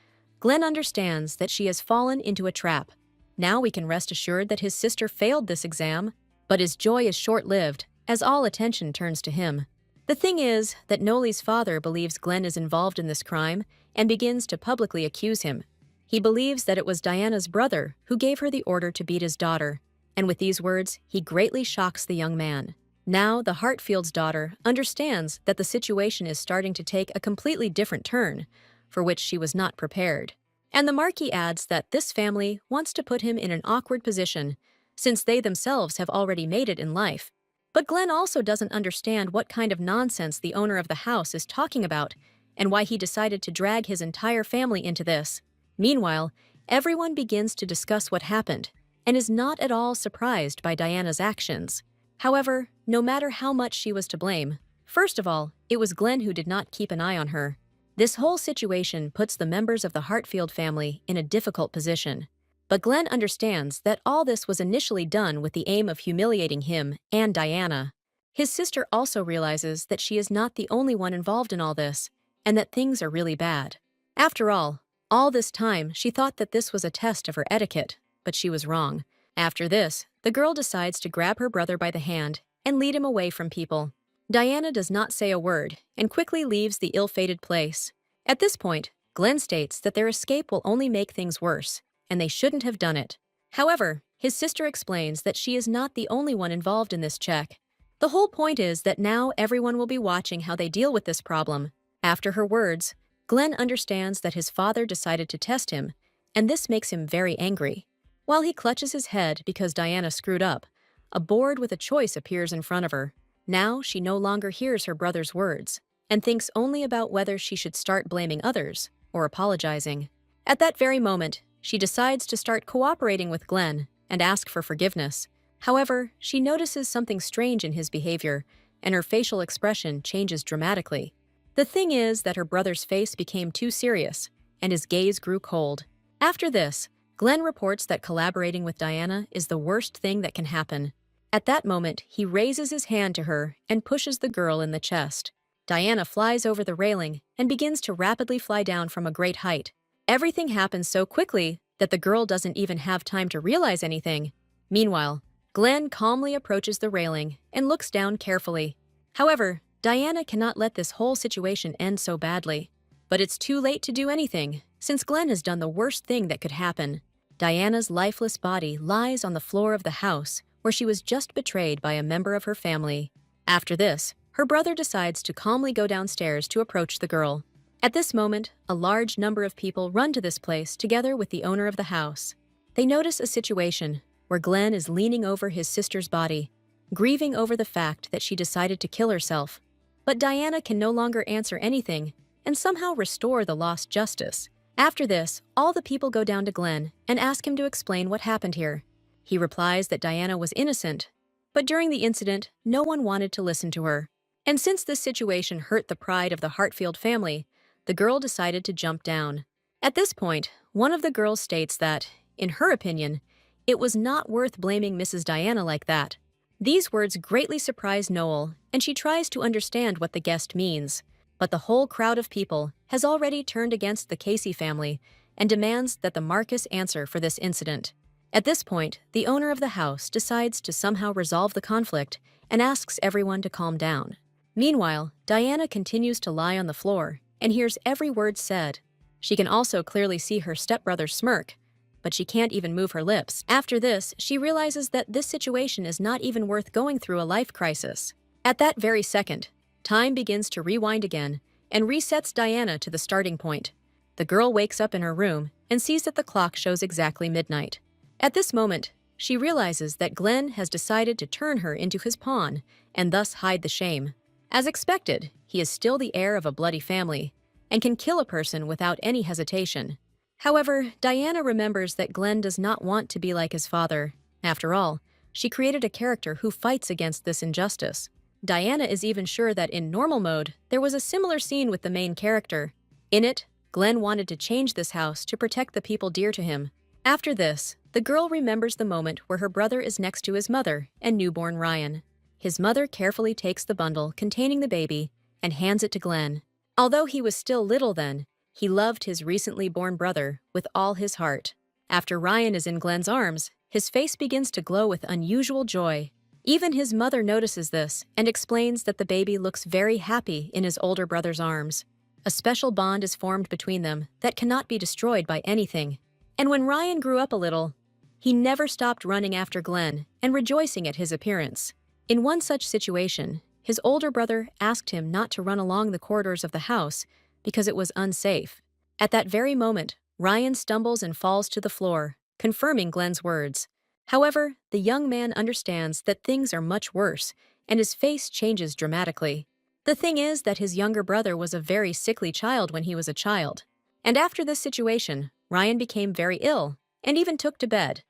Glenn understands that she has fallen into a trap. Now we can rest assured that his sister failed this exam, but his joy is short-lived as all attention turns to him. The thing is that Noli's father believes Glenn is involved in this crime and begins to publicly accuse him. He believes that it was Diana's brother who gave her the order to beat his daughter, and with these words, he greatly shocks the young man. Now, the Hartfield's daughter understands that the situation is starting to take a completely different turn, for which she was not prepared. And the Marquis adds that this family wants to put him in an awkward position, since they themselves have already made it in life. But Glenn also doesn't understand what kind of nonsense the owner of the house is talking about, and why he decided to drag his entire family into this. Meanwhile, everyone begins to discuss what happened, and is not at all surprised by Diana's actions. However, no matter how much she was to blame, first of all, it was Glenn who did not keep an eye on her. This whole situation puts the members of the Hartfield family in a difficult position. But Glenn understands that all this was initially done with the aim of humiliating him and Diana. His sister also realizes that she is not the only one involved in all this, and that things are really bad. After all this time she thought that this was a test of her etiquette, but she was wrong. After this, the girl decides to grab her brother by the hand and lead him away from people. Diana does not say a word and quickly leaves the ill-fated place. At this point, Glenn states that their escape will only make things worse, and they shouldn't have done it. However, his sister explains that she is not the only one involved in this check. The whole point is that now everyone will be watching how they deal with this problem. After her words, Glenn understands that his father decided to test him, and this makes him very angry. While he clutches his head because Diana screwed up, a board with a choice appears in front of her. Now she no longer hears her brother's words, and thinks only about whether she should start blaming others or apologizing. At that very moment, she decides to start cooperating with Glenn and ask for forgiveness. However, she notices something strange in his behavior, and her facial expression changes dramatically. The thing is that her brother's face became too serious, and his gaze grew cold. After this, Glenn reports that collaborating with Diana is the worst thing that can happen. At that moment, he raises his hand to her and pushes the girl in the chest. Diana flies over the railing and begins to rapidly fly down from a great height. Everything happens so quickly that the girl doesn't even have time to realize anything. Meanwhile, Glenn calmly approaches the railing and looks down carefully. However, Diana cannot let this whole situation end so badly. But it's too late to do anything, since Glenn has done the worst thing that could happen. Diana's lifeless body lies on the floor of the house, where she was just betrayed by a member of her family. After this, her brother decides to calmly go downstairs to approach the girl. At this moment, a large number of people run to this place together with the owner of the house. They notice a situation where Glenn is leaning over his sister's body, grieving over the fact that she decided to kill herself. But Diana can no longer answer anything and somehow restore the lost justice. After this, all the people go down to Glenn and ask him to explain what happened here. He replies that Diana was innocent, but during the incident, no one wanted to listen to her. And since this situation hurt the pride of the Hartfield family, the girl decided to jump down. At this point, one of the girls states that, in her opinion, it was not worth blaming Mrs. Diana like that. These words greatly surprise Noel, and she tries to understand what the guest means. But the whole crowd of people has already turned against the Casey family and demands that the Marcus answer for this incident. At this point, the owner of the house decides to somehow resolve the conflict and asks everyone to calm down. Meanwhile, Diana continues to lie on the floor and hears every word said. She can also clearly see her stepbrother smirk, but she can't even move her lips. After this, she realizes that this situation is not even worth going through a life crisis. At that very second, time begins to rewind again and resets Diana to the starting point. The girl wakes up in her room and sees that the clock shows exactly midnight. At this moment, she realizes that Glenn has decided to turn her into his pawn and thus hide the shame. As expected, he is still the heir of a bloody family and can kill a person without any hesitation. However, Diana remembers that Glenn does not want to be like his father. After all, she created a character who fights against this injustice. Diana is even sure that in normal mode, there was a similar scene with the main character. In it, Glenn wanted to change this house to protect the people dear to him. After this, the girl remembers the moment where her brother is next to his mother and newborn Ryan. His mother carefully takes the bundle containing the baby and hands it to Glenn. Although he was still little then, he loved his recently born brother with all his heart. After Ryan is in Glenn's arms, his face begins to glow with unusual joy. Even his mother notices this and explains that the baby looks very happy in his older brother's arms. A special bond is formed between them that cannot be destroyed by anything. And when Ryan grew up a little, he never stopped running after Glenn and rejoicing at his appearance. In one such situation, his older brother asked him not to run along the corridors of the house because it was unsafe. At that very moment, Ryan stumbles and falls to the floor, confirming Glenn's words. However, the young man understands that things are much worse, and his face changes dramatically. The thing is that his younger brother was a very sickly child when he was a child. And after this situation, Ryan became very ill and even took to bed,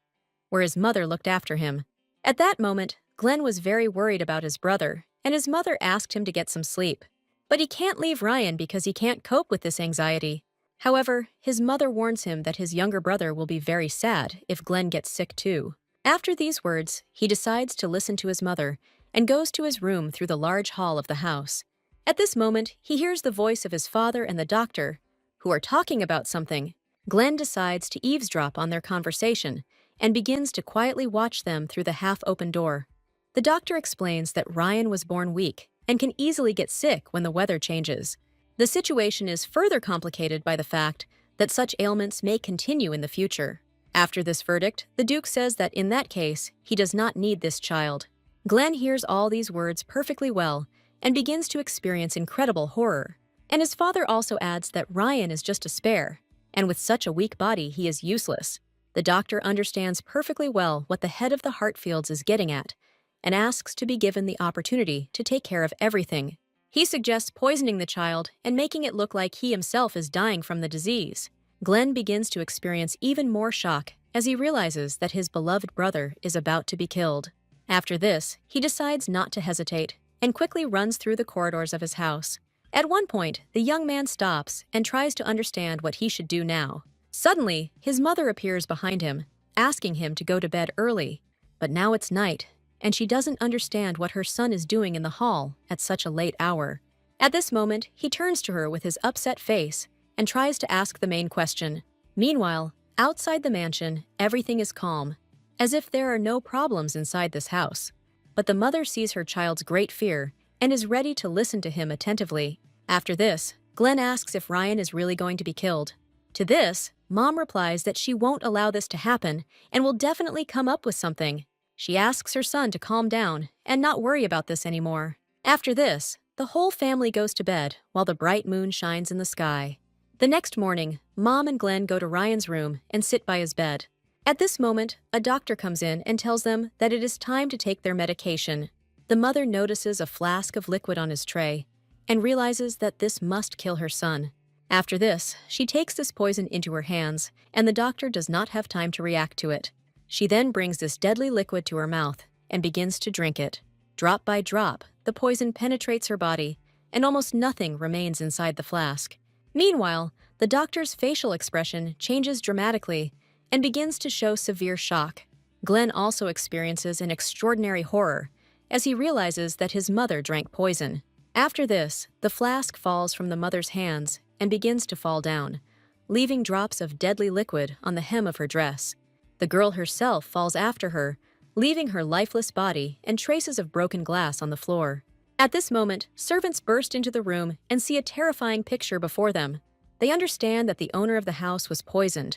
where his mother looked after him. At that moment, Glenn was very worried about his brother, and his mother asked him to get some sleep. But he can't leave Ryan because he can't cope with this anxiety. However, his mother warns him that his younger brother will be very sad if Glenn gets sick too. After these words, he decides to listen to his mother and goes to his room through the large hall of the house. At this moment, he hears the voice of his father and the doctor, who are talking about something. Glenn decides to eavesdrop on their conversation and begins to quietly watch them through the half-open door. The doctor explains that Ryan was born weak and can easily get sick when the weather changes. The situation is further complicated by the fact that such ailments may continue in the future. After this verdict, the Duke says that in that case, he does not need this child. Glenn hears all these words perfectly well and begins to experience incredible horror. And his father also adds that Ryan is just a spare, and with such a weak body, he is useless. The doctor understands perfectly well what the head of the Heartfields is getting at, and asks to be given the opportunity to take care of everything. He suggests poisoning the child and making it look like he himself is dying from the disease. Glenn begins to experience even more shock as he realizes that his beloved brother is about to be killed. After this, he decides not to hesitate and quickly runs through the corridors of his house. At one point, the young man stops and tries to understand what he should do now. Suddenly, his mother appears behind him, asking him to go to bed early. But now it's night, and she doesn't understand what her son is doing in the hall at such a late hour. At this moment, he turns to her with his upset face and tries to ask the main question. Meanwhile, outside the mansion, everything is calm, as if there are no problems inside this house. But the mother sees her child's great fear and is ready to listen to him attentively. After this, Glenn asks if Ryan is really going to be killed. To this, Mom replies that she won't allow this to happen and will definitely come up with something. She asks her son to calm down and not worry about this anymore. After this, the whole family goes to bed while the bright moon shines in the sky. The next morning, Mom and Glenn go to Ryan's room and sit by his bed. At this moment, a doctor comes in and tells them that it is time to take their medication. The mother notices a flask of liquid on his tray and realizes that this must kill her son. After this, she takes this poison into her hands, and the doctor does not have time to react to it. She then brings this deadly liquid to her mouth and begins to drink it. Drop by drop, the poison penetrates her body, and almost nothing remains inside the flask. Meanwhile, the doctor's facial expression changes dramatically and begins to show severe shock. Glenn also experiences an extraordinary horror as he realizes that his mother drank poison. After this, the flask falls from the mother's hands and begins to fall down, leaving drops of deadly liquid on the hem of her dress. The girl herself falls after her, leaving her lifeless body and traces of broken glass on the floor. At this moment, servants burst into the room and see a terrifying picture before them. They understand that the owner of the house was poisoned,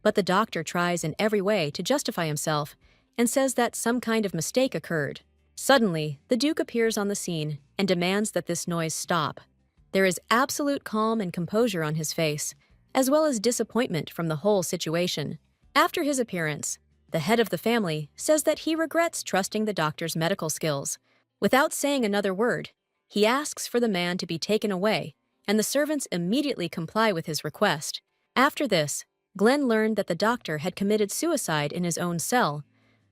but the doctor tries in every way to justify himself and says that some kind of mistake occurred. Suddenly, the Duke appears on the scene and demands that this noise stop. There is absolute calm and composure on his face, as well as disappointment from the whole situation. After his appearance, the head of the family says that he regrets trusting the doctor's medical skills. Without saying another word, he asks for the man to be taken away, and the servants immediately comply with his request. After this, Glenn learned that the doctor had committed suicide in his own cell,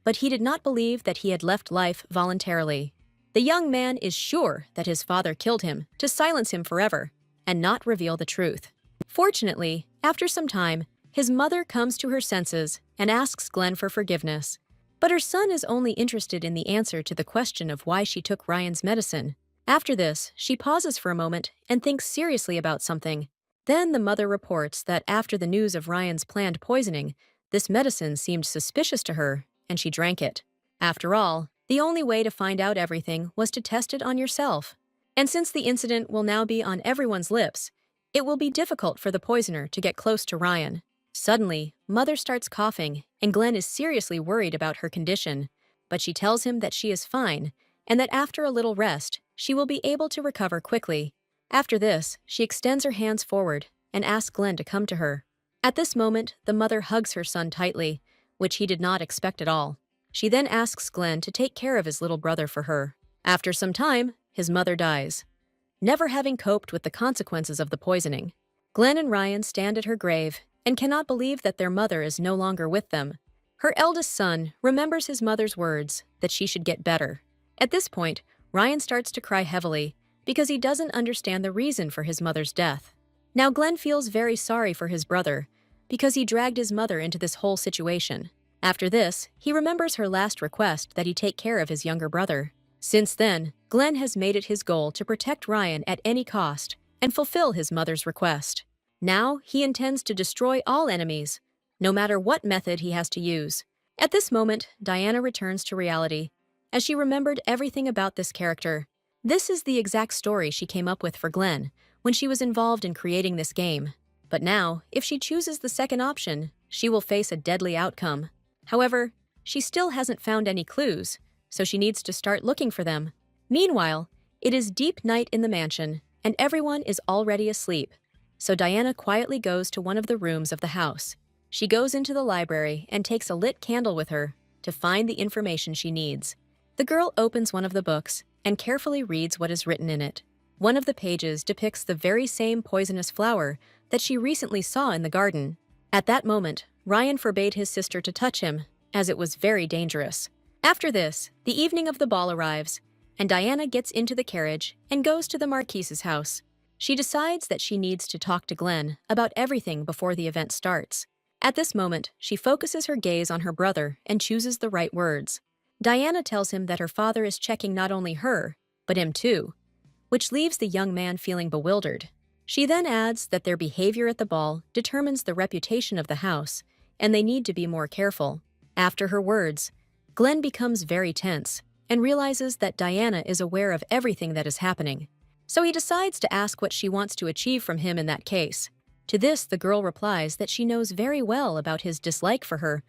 but he did not believe that he had left life voluntarily. The young man is sure that his father killed him to silence him forever and not reveal the truth. Fortunately, after some time, his mother comes to her senses and asks Glenn for forgiveness. But her son is only interested in the answer to the question of why she took Ryan's medicine. After this, she pauses for a moment and thinks seriously about something. Then the mother reports that after the news of Ryan's planned poisoning, this medicine seemed suspicious to her, and she drank it. After all, the only way to find out everything was to test it on yourself. And since the incident will now be on everyone's lips, it will be difficult for the poisoner to get close to Ryan. Suddenly, Mother starts coughing, and Glenn is seriously worried about her condition, but she tells him that she is fine, and that after a little rest, she will be able to recover quickly. After this, she extends her hands forward and asks Glenn to come to her. At this moment, the mother hugs her son tightly, which he did not expect at all. She then asks Glenn to take care of his little brother for her. After some time, his mother dies, never having coped with the consequences of the poisoning. Glenn and Ryan stand at her grave and cannot believe that their mother is no longer with them. Her eldest son remembers his mother's words that she should get better. At this point, Ryan starts to cry heavily because he doesn't understand the reason for his mother's death. Now Glenn feels very sorry for his brother because he dragged his mother into this whole situation. After this, he remembers her last request that he take care of his younger brother. Since then, Glenn has made it his goal to protect Ryan at any cost and fulfill his mother's request. Now he intends to destroy all enemies, no matter what method he has to use. At this moment, Diana returns to reality, as she remembered everything about this character. This is the exact story she came up with for Glenn when she was involved in creating this game. But now, if she chooses the second option, she will face a deadly outcome. However, she still hasn't found any clues, so she needs to start looking for them. Meanwhile, it is deep night in the mansion, and everyone is already asleep. So Diana quietly goes to one of the rooms of the house. She goes into the library and takes a lit candle with her to find the information she needs. The girl opens one of the books and carefully reads what is written in it. One of the pages depicts the very same poisonous flower that she recently saw in the garden. At that moment, Ryan forbade his sister to touch him, as it was very dangerous. After this, the evening of the ball arrives, and Diana gets into the carriage and goes to the Marquise's house. She decides that she needs to talk to Glenn about everything before the event starts. At this moment, she focuses her gaze on her brother and chooses the right words. Diana tells him that her father is checking not only her, but him too, which leaves the young man feeling bewildered. She then adds that their behavior at the ball determines the reputation of the house, and they need to be more careful. After her words, Glenn becomes very tense and realizes that Diana is aware of everything that is happening. So he decides to ask what she wants to achieve from him in that case. To this, the girl replies that she knows very well about his dislike for her,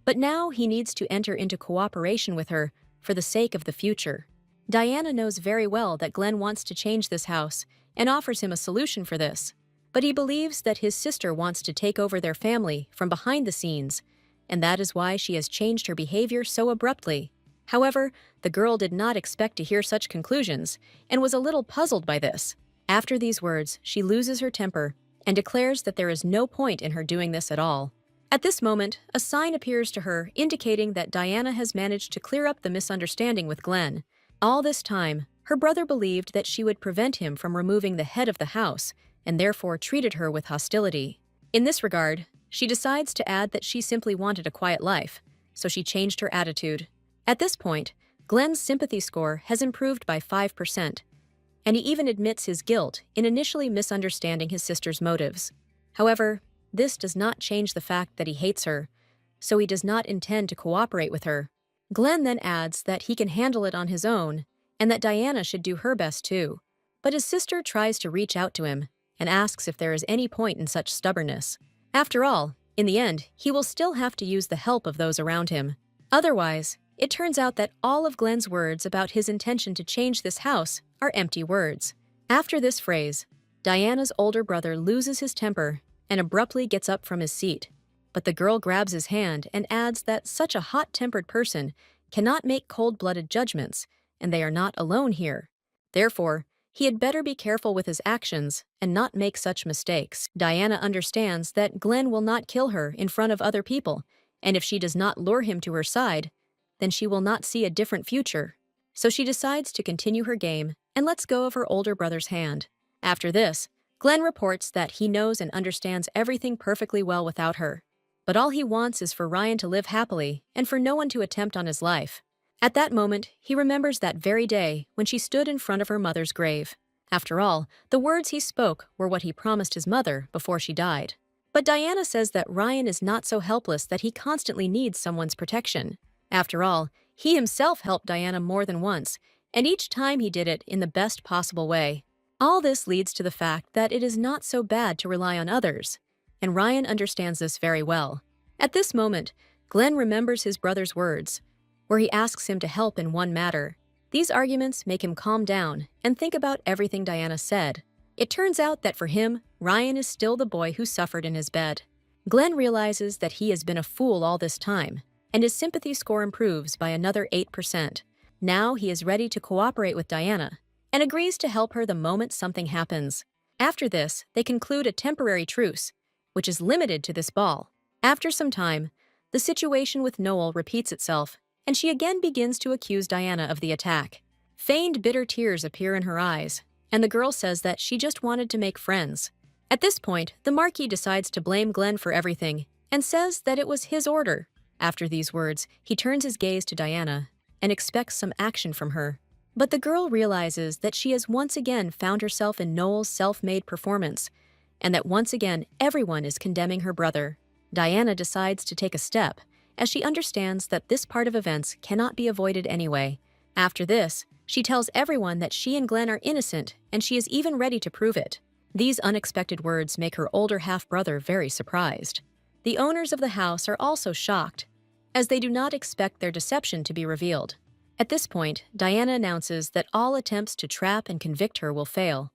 but now he needs to enter into cooperation with her for the sake of the future. Diana knows very well that Glenn wants to change this house and offers him a solution for this, but he believes that his sister wants to take over their family from behind the scenes, and that is why she has changed her behavior so abruptly. However, the girl did not expect to hear such conclusions and was a little puzzled by this. After these words, she loses her temper and declares that there is no point in her doing this at all. At this moment, a sign appears to her indicating that Diana has managed to clear up the misunderstanding with Glenn. All this time, her brother believed that she would prevent him from removing the head of the house and therefore treated her with hostility. In this regard, she decides to add that she simply wanted a quiet life, so she changed her attitude. At this point, Glenn's sympathy score has improved by 5%, and he even admits his guilt in initially misunderstanding his sister's motives. However, this does not change the fact that he hates her, so he does not intend to cooperate with her. Glenn then adds that he can handle it on his own and that Diana should do her best too. But his sister tries to reach out to him and asks if there is any point in such stubbornness. After all, in the end, he will still have to use the help of those around him. Otherwise, it turns out that all of Glenn's words about his intention to change this house are empty words. After this phrase, Diana's older brother loses his temper and abruptly gets up from his seat. But the girl grabs his hand and adds that such a hot-tempered person cannot make cold-blooded judgments, and they are not alone here. Therefore, He had better be careful with his actions and not make such mistakes. Diana understands that Glenn will not kill her in front of other people, and if she does not lure him to her side, then she will not see a different future. So she decides to continue her game and lets go of her older brother's hand. After this, Glenn reports that he knows and understands everything perfectly well without her. But all he wants is for Ryan to live happily and for no one to attempt on his life. At that moment, he remembers that very day when she stood in front of her mother's grave. After all, the words he spoke were what he promised his mother before she died. But Diana says that Ryan is not so helpless that he constantly needs someone's protection. After all, he himself helped Diana more than once, and each time he did it in the best possible way. All this leads to the fact that it is not so bad to rely on others, and Ryan understands this very well. At this moment, Glenn remembers his brother's words, where he asks him to help in one matter. These arguments make him calm down and think about everything Diana said. It turns out that for him, Ryan is still the boy who suffered in his bed. Glenn realizes that he has been a fool all this time, and his sympathy score improves by another 8%. Now he is ready to cooperate with Diana and agrees to help her the moment something happens. After this, they conclude a temporary truce, which is limited to this ball. After some time, the situation with Noel repeats itself, and she again begins to accuse Diana of the attack. Feigned bitter tears appear in her eyes, and the girl says that she just wanted to make friends. At this point, the Marquis decides to blame Glenn for everything and says that it was his order. After these words, he turns his gaze to Diana and expects some action from her. But the girl realizes that she has once again found herself in Noel's self-made performance, and that once again everyone is condemning her brother. Diana decides to take a step, as she understands that this part of events cannot be avoided anyway. After this, she tells everyone that she and Glenn are innocent, and she is even ready to prove it. These unexpected words make her older half-brother very surprised. The owners of the house are also shocked, as they do not expect their deception to be revealed. At this point, Diana announces that all attempts to trap and convict her will fail.